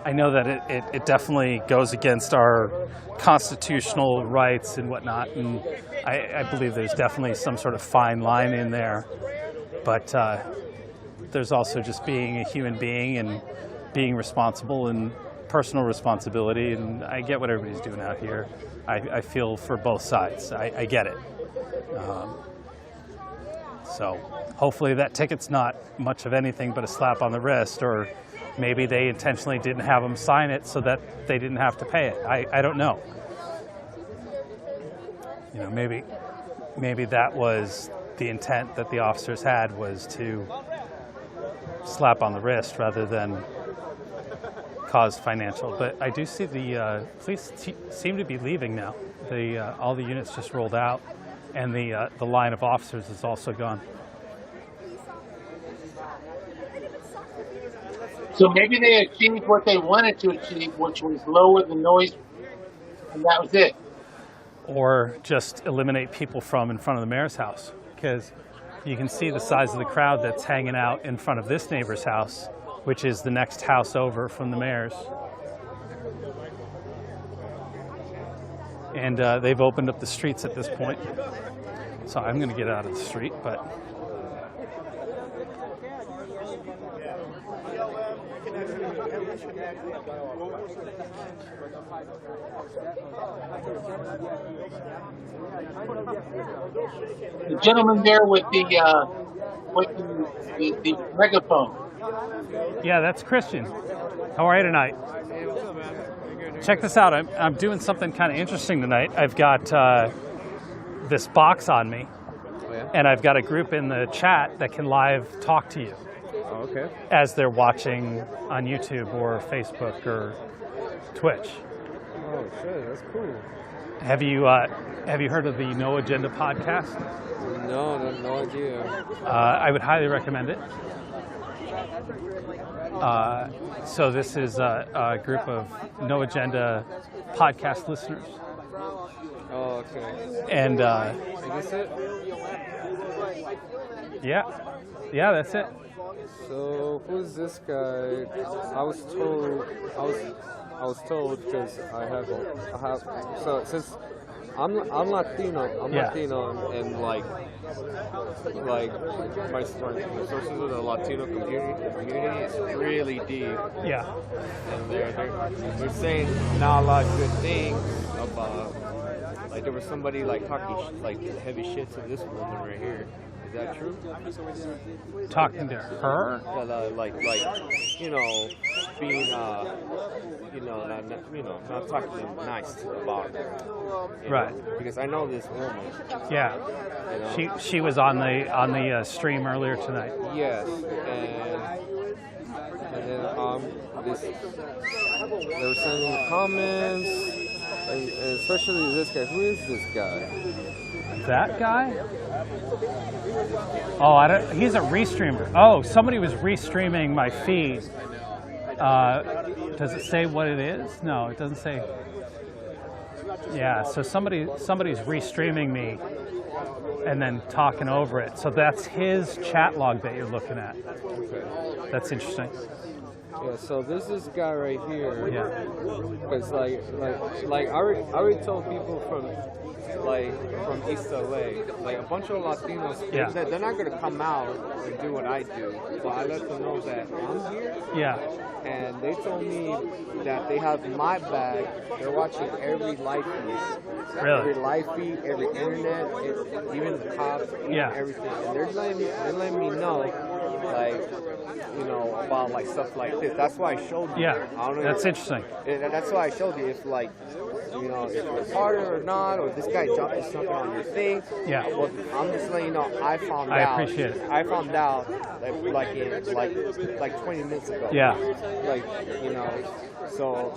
I know that it definitely goes against our constitutional rights and whatnot, and I believe there's definitely some sort of fine line in there. But there's also just being a human being and being responsible and personal responsibility, and I get what everybody's doing out here. I feel for both sides. I get it. So hopefully that ticket's not much of anything but a slap on the wrist, or maybe they intentionally didn't have them sign it so that they didn't have to pay it. I don't know. Maybe that was the intent that the officers had, was to slap on the wrist rather than cause financial. But I do see the police seem to be leaving now. All the units just rolled out, and the line of officers is also gone. So maybe they achieved what they wanted to achieve, which was lower the noise, and that was it. Or just eliminate people from in front of the mayor's house, because you can see the size of the crowd that's hanging out in front of this neighbor's house, which is the next house over from the mayor's. And they've opened up the streets at this point. So I'm going to get out of the street, but... The gentleman there with the megaphone. Yeah, that's Christian. How are you tonight? Check this out. I'm doing something kind of interesting tonight. I've got this box on me, and I've got a group in the chat that can live talk to you. Oh, okay. As they're watching on YouTube or Facebook or Twitch. Oh shit, that's cool. Have you heard of the No Agenda podcast? No idea. I would highly recommend it. So this is a group of No Agenda podcast listeners. Oh, okay. And is this it? Yeah, that's it. So who's this guy? I was told because I have so since I'm Latino, Latino, and like my sources of the Latino community is really deep. Yeah. And they're saying not a lot of good things about, like there was somebody like talking like heavy shit to this woman right here. Is that true? Talking to her? Like being not talking nice about her. Right. Because I know this woman. Yeah. You know? She was on the stream earlier tonight. Yes. And then they were sending comments, and especially this guy. Who is this guy? That guy? Oh, he's a restreamer. Oh, somebody was restreaming my feed. Does it say what it is? No, it doesn't say. Yeah, so somebody's restreaming me and then talking over it. So that's his chat log that you're looking at. Okay. That's interesting. Yeah, so there's this guy right here. Yeah. Because like I already told people from East LA, like a bunch of Latinos, Yeah. they're not gonna come out and do what I do. So I let them know that I'm here. Yeah. And they told me that they have my bag. They're watching every live feed. Really? Every live feed, every internet, even the cops, Yeah. everything. And they're letting me know, like, you know, about like stuff like this. That's why I showed you. Yeah, I don't know that's if, interesting. That's why I showed you. If like, you know, if it's harder or not, or this guy dropped something on your thing. Yeah. Well, I'm just letting you know. I found out. I appreciate it. I found out like 20 minutes ago. Yeah. Like, you know, so,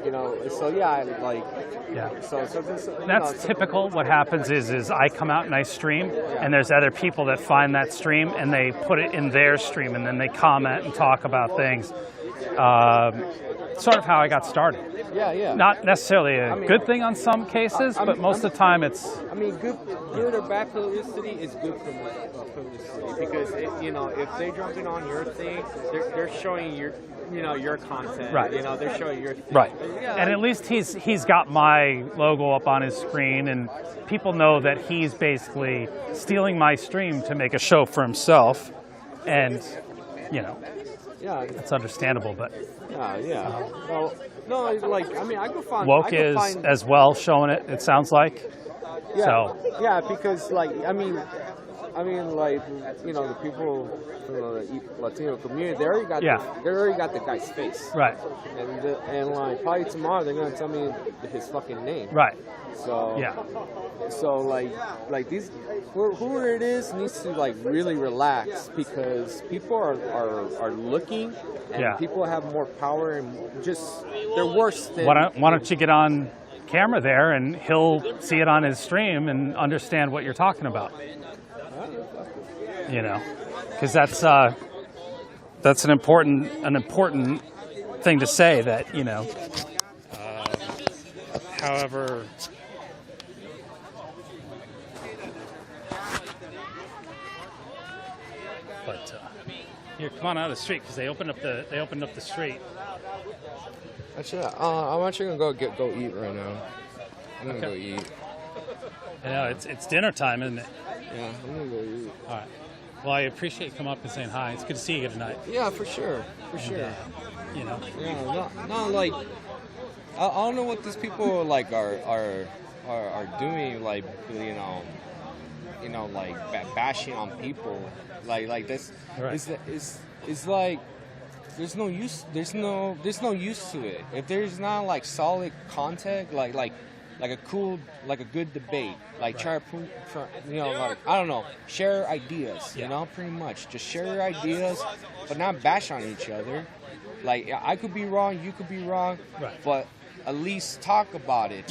you know, so yeah, I like. Yeah. So this, That's typical. What happens is I come out and I stream, and there's other people that find that stream and they put it in their stream, and then they comment and talk about things. Sort of how I got started. Yeah, yeah. Not necessarily a good thing on some cases, but most of the time it's. I mean, good or bad publicity is good publicity because you know, if they're jumping on your thing, they're showing your, you know, your content. Right. You know, they're showing your thing. Right. Yeah, And at least he's got my logo up on his screen, and people know that he's basically stealing my stream to make a show for himself, and you know. Yeah, it's understandable, but yeah. Well, no, like I mean, I could find woke is as well showing it. It sounds like. Yeah, So yeah, because like I mean, like, you know, the people from the Latino community, they already got the guy's face. Right. And like probably tomorrow they're gonna tell me his fucking name. Right. So yeah. So like these, whoever it is needs to like really relax because people are looking, and people have more power and just they're worse than. Why don't you get on camera there and he'll see it on his stream and understand what you're talking about. You know, because that's an important thing to say, that, you know, however. But here, come on out of the street, because they opened up the street. Actually, I'm actually gonna go eat right now. I'm gonna go eat. I know it's dinner time, isn't it? Yeah, I'm gonna go eat. All right. Well, I appreciate you coming up and saying hi. It's good to see you tonight. Yeah, for sure, sure. You know. Yeah, no, like I don't know what these people like are doing, like, you know, like bashing on people, like this. Right. It's like there's no use to it if there's not like solid content, like a good debate, like try to prove, you know, like, I don't know, share ideas, you know, pretty much just share your ideas, but not bash on each other. Like, I could be wrong, you could be wrong, but at least talk about it.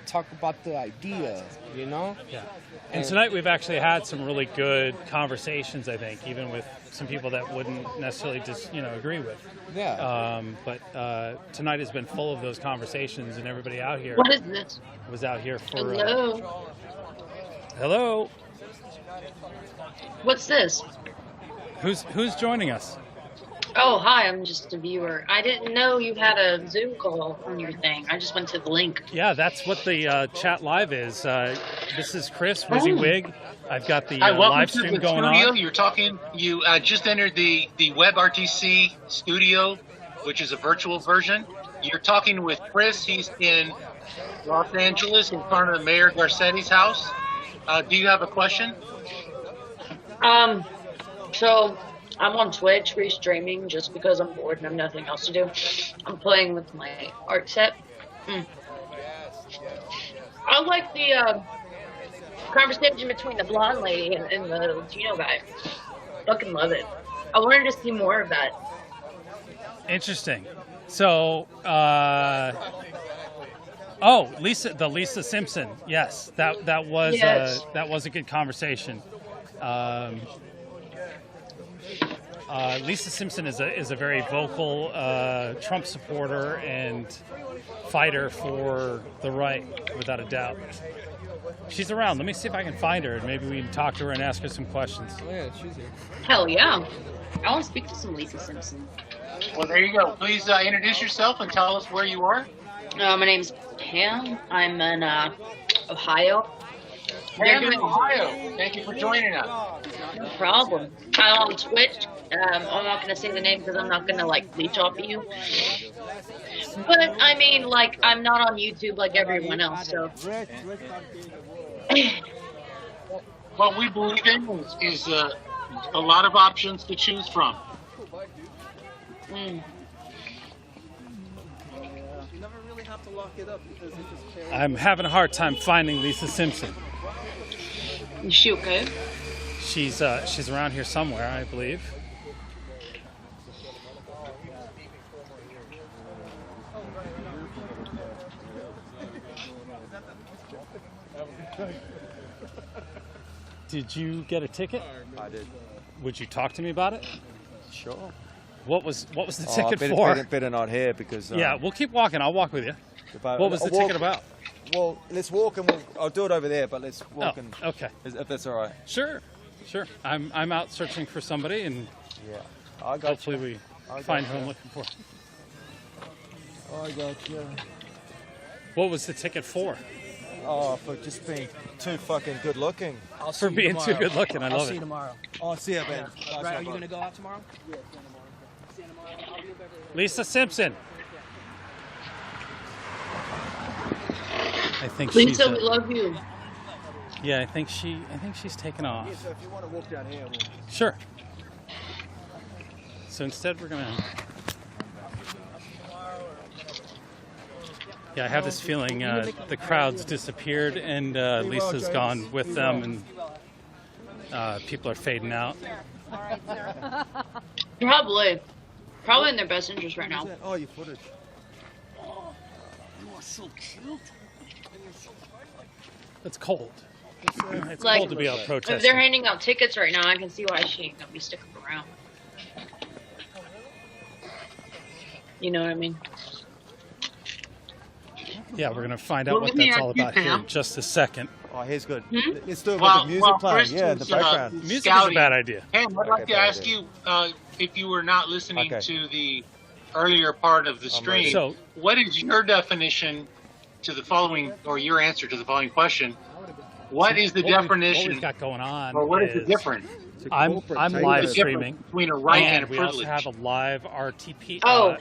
Talk about the idea, you know. Yeah. And tonight we've actually had some really good conversations, I think, even with some people that wouldn't necessarily just, you know, agree with. Yeah. But tonight has been full of those conversations, and everybody out here. What is this? Was out here for. Hello. Hello. What's this? Who's joining us? Oh, hi, I'm just a viewer. I didn't know you had a Zoom call on your thing. I just went to the link. Yeah, that's what the chat live is. This is Chris, WYSIWYG. I've got the live stream going on. You're talking, you just entered the WebRTC studio, which is a virtual version. You're talking with Chris. He's in Los Angeles in front of Mayor Garcetti's house. Do you have a question? So I'm on Twitch restreaming just because I'm bored and I have nothing else to do. I'm playing with my art set. I like the conversation between the blonde lady and the Latino guy. Fucking love it. I wanted to see more of that. Interesting. So, Lisa Simpson. Yes, that was a good conversation. Lisa Simpson is a very vocal Trump supporter and fighter for the right, without a doubt. She's around. Let me see if I can find her, and maybe we can talk to her and ask her some questions. Oh, yeah, she's here. Hell yeah. I want to speak to some Lisa Simpson. Well, there you go. Please introduce yourself and tell us where you are. My name's Pam. I'm in Ohio. Pam in Ohio. Thank you for joining us. No problem. I'm on Twitch. I'm not going to say the name because I'm not going to, like, leech off of you. But, I mean, like, I'm not on YouTube like everyone else, so. What we believe in is a lot of options to choose from. I'm having a hard time finding Lisa Simpson. Is she okay? She's around here somewhere, I believe. Did you get a ticket? I did. Would you talk to me about it? Sure. What was the ticket better, for? Better not here because. Yeah, we'll keep walking. I'll walk with you. What was the ticket about? Well, let's walk and I'll do it over there. But let's walk and. Okay. If that's all right. Sure. I'm out searching for somebody, and yeah, I got hopefully we find who I'm looking for. I got you. What was the ticket for? Oh, for just being too fucking good looking. For being too good looking, I love it. I'll see you tomorrow. Oh, see ya, man. Yeah. Right, are you gonna go out tomorrow? Yeah. Lisa Simpson. I think Lisa, she's. we love you. Yeah, I think she's taken off. Yeah, so if you want to walk down here, we'll... Sure. So instead, we're gonna. Yeah, I have this feeling the crowd's disappeared and Lisa's gone with them, and people are fading out. Probably in their best interest right now. Oh, your footage. Oh, you are so cute. It's cold. It's Like, cold to be out if protesting. they're handing out tickets right now, I can see why she ain't gonna be sticking around. You know what I mean? Yeah, we're gonna find out what that's all about here in just a second. Oh, here's good. Hmm? Let's do it with the music playing. Yeah, in the background. Music is a bad idea. Pam, I'd like to ask you if you were not listening to the earlier part of the stream. So, what is your definition to the following, or your answer to the following question? What is the definition? What we've got going on? Or what is the difference? I'm live streaming between a right and a we also privilege. have a live RTP. Oh.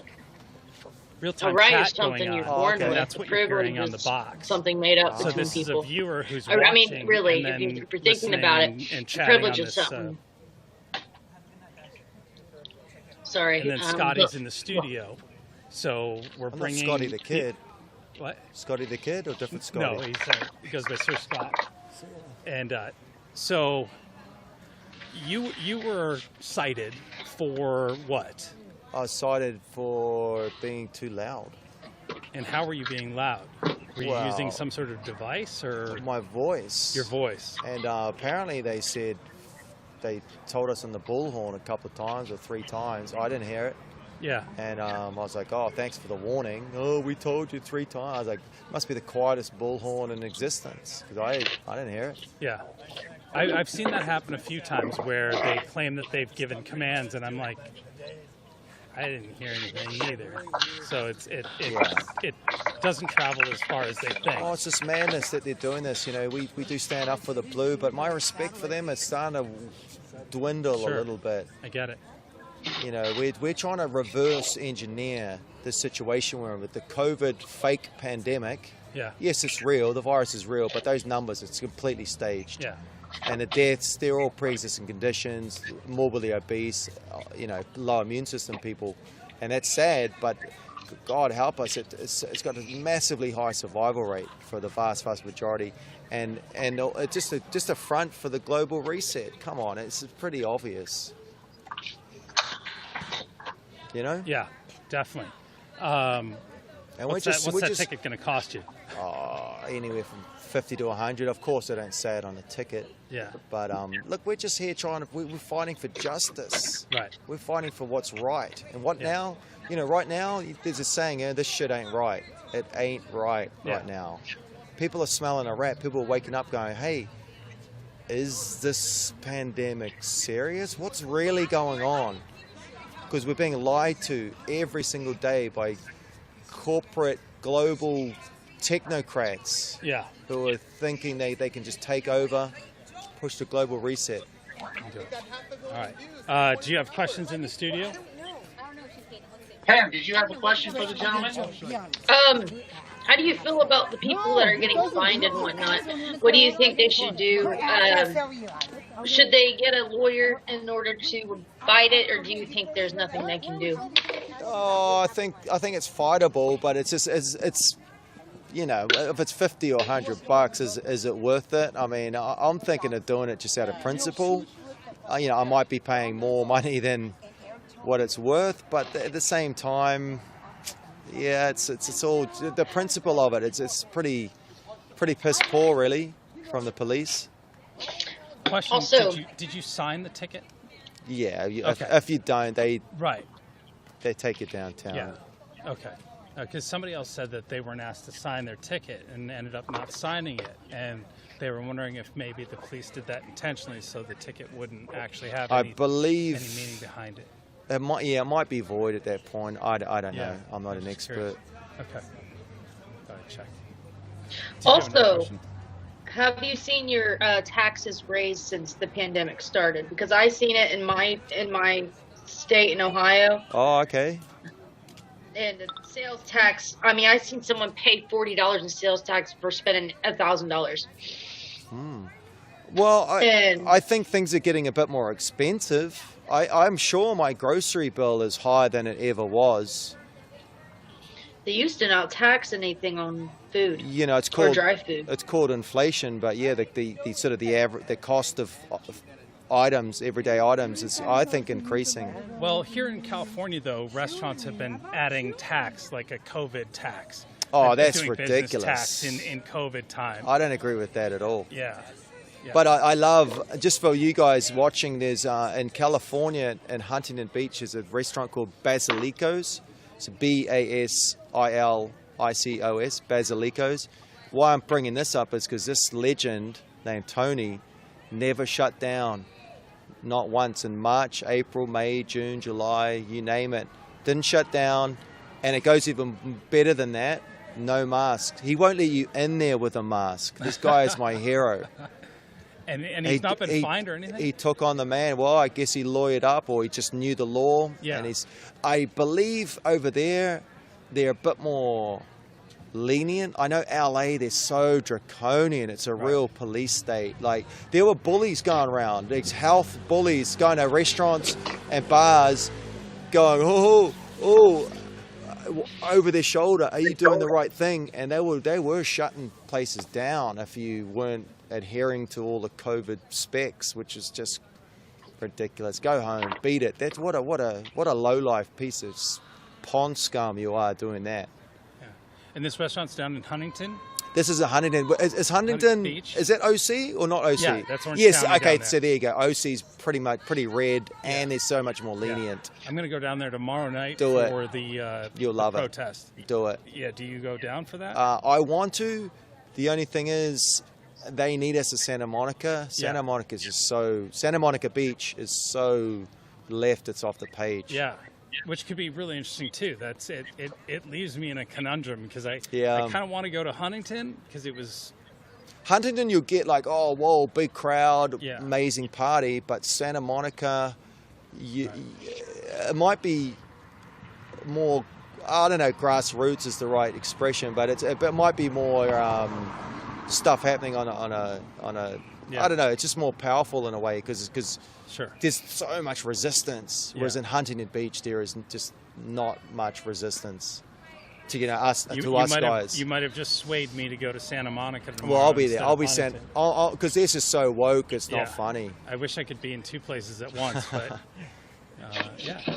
Real-time A right chat is something going you're on. born with. That's what you're Privilege hearing on the is box. something made up So between this people. is a viewer who's I mean, watching really, and if then you're thinking about it, listening and the chatting privilege on is this, something. Sorry. And then Scotty's in the studio, so we're I'm bringing not Scotty the Kid. What? Scotty the Kid or different Scotty? No, he goes by Sir Scott. And so you were cited for what? I was cited for being too loud. And how were you being loud? Were you using some sort of device or? My voice. Your voice. And apparently they told us on the bullhorn a couple of times or 3 times. I didn't hear it. Yeah. And I was like, oh, thanks for the warning. Oh, we told you 3 times. I was like, must be the quietest bullhorn in existence because I didn't hear it. Yeah. I've seen that happen a few times where they claim that they've given commands, and I'm like, I didn't hear anything either. So it doesn't travel as far as they think. Oh, it's just madness that they're doing this. You know, we do stand up for the blue, but my respect for them is starting to dwindle a little bit. I get it. You know, we're trying to reverse engineer the situation we're in with the COVID fake pandemic. Yeah. Yes, it's real. The virus is real, but those numbers, it's completely staged. Yeah. And the deaths, they're all pre-existing conditions, morbidly obese, you know, low immune system people. And that's sad, but God help us, it's got a massively high survival rate for the vast majority. And it's just a front for the global reset. Come on, it's pretty obvious. You know? Yeah, definitely. And what's that ticket going to cost you? Anywhere from 50 to 100. Of course, they don't say it on the ticket. Yeah. But look, we're just here we're fighting for justice. Right. We're fighting for what's right. And what now? You know, right now, there's a saying, this shit ain't right. It ain't right right now. People are smelling a rat. People are waking up going, hey, is this pandemic serious? What's really going on? Because we're being lied to every single day by corporate, global technocrats who are thinking they can just take over, push the global reset. All right. Do you have questions in the studio? Pam, did you have a question for the gentleman? How do you feel about the people that are getting fined and whatnot? What do you think they should do? Should they get a lawyer in order to fight it, or do you think there's nothing they can do? Oh, I think it's fightable, but it's just it's you know, if it's 50 or 100 bucks, is it worth it? I mean, I'm thinking of doing it just out of principle. You know, I might be paying more money than what it's worth, but at the same time, yeah, it's all the principle of it. It's pretty piss poor, really, from the police. Question: Also, did you sign the ticket? Yeah, Okay. if you don't, they take you downtown. Yeah. Okay. Because somebody else said that they weren't asked to sign their ticket and ended up not signing it, and they were wondering if maybe the police did that intentionally so the ticket wouldn't actually have any meaning behind it. It might be void at that point. I don't know. I'm not an expert. Curious. Okay. Got to check. Also, have you seen your taxes raised since the pandemic started? Because I seen it in my state in Ohio. Oh, okay. And the sales tax. I mean, I seen someone pay $40 in sales tax for spending $1,000. Well, I think things are getting a bit more expensive. I'm sure my grocery bill is higher than it ever was. They used to not tax anything on food. You know, it's called or dry food. It's called inflation, but yeah, the sort of the cost of items, everyday items, is I think increasing. Well, here in California, though, restaurants have been adding tax, like a COVID tax. Oh, that's doing ridiculous. Tax in COVID time. I don't agree with that at all. Yeah. But I love, just for you guys watching, there's in California in Huntington Beach, there's a restaurant called Basilicos. It's Basillicos, Basilicos. Why I'm bringing this up is because this legend named Tony never shut down. Not once in March, April, May, June, July, you name it. Didn't shut down. And it goes even better than that. No mask. He won't let you in there with a mask. This guy is my hero. And he's not been fined or anything? He took on the man. Well, I guess he lawyered up, or he just knew the law. Yeah. And I believe over there, they're a bit more lenient. I know LA, they're so draconian. It's a real police state. Like, there were bullies going around. These health bullies going to restaurants and bars going, oh, over their shoulder, are you doing the right thing? And they were shutting places down if you weren't adhering to all the COVID specs, which is just ridiculous. Go home, beat it. That's what a low life piece of pond scum you are doing that. Yeah. And this restaurant's down in Huntington. This is a Huntington. Is Huntington? Beach? Is that OC or not OC? Yeah, that's Orange Yes. County Okay. down So there you go. OC's pretty red, and they're so much more lenient. Yeah. I'm going to go down there tomorrow night Do it. for the You'll love protest. Do it. Yeah. Do you go down for that? I want to. The only thing is, they need us at Santa Monica. Santa Monica Beach is so left, it's off the page. Yeah. Which could be really interesting too. That's it. It leaves me in a conundrum because I kind of want to go to Huntington because it was. Huntington, you'll get like, oh, whoa, big crowd, Yeah. amazing party. But Santa Monica, it might be more. I don't know, grassroots is the right expression, but it might be more stuff happening on a. I don't know. It's just more powerful in a way because there's so much resistance. Whereas in Huntington Beach, there is just not much resistance to us guys. You might have just swayed me to go to Santa Monica tomorrow. Well, I'll be there. I'll be sent because this is so woke. It's not funny. I wish I could be in two places at once, but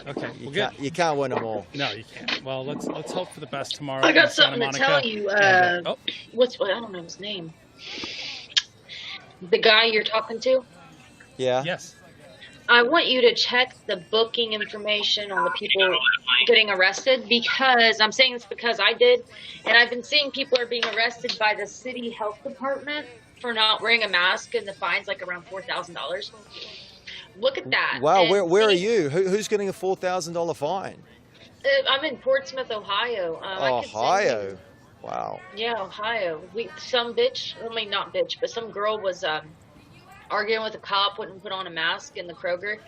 okay. You can't win them all. No, you can't. Well, let's hope for the best tomorrow. I got in Santa something to Monica. tell you. And, I don't know his name. the guy you're talking to, Yeah. Yes. I want you to check the booking information on the people getting arrested, because I'm saying this because I did, and I've been seeing people are being arrested by the city health department for not wearing a mask, and the fine's like around $4,000. Look at that. Wow, And where are you? Who's getting a $4,000 fine? I'm in Portsmouth, Ohio. I could send you- Ohio. Wow. Yeah, Ohio. Some bitch, I mean not bitch, but some girl was arguing with a cop, wouldn't put on a mask in the Kroger,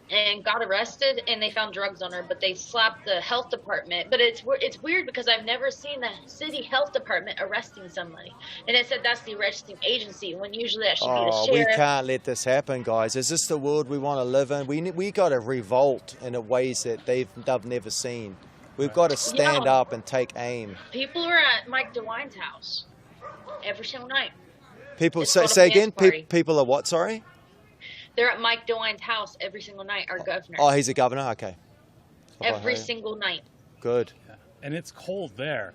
and got arrested, and they found drugs on her, but they slapped the health department. But it's weird because I've never seen the city health department arresting somebody, and it said that's the arresting agency when usually that should be the We sheriff. can't let this happen, guys. Is this the world we want to live in? We got to revolt in ways that they've never seen. We've got to stand up and take aim. People are at Mike DeWine's house every single night. People It's called a say dance again. party. People are what? Sorry. They're at Mike DeWine's house every single night. Our governor. Oh, he's a governor. Okay. Every Ohio. single night. Good. And it's cold there.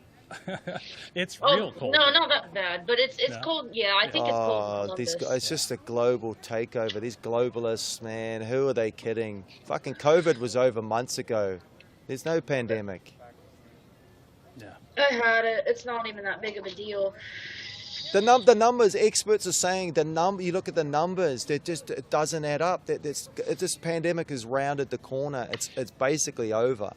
It's Oh, real cold. no, not that bad, but it's No? cold. Yeah, I think it's cold. in These Columbus. guys, it's just a global takeover. These globalists, man, who are they kidding? Fucking COVID was over months ago. There's no pandemic. I had it. It's not even that big of a deal. The numbers, experts are saying you look at the numbers, it doesn't add up. This pandemic has rounded the corner. It's basically over.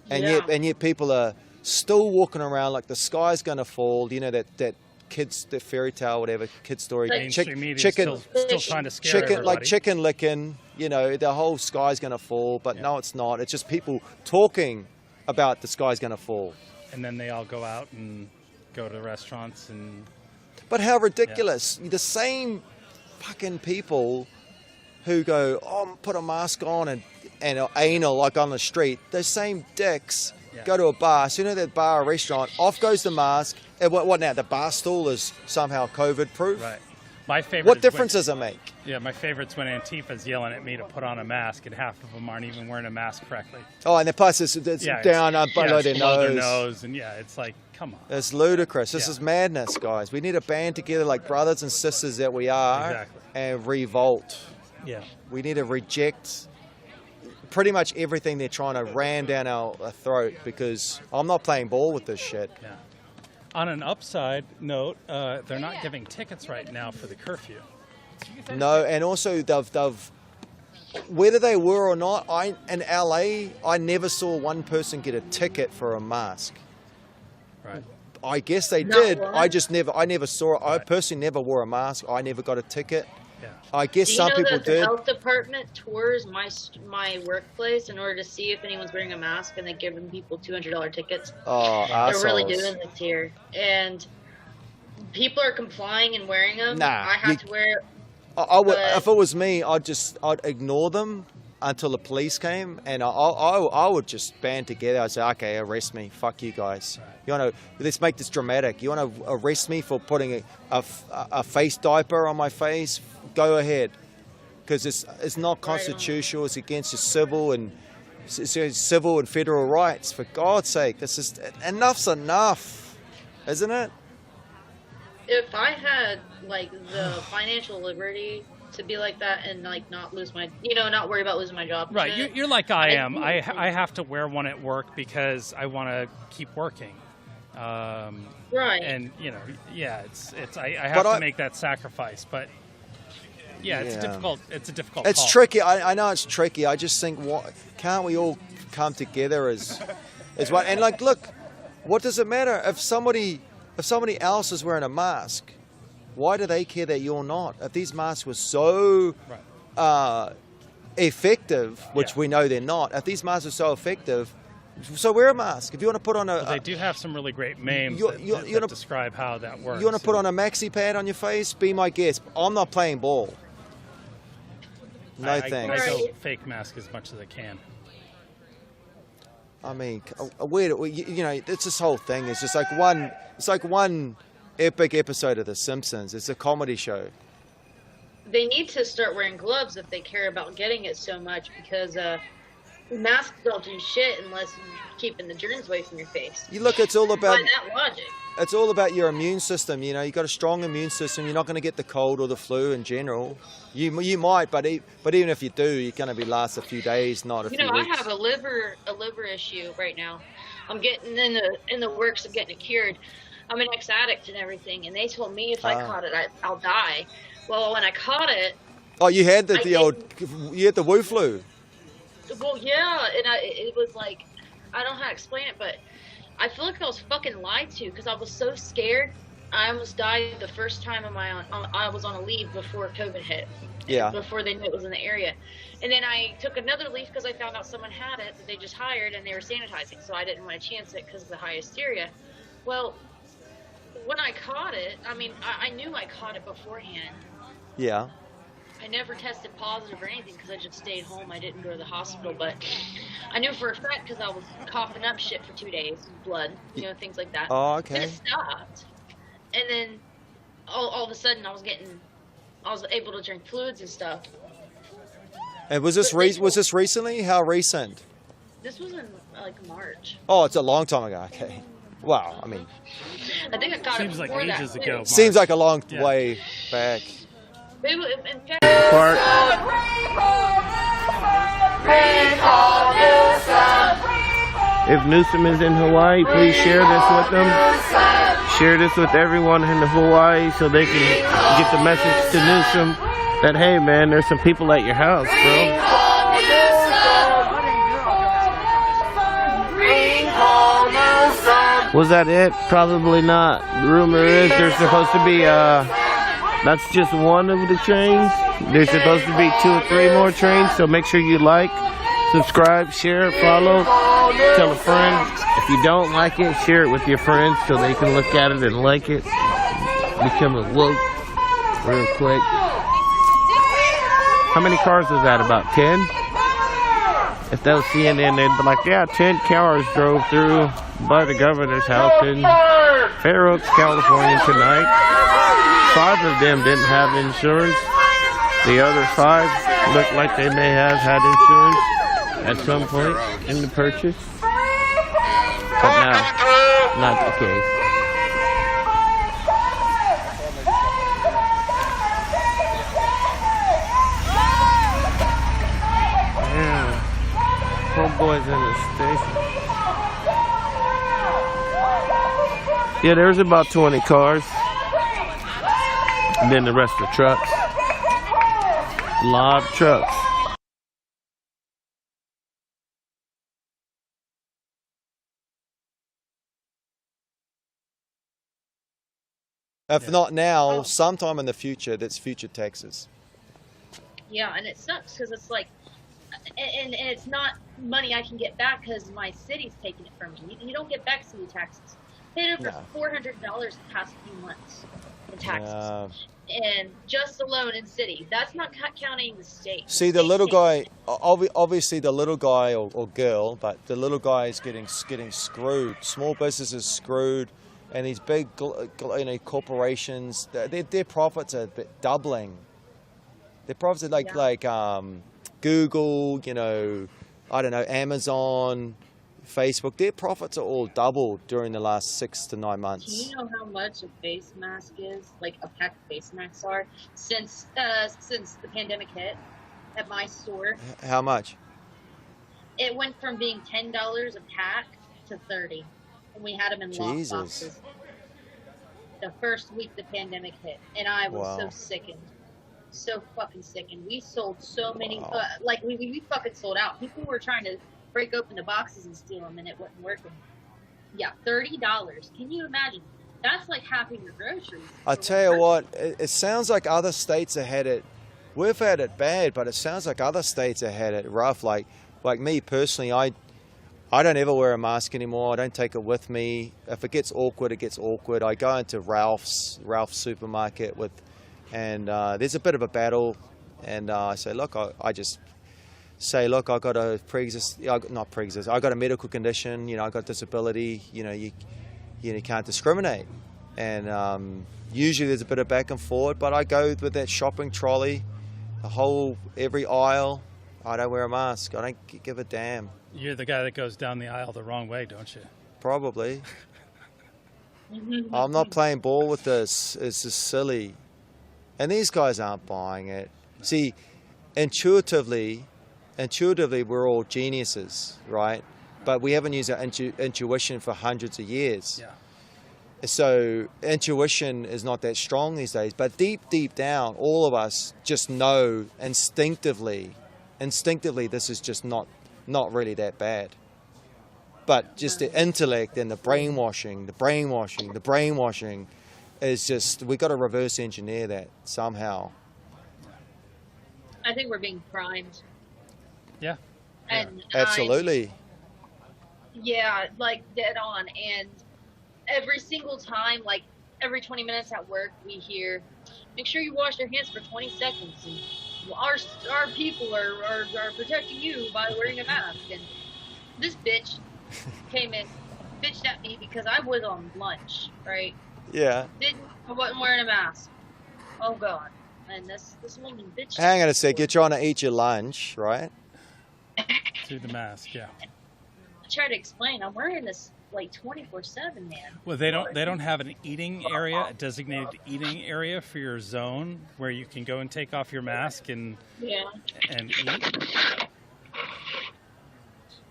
And yet people are still walking around like the sky's going to fall. You know that kids, the fairy tale, whatever, kid story. Mainstream media is still trying to scare everybody. Like chicken licking, you know, the whole sky's going to fall, but no, it's not. It's just people talking about the sky's going to fall. And then they all go out and go to restaurants and... But how ridiculous. The same fucking people who go, oh, put a mask on and anal like on the street, those same dicks go to a bar. So you know that bar or restaurant, off goes the mask. And what now? The bar stool is somehow COVID proof? Right. My favorite. What difference does it make? Yeah, my favorite's when Antifa's yelling at me to put on a mask, and half of them aren't even wearing a mask correctly. Oh, and the plus it's down below their below nose. And yeah, it's like, come on. It's ludicrous. This is madness, guys. We need to band together like brothers and sisters that we are and revolt. Yeah. We need to reject pretty much everything they're trying to ram down our throat, because I'm not playing ball with this shit. Yeah. On an upside note, they're not giving tickets right now for the curfew. No, and also they've whether they were or not, in LA, I never saw one person get a ticket for a mask. Right. I guess they did. I never saw it. I personally never wore a mask. I never got a ticket. Yeah. I guess Do you some know people that the did. health department tours my workplace in order to see if anyone's wearing a mask, and they give them people $200 tickets? Oh, They're really assholes. doing this here, and people are complying and wearing them. Nah, I have to wear it. I would, but- if it was me, I'd ignore them until the police came, and I would just band together. I'd say, okay, arrest me. Fuck you guys. You want to? Let's make this dramatic. You want to arrest me for putting a face diaper on my face? Go ahead, because it's not constitutional. It's against your civil and federal rights. For God's sake, this is enough's enough, isn't it? If I had like the financial liberty to be like that and like not lose my, not worry about losing my job. and Right, shit, you're like I am. would. I have to wear one at work because I want to keep working. Right. And it's I have to make that sacrifice, but it's difficult. It's a difficult. It's call. tricky. I know it's tricky. I just think, can't we all come together as one? And like, look, what does it matter if somebody else is wearing a mask? Why do they care that you're not? If these masks were so effective, which we know they're not, if these masks are so effective, so wear a mask. If you want to put on But they do have some really great memes that describe how that works. You want to put on a maxi pad on your face? Be my guest. I'm not playing ball. No thanks. I go fake mask as much as I can. I mean, it's this whole thing. It's just like one epic episode of The Simpsons. It's a comedy show. They need to start wearing gloves if they care about getting it so much, because masks don't do shit unless you're keeping the germs away from your face. You look, it's all about. By that logic. It's all about your immune system. You know, you've got a strong immune system. You're not going to get the cold or the flu in general. You might, but even if you do, you're going to be last a few days, not a few weeks. I have a liver issue right now. I'm getting in the works of getting it cured. I'm an ex-addict and everything, and they told me if I caught it, I'll die. Well, when I caught it, oh, you had you had the Wu flu. Well, yeah, and it was like, I don't know how to explain it, but I feel like I was fucking lied to because I was so scared. I almost died the first time I was on a leave before COVID hit. Yeah. Before they knew it was in the area. And then I took another leave because I found out someone had it that they just hired and they were sanitizing. So I didn't want to chance it because of the high hysteria. Well, when I caught it, I mean, I knew I caught it beforehand. Yeah. I never tested positive or anything because I just stayed home. I didn't go to the hospital, but I knew for a fact because I was coughing up shit for 2 days, blood, things like that. Oh, okay. Then it stopped, and then all of a sudden I was able to drink fluids and stuff. And was this recently? How recent? This was in like March. Oh, it's a long time ago. Okay. Wow. I mean. I think I caught it before like ages that, ago. Seems like a long way back. In fact, if Newsom is in Hawaii, please share this with them. Share this with everyone in Hawaii so they can get the message to Newsom that, hey man, there's some people at your house, bro. Was that it? Probably not. The rumor is there's supposed to be that's just one of the trains. There's supposed to be 2 or 3 more trains, so make sure you like, subscribe, share, follow, tell a friend. If you don't like it, share it with your friends so they can look at it and like it. Become a woke real quick. How many cars was that? About 10? If that was CNN, they'd be like, yeah, 10 cars drove through by the governor's house in Fair Oaks, California tonight. 5 of them didn't have insurance. The other 5 looked like they may have had insurance at some point in the purchase. But no, not the case. Yeah, homeboys in the station. Yeah, there's about 20 cars. And then the rest are trucks. A lot of trucks. If not now, sometime in the future, that's future Texas. yeah, and it sucks because it's like, and it's not money I can get back because my city's taking it from me. You don't get back city taxes. Paid over $400 the past few months in taxes. And just alone in city. That's not counting the state. See, the little guy, obviously the little guy or girl, but the little guy is getting screwed. Small businesses screwed, and these big corporations, their profits are doubling. Their profits are like Google, I don't know, Amazon, Facebook, their profits are all doubled during the last 6 to 9 months. Do you know how much a face mask is? Like a pack of face masks are since the pandemic hit at my store? How much? It went from being $10 a pack to $30, and we had them in locked boxes. The first week the pandemic hit, and I was so sickened, so fucking sickened. We sold so many, we fucking sold out. People were trying to break open the boxes and steal them, and it wasn't working. Yeah, $30. Can you imagine? That's like half of your groceries. I tell you what, it sounds like other states have had it. We've had it bad, but it sounds like other states have had it rough. Like me personally, I don't ever wear a mask anymore. I don't take it with me. If it gets awkward, it gets awkward. I go into Ralph's supermarket and there's a bit of a battle, and I say, look, I just say, look, I got a I got a medical condition, I got disability, you can't discriminate. And usually there's a bit of back and forth, but I go with that shopping trolley, every aisle, I don't wear a mask. I don't give a damn. You're the guy that goes down the aisle the wrong way, don't you? Probably. I'm not playing ball with this. It's just silly. And these guys aren't buying it. No. See, intuitively, we're all geniuses, right? But we haven't used our intuition for hundreds of years. Yeah. So intuition is not that strong these days. But deep down, all of us just know instinctively, this is just not really that bad. But just the intellect and the brainwashing is just, we got to reverse engineer that somehow. I think we're being primed. Yeah. And absolutely. Yeah, like dead on. And every single time, like every 20 minutes at work, we hear, make sure you wash your hands for 20 seconds. And our people are protecting you by wearing a mask. And this bitch came in, bitched at me because I was on lunch, right? Yeah. I wasn't wearing a mask. Oh God. And this woman bitched. Hang on a sec, you're trying to eat your lunch, right? Through the mask, yeah. I try to explain, I'm wearing this like 24/7, man. Well, they don't have an eating area, a designated eating area for your zone where you can go and take off your mask and eat.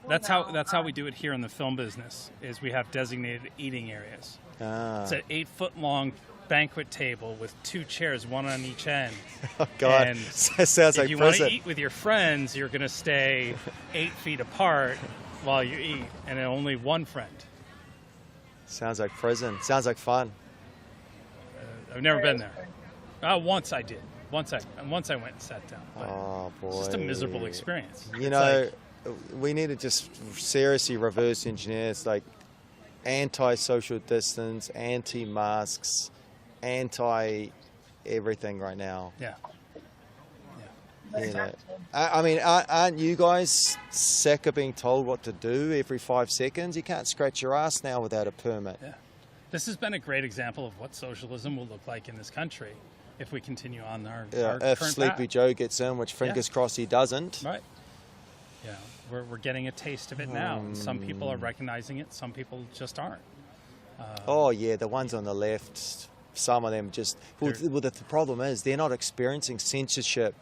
That's how we do it here in the film business. Is we have designated eating areas. It's an 8-foot-long banquet table with 2 chairs, one on each end. Oh God, and that sounds like if you prison. want to eat with your friends, you're going to stay 8 feet apart while you eat, and only one friend. Sounds like prison. Sounds like fun. I've never been there. Once I did. Once I went and sat down. But oh boy, it's just a miserable experience. You know, we need to just seriously reverse engineer. It's like anti-social distance, anti-masks, anti-everything right now. Yeah. You know, I mean, aren't you guys sick of being told what to do every 5 seconds? You can't scratch your ass now without a permit. Yeah. This has been a great example of what socialism will look like in this country if we continue on our if current Sleepy path. Joe gets in, which fingers crossed he doesn't. Right. Yeah, we're getting a taste of it now. And some people are recognizing it. Some people just aren't. Oh yeah, the ones on the left, some of them just. Well, the problem is they're not experiencing censorship.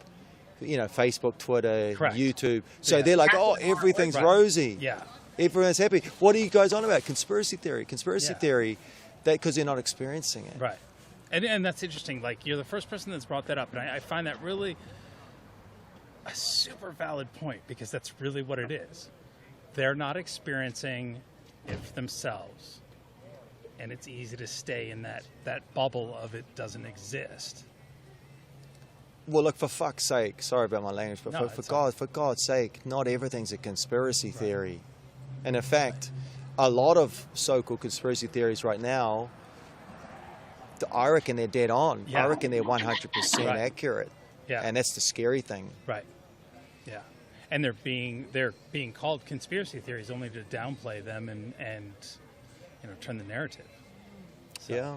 You know, Facebook, Twitter, Correct. YouTube. So they're like, oh, everything's rosy. Yeah. Everyone's happy. What are you guys on about? Conspiracy theory. Because they're not experiencing it. Right. And that's interesting. Like, you're the first person that's brought that up. And I find that really a super valid point, because that's really what it is. They're not experiencing it themselves. And it's easy to stay in that bubble of it doesn't exist. Well, look, for fuck's sake, sorry about my language, but No, for God's sake, not everything's a conspiracy theory. And in fact, a lot of so-called conspiracy theories right now, I reckon they're dead on. Yeah. I reckon they're 100% accurate. Yeah. And that's the scary thing. Right. Yeah. And they're being called conspiracy theories only to downplay them and turn the narrative. So, Yeah.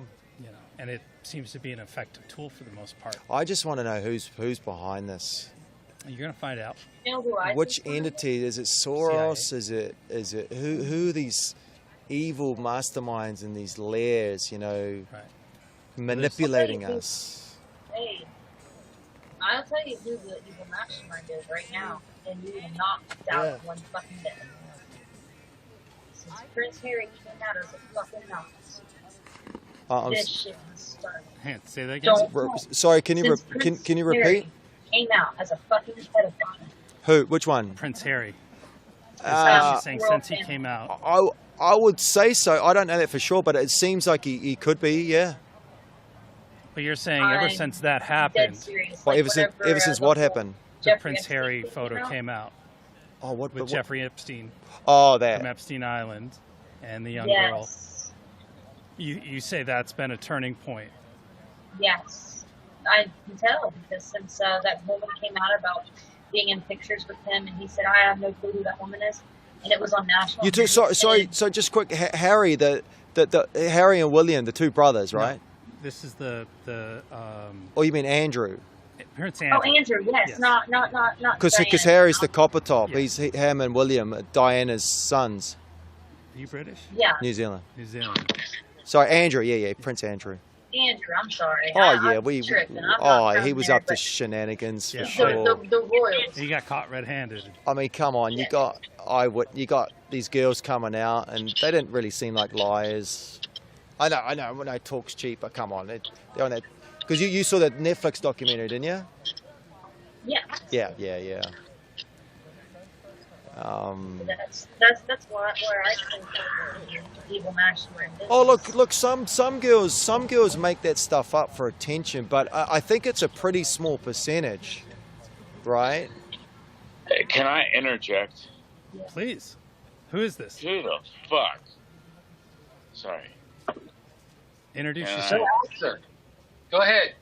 And it seems to be an effective tool for the most part. I just want to know who's behind this. You're going to find out. Which entity is it? Soros? Is it who are these evil masterminds in these layers? Manipulating us. Hey, I'll tell you who the evil mastermind is right now, and you will not doubt one fucking bit. Since Prince Harry came out as a fucking nonce. This shit was started. Say that again. Sorry, can you repeat? Harry came out as a fucking pedophile. Who? Which one? Prince Harry. She's saying since he came out. I would say so. I don't know that for sure, but it seems like he could be. Yeah. But you're saying ever since that happened. Well, ever since what happened? The Prince Harry photo came out. Oh, what? With Jeffrey Epstein. Oh, that. From Epstein Island, and the young girl. You say that's been a turning point. Yes, I can tell, because since that woman came out about being in pictures with him, and he said, "I have no clue who that woman is," and it was on national. Sorry. So just quick, Harry, the Harry and William, the two brothers, right? No, this is the. Oh, you mean Andrew? Prince Oh, Andrew. Andrew, yes, not Because Diana. Harry's the copper top. He's him and William, Diana's sons. Are you British? Yeah. New Zealand. New Zealand. Sorry, Andrew. Yeah, Prince Andrew. Andrew, I'm sorry. Oh yeah, I'm we. tripping. I'm not He from was there, up to but shenanigans for Yeah. sure. the royals. He got caught red-handed. I mean, come on, you got these girls coming out, and they didn't really seem like liars. I know, when I talk's cheap, but come on, they're on that. Because you saw that Netflix documentary, didn't you? Yeah. Yeah. That's where I think evil match were in business. Oh look, some girls make that stuff up for attention, but I think it's a pretty small percentage, right? Can I interject? Please. Who is this? Who the fuck? Sorry. Introduce yourself. Sir, go ahead.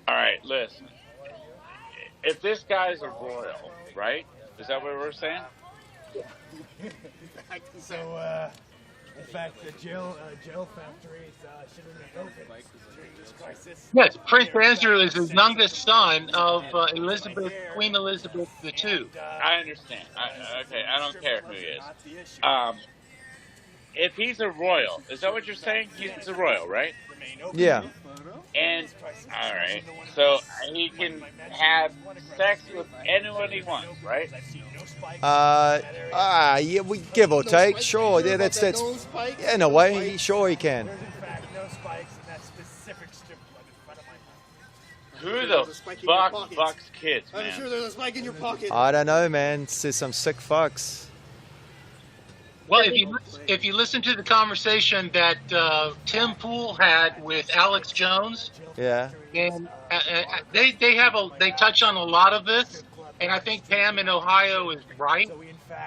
All right, listen. If this guy's a royal, right? Is that what we're saying? So, in fact, the jail factories should have been open during this crisis. Yes, Prince Andrew is the youngest son of Queen Elizabeth II. I understand. Okay, I don't care who he is. If he's a royal, is that what you're saying? He's a royal, right? Yeah. And all right, so he can have sex with anyone he wants, right? Yeah, we give or take, sure. Yeah, that's in a way, sure he can. Who the fuck fucks kids, man? I'm sure there's a spike in your pocket. I don't know, man. There's some sick fucks. Well, if you listen to the conversation that Tim Pool had with Alex Jones, Yeah. and they touch on a lot of this, and I think Pam in Ohio is right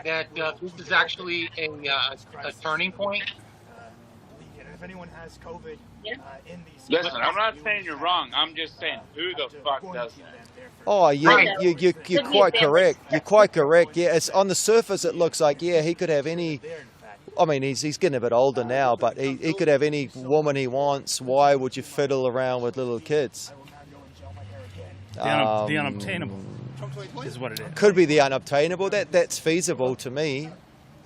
that this is actually a turning point. If anyone has COVID in these. Listen, I'm not saying you're wrong. I'm just saying, who the fuck does that? Oh, yeah, Right. you're quite correct. You're quite correct. Yeah, it's on the surface it looks like, yeah, he could have any. I mean, he's getting a bit older now, but he could have any woman he wants. Why would you fiddle around with little kids? The unobtainable is what it is. Could be the unobtainable. That's feasible to me.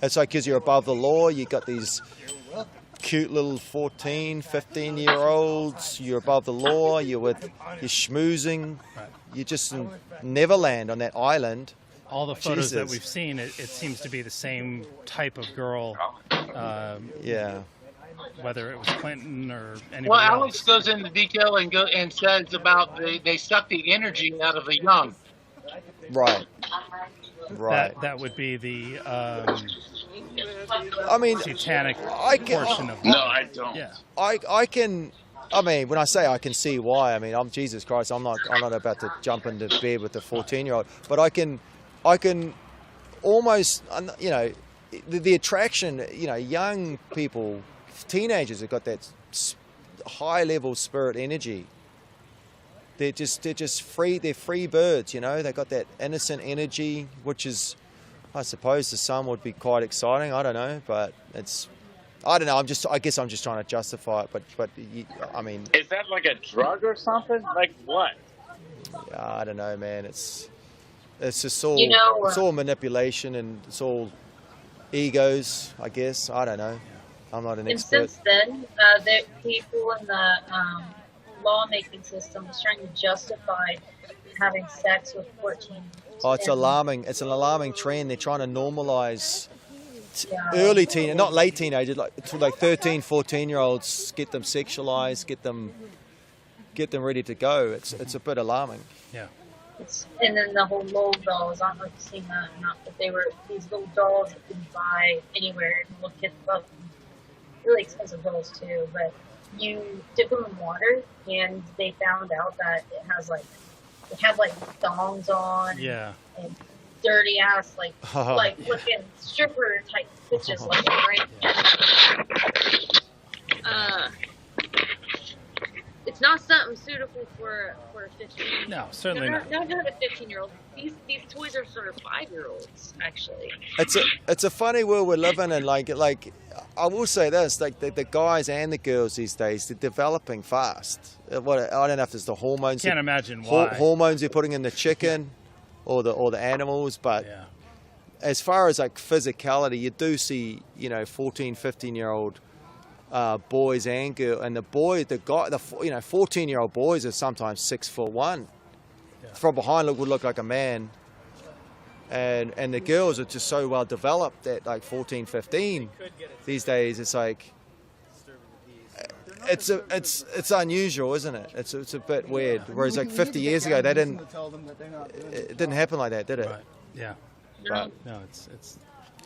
It's like because you're above the law, you got these cute little 14, 15-year-olds. You're above the law. You're schmoozing. You're just in Neverland on that island. All the photos that Jesus. we've seen, it seems to be the same type of girl. Yeah. Whether it was Clinton or anybody Well, else. Alex goes into detail and says about they suck the energy out of the young. Right. Right. That would be the I mean, satanic can- portion of No, I don't. Yeah. I can. I mean, when I say I can see why, I mean, I'm Jesus Christ. I'm not about to jump into bed with a 14-year-old, but I can almost, you know, the attraction. You know, young people, teenagers have got that high-level spirit energy. They're just free. They're free birds. You know, they got that innocent energy, which is, I suppose, to some would be quite exciting. I don't know, but it's. I don't know. I guess I'm just trying to justify it, but I mean. Is that like a drug or something? Like what? I don't know, man. It's just all it's all manipulation and it's all egos, I guess. I don't know. I'm not an And expert. since then, the people in the lawmaking system is trying to justify having sex with 14. Oh, it's alarming. It's an alarming trend. They're trying to normalize early teen, not late teenagers, like 13, 14-year-olds, get them sexualized, get them ready to go. It's a bit alarming. Yeah. And then the whole Lol dolls, I don't know if you've seen that or not, but they were these little dolls that you can buy anywhere. And little kids love them. Really expensive dolls too, but you dip them in water, and they found out that it had like thongs on. Yeah. And dirty ass, like looking stripper type bitches, like right. It's not something suitable for a 15-year-old. No, certainly not. Not a 15-year-old. These toys are for 5-year-olds, actually. It's a funny world we're living in. Like I will say this: like the guys and the girls these days, they're developing fast. What I don't know if it's the hormones. Can't imagine why. Hormones they're putting in the chicken, or the animals, but. Yeah. As far as like physicality, you do see 14, 15-year-old boys and girls, and the 14-year-old boys are sometimes 6'1". Yeah. From behind would look like a man, and the girls are just so well developed at like 14, 15. These days, it's like it's unusual, isn't it? It's a bit weird. Whereas like 50 years ago, it didn't happen like that, did it? Right. Yeah. But no, it's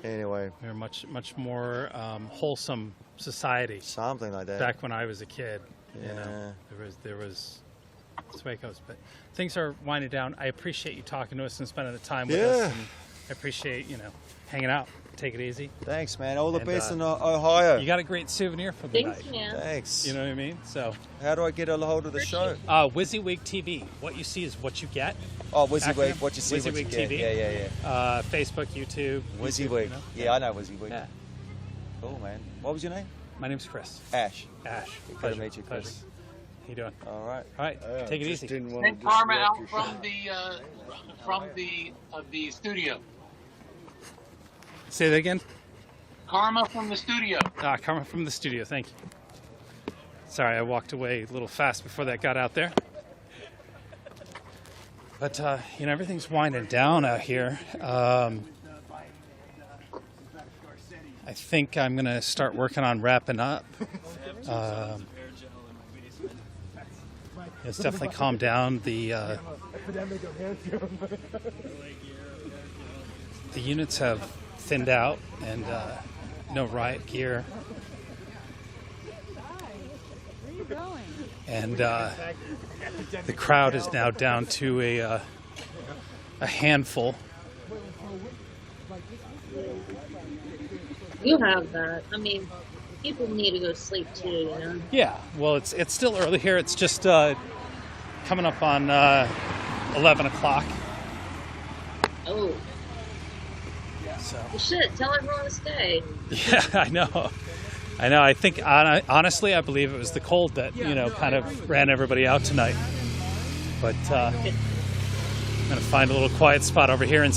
anyway. We're much more wholesome society. Something like that. Back when I was a kid, yeah. There was that's the way it goes. But things are winding down. I appreciate you talking to us and spending the time with us. And I appreciate hanging out. Take it easy. Thanks, man. All the best in Ohio. You got a great souvenir for the Thanks, night. man. Thanks. You know what I mean? So, how do I get a hold of the show? WYSIWYG TV. What you see is what you get. Oh, WYSIWYG. What you see, WYSIWYG what you TV. get. Yeah. Facebook, YouTube. WYSIWYG. Yeah, I know WYSIWYG. Yeah. Cool, man. What was your name? My name's Chris. Ash. Good to meet you, Chris. How you doing? All right. Take it easy. Send Karma out from the studio. Say that again. Karma from the studio. Karma from the studio. Thank you. Sorry, I walked away a little fast before that got out there. But everything's winding down out here. I think I'm gonna start working on wrapping up. It's definitely calmed down. The units have thinned out, and no riot gear. And the crowd is now down to a handful. You have that. I mean, people need to go to sleep too, Yeah, well, it's still early here. It's just coming up on 11 o'clock. Oh. So. Well, shit, tell everyone to stay. Yeah, I know. I think, honestly, I believe it was the cold that, kind of ran everybody out tonight. But I'm going to find a little quiet spot over here and